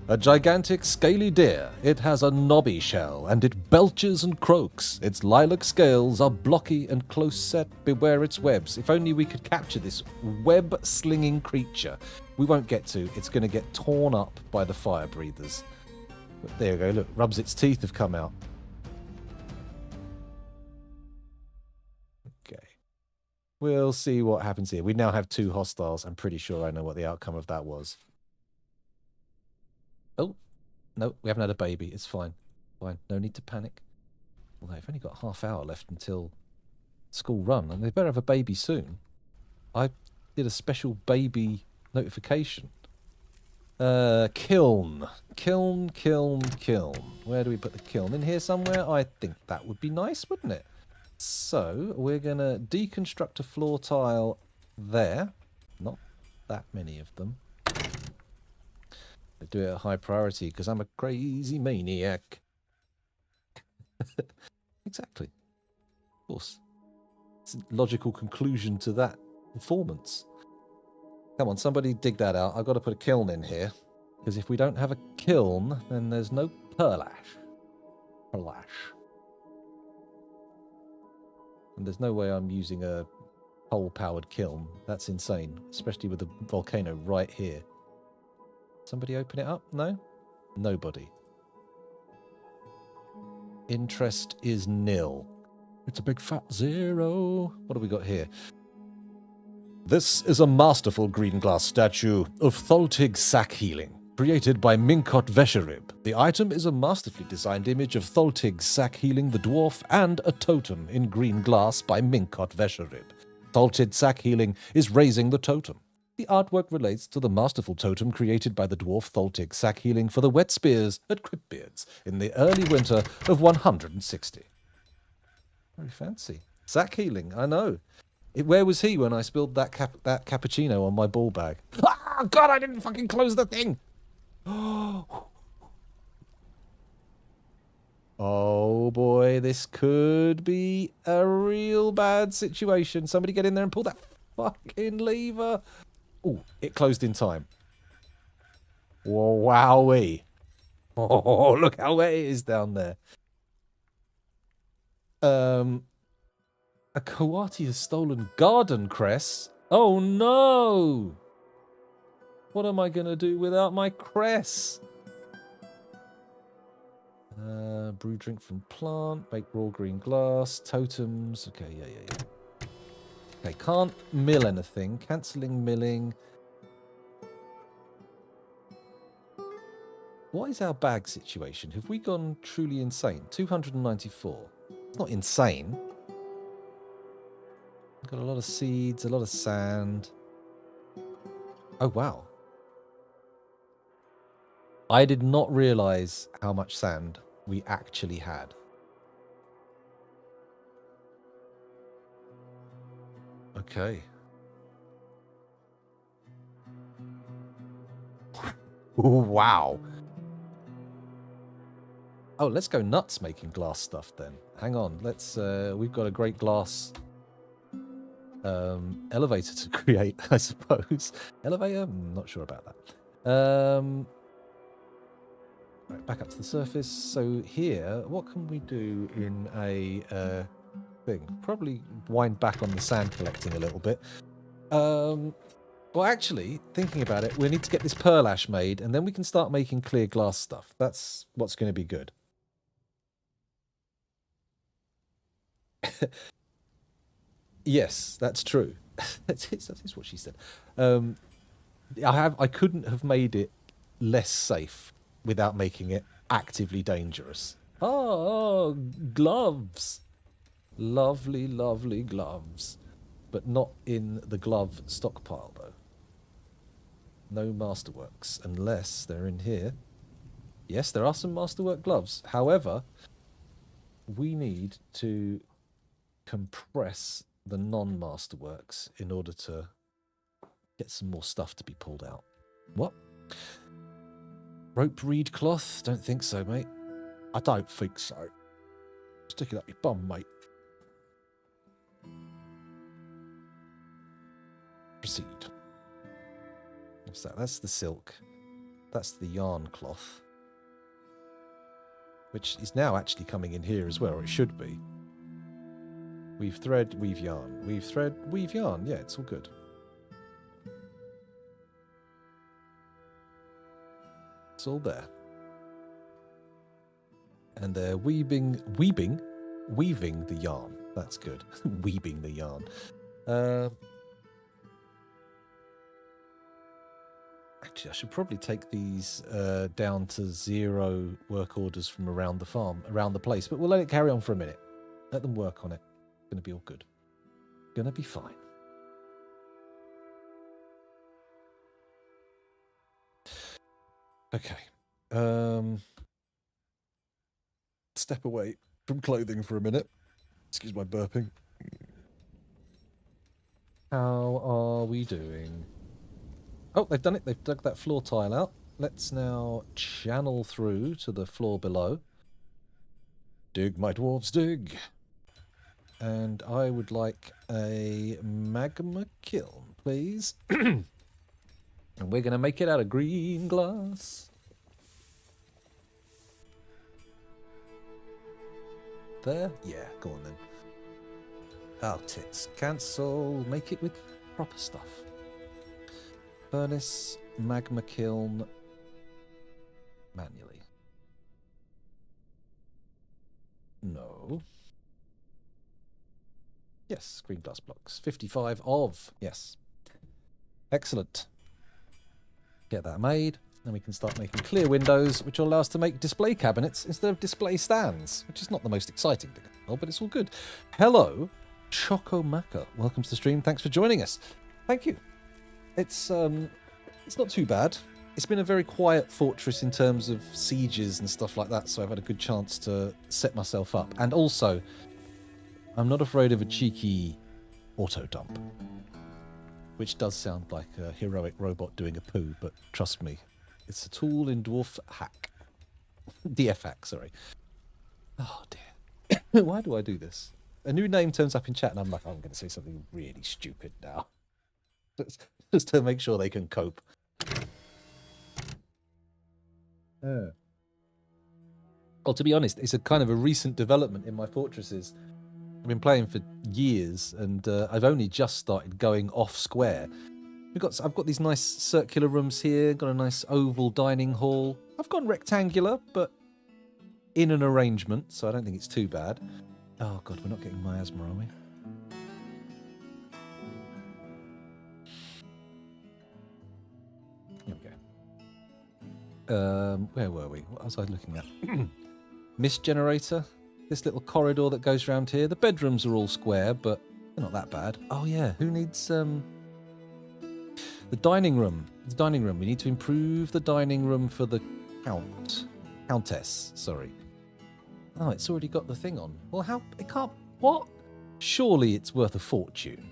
A gigantic scaly deer. It has a knobby shell, and it belches and croaks. Its lilac scales are blocky and close set. Beware its webs. If only we could capture this web-slinging creature. We won't get to. It's going to get torn up by the fire breathers. But there you go. Look, Rubs its teeth have come out. Okay. We'll see what happens here. We now have 2 hostiles. I'm pretty sure I know what the outcome of that was. Oh, no, we haven't had a baby. It's fine. Fine. No need to panic. Although I've only got half hour left until school run, and they better have a baby soon. I did a special baby notification. Kiln. Kiln, kiln, kiln. Where do we put the kiln? In here somewhere? I think that would be nice, wouldn't it? So, we're going to deconstruct a floor tile there. Not that many of them. I do it at high priority because I'm a crazy maniac. Exactly. Of course. It's a logical conclusion to that performance. Come on, somebody dig that out. I've got to put a kiln in here. Because if we don't have a kiln, then there's no pearl ash. Pearl ash. And there's no way I'm using a coal-powered kiln. That's insane. Especially with the volcano right here. Somebody open it up? No? Nobody. Interest is nil. It's a big fat 0. What have we got here? This is a masterful green glass statue of Tholtig sack healing, created by Minkot Vesherib. The item is a masterfully designed image of Tholtig sack healing the dwarf and a totem in green glass by Minkot Vesherib. Tholtig sack healing is raising the totem. The artwork relates to the masterful totem created by the dwarf Tholtig sack healing for the wet spears at Cryptbeards in the early winter of 160. Very fancy. Sack healing, I know. Where was he when I spilled that cappuccino on my ball bag? Ah, God, I didn't fucking close the thing! Oh boy, this could be a real bad situation. Somebody get in there and pull that fucking lever. Oh, it closed in time. Wowee. Oh, look how wet it is down there. A Kawati has stolen garden cress. Oh no! What am I going to do without my cress? Brew drink from plant, bake raw green glass, totems. Okay, yeah. Okay, can't mill anything. Cancelling milling. What is our bag situation? Have we gone truly insane? 294. It's not insane. We've got a lot of seeds, a lot of sand. Oh, wow. I did not realise how much sand we actually had. Okay. Wow. Oh, let's go nuts making glass stuff then. Hang on, let's we've got a great glass elevator to create, I suppose. Elevator? I'm not sure about that. Right, back up to the surface. So here, what can we do in a thing? Probably wind back on the sand collecting a little bit. Well, actually, thinking about it, we need to get this pearl ash made, and then we can start making clear glass stuff. That's what's going to be good. Yes, that's true. That is what she said. I couldn't have made it less safe without making it actively dangerous. Oh, gloves. Lovely, lovely gloves. But not in the glove stockpile, though. No masterworks, unless they're in here. Yes, there are some masterwork gloves. However, we need to compress the non-masterworks in order to get some more stuff to be pulled out. What? Rope reed cloth? Don't think so, mate. I don't think so. Stick it up your bum, mate. Proceed. What's that? That's the silk. That's the yarn cloth. Which is now actually coming in here as well, or it should be. Weave thread, weave yarn. Weave thread, weave yarn. Yeah, it's all good. It's all there. And they're weaving the yarn. That's good. Weaving the yarn. Actually, I should probably take these down to 0 work orders from around the farm, around the place. But we'll let it carry on for a minute. Let them work on it. It's going to be all good. Going to be fine. Okay. Step away from clothing for a minute. Excuse my burping. How are we doing? Oh, they've done it. They've dug that floor tile out. Let's now channel through to the floor below. Dig, my dwarves, dig. And I would like a magma kiln, please. And we're going to make it out of green glass. There? Yeah, go on then. Oh, tits. Cancel. Make it with proper stuff. Furnace, magma kiln, manually. No. Yes, green glass blocks. 55 of. Yes. Excellent. Get that made. Then we can start making clear windows, which will allow us to make display cabinets instead of display stands, which is not the most exciting thing, but it's all good. Hello, Choco Maca. Welcome to the stream. Thanks for joining us. Thank you. It's not too bad. It's been a very quiet fortress in terms of sieges and stuff like that, so I've had a good chance to set myself up. And also, I'm not afraid of a cheeky auto dump, which does sound like a heroic robot doing a poo, but trust me, it's a tool in dwarf hack. DF hack, sorry. Oh dear. Why do I do this? A new name turns up in chat and I'm like, oh, I'm going to say something really stupid now. Just to make sure they can cope. Well, to be honest, it's a kind of a recent development in my fortresses. I've been playing for years, and I've only just started going off square. I've got these nice circular rooms here, got a nice oval dining hall. I've gone rectangular, but in an arrangement, so I don't think it's too bad. Oh god, we're not getting miasma, are we? Here we go. Where were we? What was I looking at? Mist generator. This little corridor that goes around here. The bedrooms are all square, but they're not that bad. Oh yeah, who needs the dining room? The dining room. We need to improve the dining room for the countess. Sorry. Oh, it's already got the thing on. Well, how it can't. What? Surely it's worth a fortune.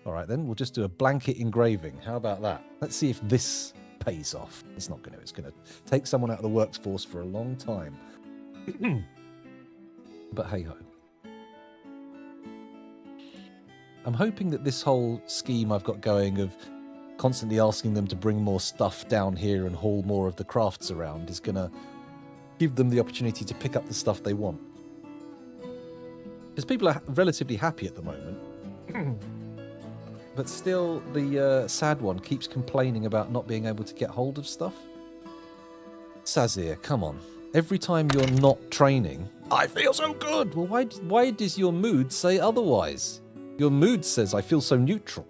All right, then we'll just do a blanket engraving. How about that? Let's see if this pays off. It's not going to. It's going to take someone out of the workforce for a long time. But hey-ho. I'm hoping that this whole scheme I've got going of constantly asking them to bring more stuff down here and haul more of the crafts around is going to give them the opportunity to pick up the stuff they want. Because people are relatively happy at the moment. But still, the sad one keeps complaining about not being able to get hold of stuff. Sazir, come on. Every time you're not training, I feel so good. Well, why does your mood say otherwise? Your mood says, I feel so neutral.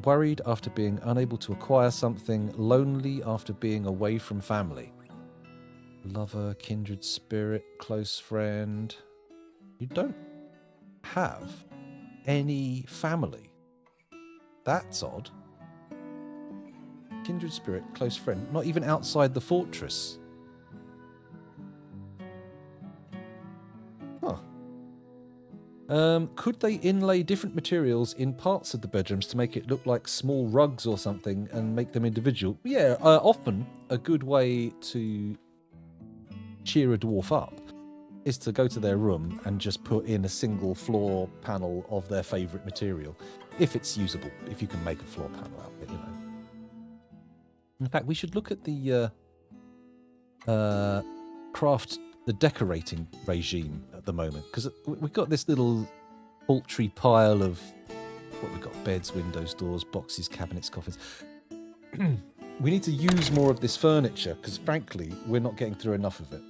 Worried after being unable to acquire something. Lonely after being away from family. Lover, kindred spirit, close friend. You don't have any family. That's odd. Kindred spirit, close friend. Not even outside the fortress. Huh. Could they inlay different materials in parts of the bedrooms to make it look like small rugs or something and make them individual? Yeah, often a good way to cheer a dwarf up is to go to their room and just put in a single floor panel of their favourite material. If it's usable, if you can make a floor panel out of it, you know. In fact, we should look at the the decorating regime at the moment, because we've got this little paltry pile of what we've got: beds, windows, doors, boxes, cabinets, coffins. We need to use more of this furniture because, frankly, we're not getting through enough of it.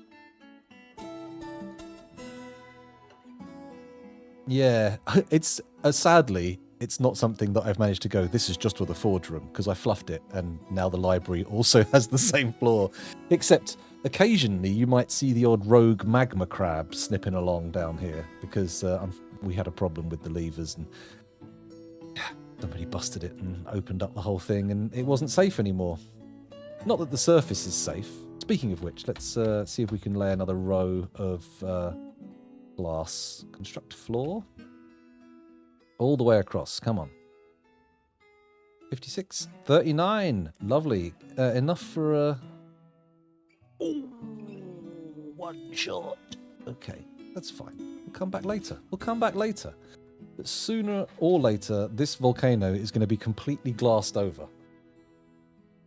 Yeah, it's sadly, it's not something that I've managed to go, this is just for the forge room, because I fluffed it, and now the library also has the same floor. Except, occasionally, you might see the odd rogue magma crab snipping along down here, because we had a problem with the levers, and somebody busted it and opened up the whole thing, and it wasn't safe anymore. Not that the surface is safe. Speaking of which, let's see if we can lay another row of glass. Construct floor. All the way across. Come on. 56. 39. Lovely. Enough for a... Ooh, one shot. Okay, that's fine. We'll come back later. But sooner or later, this volcano is going to be completely glassed over.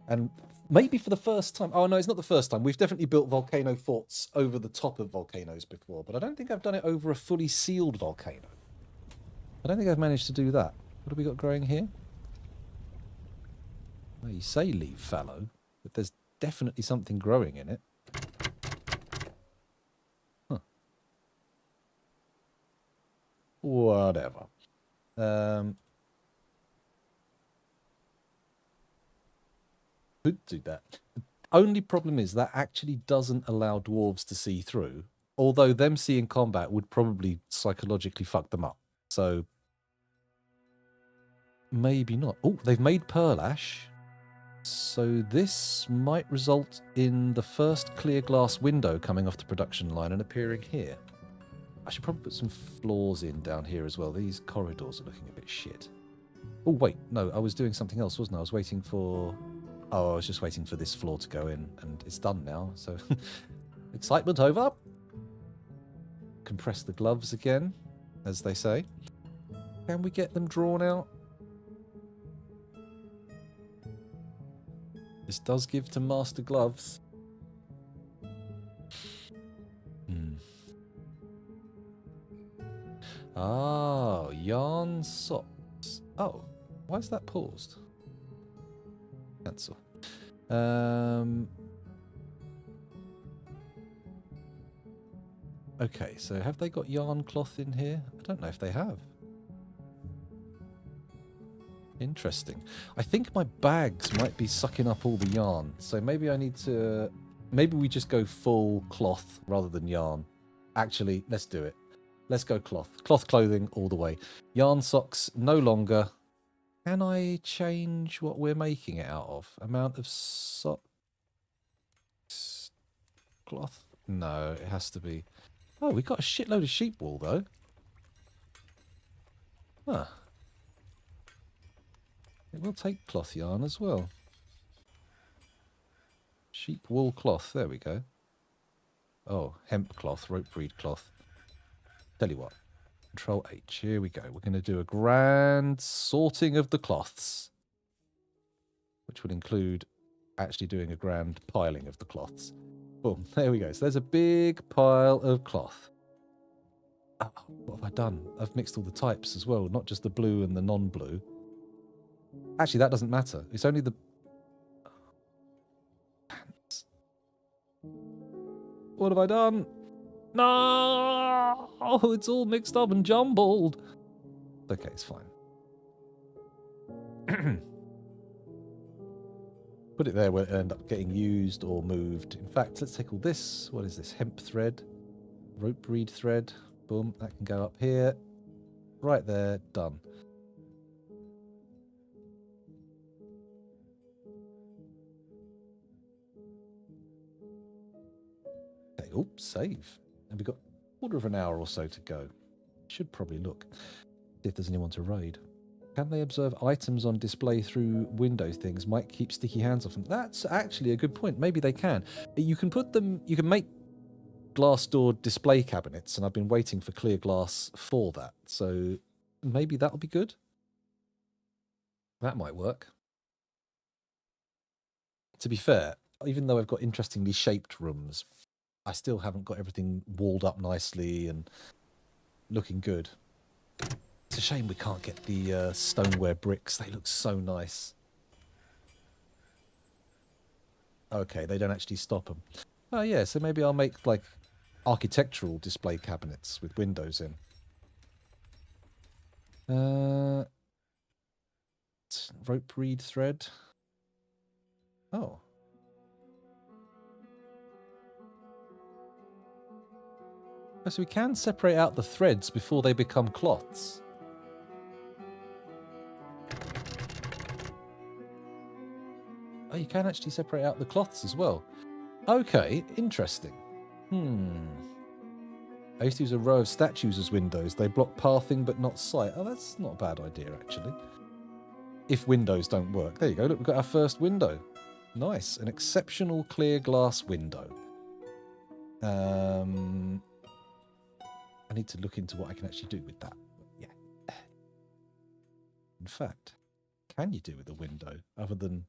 And maybe for the first time... Oh, no, it's not the first time. We've definitely built volcano forts over the top of volcanoes before, but I don't think I've done it over a fully sealed volcano. I don't think I've managed to do that. What have we got growing here? Well, you say leave fallow, but there's definitely something growing in it. Huh. Whatever. Could do that. The only problem is that actually doesn't allow dwarves to see through, although them seeing combat would probably psychologically fuck them up. So maybe not. Oh, they've made pearl ash. So this might result in the first clear glass window coming off the production line and appearing here. I should probably put some floors in down here as well. These corridors are looking a bit shit. Oh, wait. No, I was doing something else, wasn't I? I was waiting for... Oh, I was just waiting for this floor to go in, and it's done now, so... Excitement over. Compress the gloves again, as they say. Can we get them drawn out? This does give to master gloves. Oh, yarn socks. Oh, why is that paused? Cancel. Okay, so have they got yarn cloth in here? I don't know if they have. Interesting. I think my bags might be sucking up all the yarn, so maybe I need to... Maybe we just go full cloth rather than yarn. Actually, let's do it. Let's go cloth. Cloth clothing all the way. Yarn socks, no longer. Can I change what we're making it out of? Amount of socks? Cloth? No, it has to be... Oh, we've got a shitload of sheep wool, though. Huh. It will take cloth yarn as well. Sheep wool cloth. There we go. Oh, hemp cloth, rope breed cloth. Tell you what. Control H. Here we go. We're going to do a grand sorting of the cloths. Which would include actually doing a grand piling of the cloths. Boom. There we go. So there's a big pile of cloth. Oh, what have I done? I've mixed all the types as well, not just the blue and the non-blue. Actually, that doesn't matter. It's only the... Pants. What have I done? No! Oh, it's all mixed up and jumbled. Okay, it's fine. Put it there where it end up getting used or moved. In fact, let's take all this. What is this? Hemp thread. Rope reed thread. Boom. That can go up here. Right there. Done. Okay. Oops. Save. And we've got a quarter of an hour or so to go. Should probably look. See if there's anyone to raid. Can they observe items on display through window things? Might keep sticky hands off them. That's actually a good point. Maybe they can. You can put them... You can make glass door display cabinets, and I've been waiting for clear glass for that. So maybe that'll be good. That might work. To be fair, even though I've got interestingly shaped rooms, I still haven't got everything walled up nicely and looking good. It's a shame we can't get the stoneware bricks. They look so nice. Okay, they don't actually stop them. Oh yeah, so maybe I'll make like architectural display cabinets with windows in. Rope reed thread. Oh. Oh, so we can separate out the threads before they become cloths. Oh, you can actually separate out the cloths as well. Okay, interesting. I used to use a row of statues as windows. They block pathing but not sight. Oh, that's not a bad idea, actually. If windows don't work. There you go. Look, we've got our first window. Nice. An exceptional clear glass window. I need to look into what I can actually do with that. Yeah. In fact, can you do with a window other than...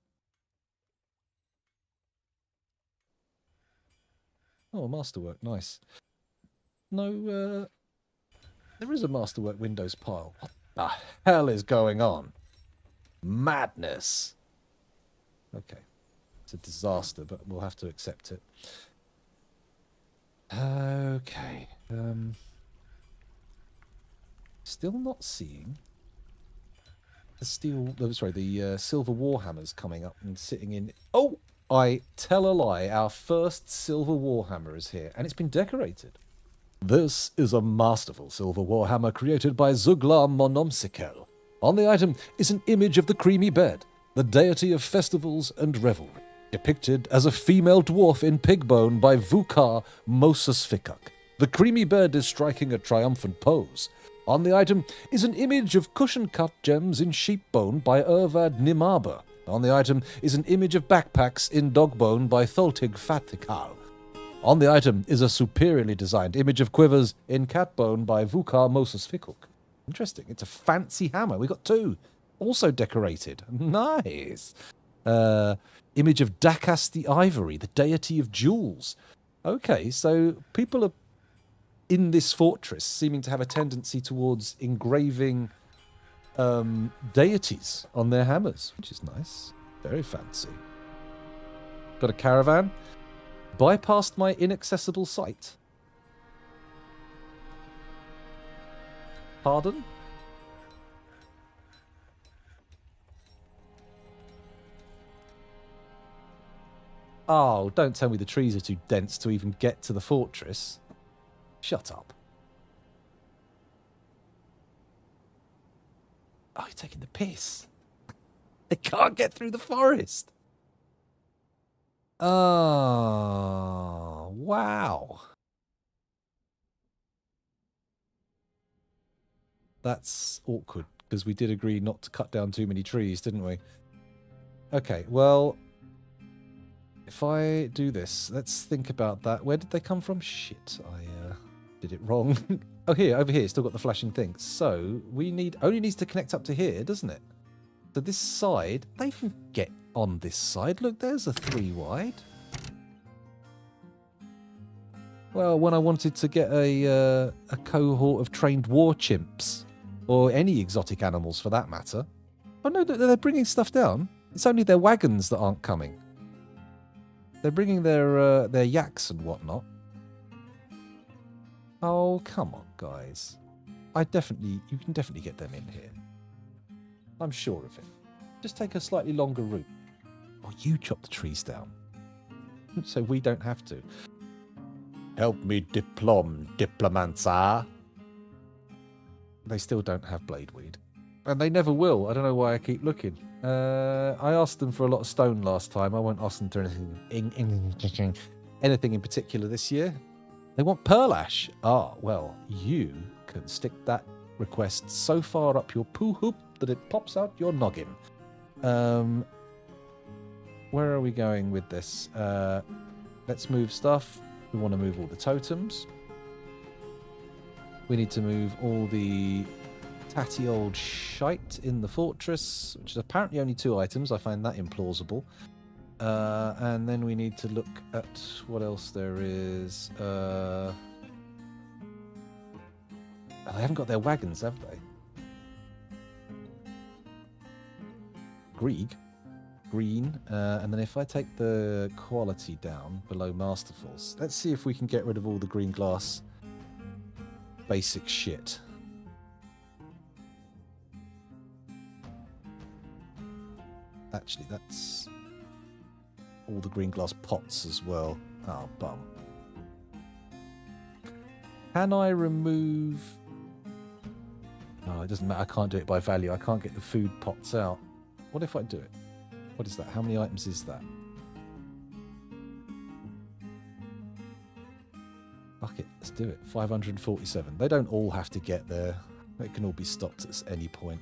Oh, masterwork, nice. No, there is a masterwork windows pile. What the hell is going on? Madness. Okay. It's a disaster, but we'll have to accept it. Okay. Still not seeing the silver warhammers coming up and sitting in... Oh! I tell a lie, our first silver warhammer is here, and it's been decorated. This is a masterful silver warhammer created by Zuglar Monomsikel. On the item is an image of the creamy bed, the deity of festivals and revelry, depicted as a female dwarf in pig bone by Vukar Mosesfikuk. The creamy bed is striking a triumphant pose. On the item is an image of cushion-cut gems in sheep bone by Ervad Nimaba. On the item is an image of backpacks in dog bone by Tholtig Fatikal. On the item is a superiorly designed image of quivers in cat bone by Vukar Mosesfikuk. Interesting. It's a fancy hammer. We got two. Also decorated. Nice. Image of Dakas the Ivory, the deity of jewels. Okay, so people are in this fortress seeming to have a tendency towards engraving deities on their hammers, which is nice. Very fancy. Got a caravan. Bypassed my inaccessible site. Pardon? Oh, don't tell me the trees are too dense to even get to the fortress. Shut up. Oh, you're taking the piss. They can't get through the forest. Oh, wow. That's awkward, because we did agree not to cut down too many trees, didn't we? Okay, well, if I do this, let's think about that. Where did they come from? Shit, I did it wrong. Oh, here, over here, still got the flashing thing. So, we only needs to connect up to here, doesn't it? So this side, they can get on this side. Look, there's a 3 wide. Well, when I wanted to get a cohort of trained war chimps, or any exotic animals for that matter. Oh no, they're bringing stuff down. It's only their wagons that aren't coming. They're bringing their yaks and whatnot. Oh, come on, guys. You can definitely get them in here. I'm sure of it. Just take a slightly longer route. Or you chop the trees down. So we don't have to. Help me diplomancer. They still don't have bladeweed. And they never will. I don't know why I keep looking. I asked them for a lot of stone last time. I won't ask them for anything in particular this year. They want pearl ash. Ah, well, you can stick that request so far up your poo hoop that it pops out your noggin. Where are we going with this? Let's move stuff. We want to move all the totems. We need to move all the tatty old shite in the fortress, which is apparently only 2 items. I find that implausible. And then we need to look at what else there is. They haven't got their wagons, have they? Green. And then if I take the quality down below Masterfuls, let's see if we can get rid of all the green glass basic shit. Actually, that's all the green glass pots as well. Oh, bum. Can I remove... Oh, it doesn't matter. I can't do it by value. I can't get the food pots out. What if I do it? What is that? How many items is that? Fuck it. Let's do it. 547. They don't all have to get there. They can all be stopped at any point.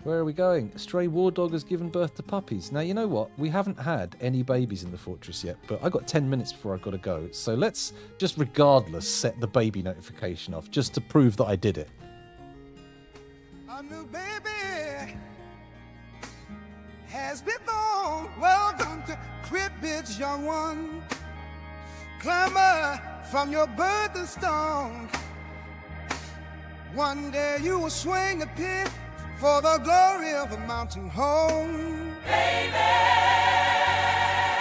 Where are we going? A stray war dog has given birth to puppies. Now, you know what? We haven't had any babies in the fortress yet, but I got 10 minutes before I've got to go. So let's just regardless set the baby notification off just to prove that I did it. A new baby has been born. Welcome to Cryptbeards, young one. Climber from your birthing stone. One day you will swing the pit for the glory of a mountain home. Baby!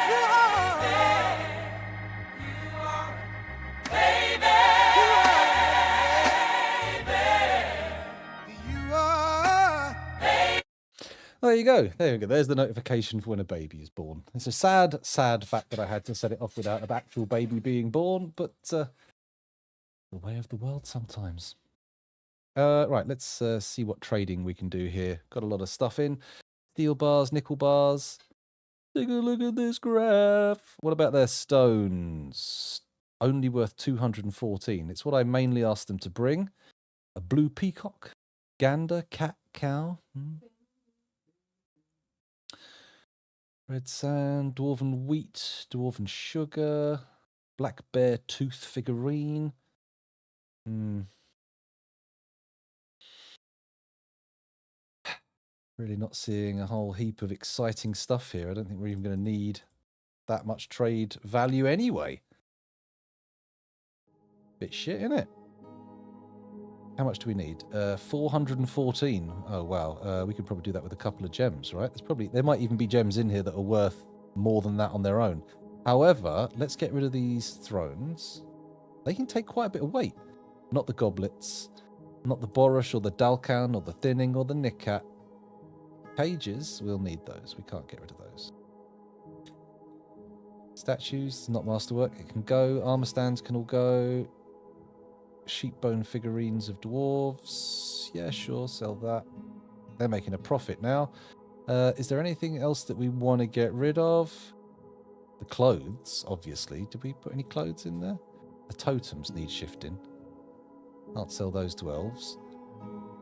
You are. Baby! You are. There you go. There we go. There's the notification for when a baby is born. It's a sad, sad fact that I had to set it off without an actual baby being born, but the way of the world sometimes. Right, let's see what trading we can do here. Got a lot of stuff in. Steel bars, nickel bars. Take a look at this graph. What about their stones? Only worth 214. It's what I mainly asked them to bring. A blue peacock. Gander, cat, cow. Red sand, dwarven wheat, dwarven sugar. Black bear tooth figurine. Really not seeing a whole heap of exciting stuff here. I don't think we're even going to need that much trade value anyway. Bit shit, innit? How much do we need? 414. Oh, wow. We could probably do that with a couple of gems, right? There might even be gems in here that are worth more than that on their own. However, let's get rid of these thrones. They can take quite a bit of weight. Not the goblets, not the borush or the dalkan or the thinning or the nikat. Cages, we'll need those. We can't get rid of those. Statues, not masterwork. It can go. Armor stands can all go. Sheep bone figurines of dwarves. Yeah, sure, sell that. They're making a profit now. Is there anything else that we want to get rid of? The clothes, obviously. Did we put any clothes in there? The totems need shifting. Can't sell those to elves.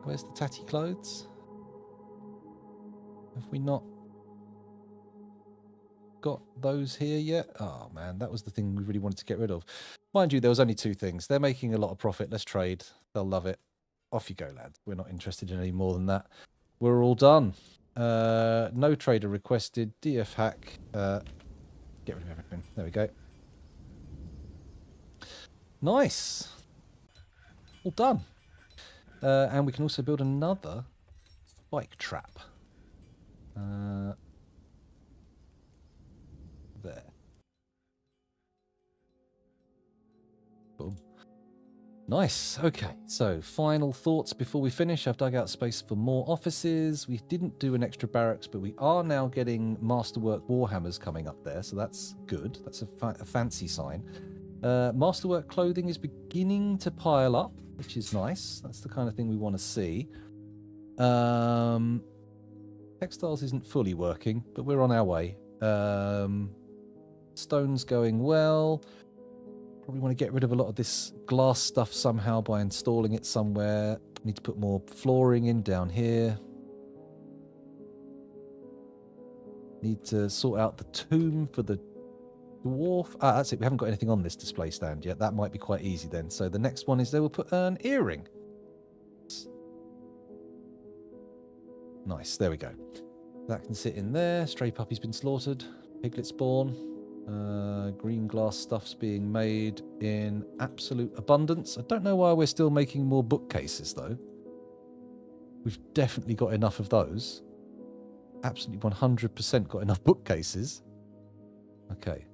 Where's the tatty clothes? Have we not got those here yet? Oh, man, that was the thing we really wanted to get rid of. Mind you, there was only 2 things. They're making a lot of profit. Let's trade. They'll love it. Off you go, lads. We're not interested in any more than that. We're all done. No trader requested. DF hack. Get rid of everything. There we go. Nice. All done. And we can also build another spike trap. There. Boom. Nice. Okay, so final thoughts before we finish. I've dug out space for more offices. We didn't do an extra barracks, but we are now getting Masterwork Warhammers coming up there, so that's good. That's a fancy sign. Masterwork clothing is beginning to pile up, which is nice. That's the kind of thing we want to see. Textiles isn't fully working, but we're on our way. Stone's going well. Probably want to get rid of a lot of this glass stuff somehow by installing it somewhere. Need to put more flooring in down here. Need to sort out the tomb for the dwarf. Ah, that's it. We haven't got anything on this display stand yet. That might be quite easy then. So the next one is they will put an earring. Nice. There we go. That can sit in there. Stray puppy's been slaughtered. Piglet spawn. Green glass stuff's being made in absolute abundance. I don't know why we're still making more bookcases, though. We've definitely got enough of those. Absolutely 100% got enough bookcases. Okay.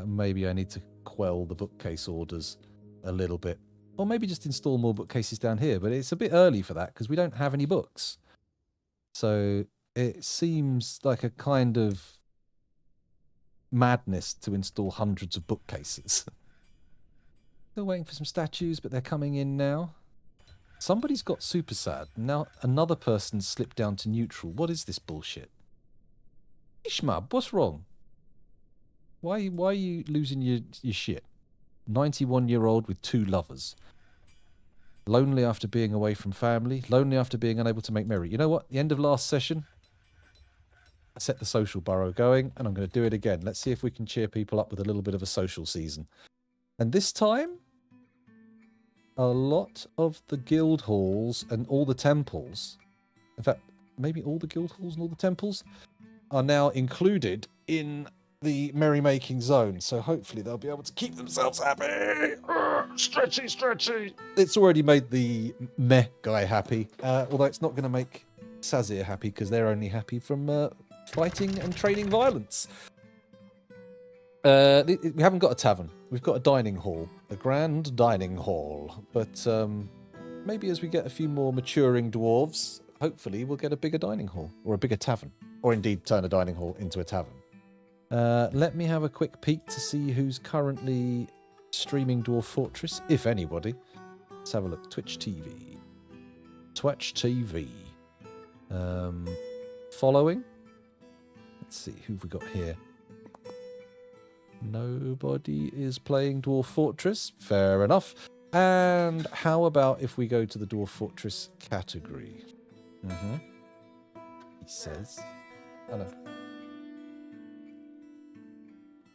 Maybe I need to quell the bookcase orders a little bit. Or maybe just install more bookcases down here. But it's a bit early for that because we don't have any books. So it seems like a kind of madness to install hundreds of bookcases. Still waiting for some statues, but they're coming in now. Somebody's got super sad. Now another person's slipped down to neutral. What is this bullshit? Ishmab, what's wrong? Why are you losing your shit? 91-year-old with 2 lovers. Lonely after being away from family. Lonely after being unable to make merry. You know what? The end of last session, I set the social burrow going, and I'm going to do it again. Let's see if we can cheer people up with a little bit of a social season. And this time, a lot of the guild halls and all the temples, in fact, maybe all the guild halls and all the temples, are now included in the merrymaking zone. So hopefully they'll be able to keep themselves happy. Stretchy, stretchy. It's already made the meh guy happy, although it's not going to make Sazir happy because they're only happy from fighting and training violence. We haven't got a tavern. We've got a dining hall, a grand dining hall. But maybe as we get a few more maturing dwarves, hopefully we'll get a bigger dining hall or a bigger tavern, or indeed turn a dining hall into a tavern. Let me have a quick peek to see who's currently streaming Dwarf Fortress, if anybody. Let's have a look. Twitch TV. Twitch TV. Following. Let's see, who have we got here? Nobody is playing Dwarf Fortress. Fair enough. And how about if we go to the Dwarf Fortress category? He says... Oh no.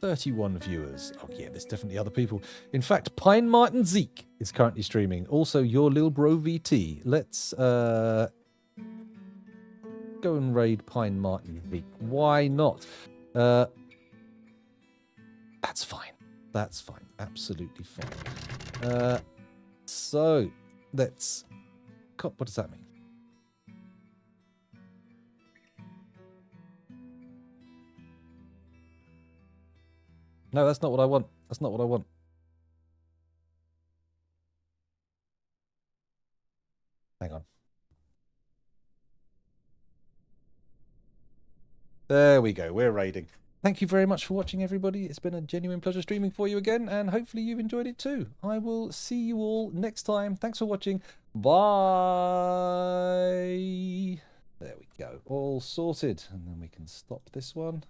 31 viewers. Oh yeah, there's definitely other people. In fact, Pine Martin Zeke is currently streaming. Also, your Lil Bro VT. Let's go and raid Pine Martin Zeke. Why not? That's fine. That's fine. Absolutely fine. So, let's... What does that mean? No, that's not what I want. That's not what I want. Hang on. There we go. We're raiding. Thank you very much for watching, everybody. It's been a genuine pleasure streaming for you again, and hopefully you've enjoyed it too. I will see you all next time. Thanks for watching. Bye. There we go. All sorted. And then we can stop this one.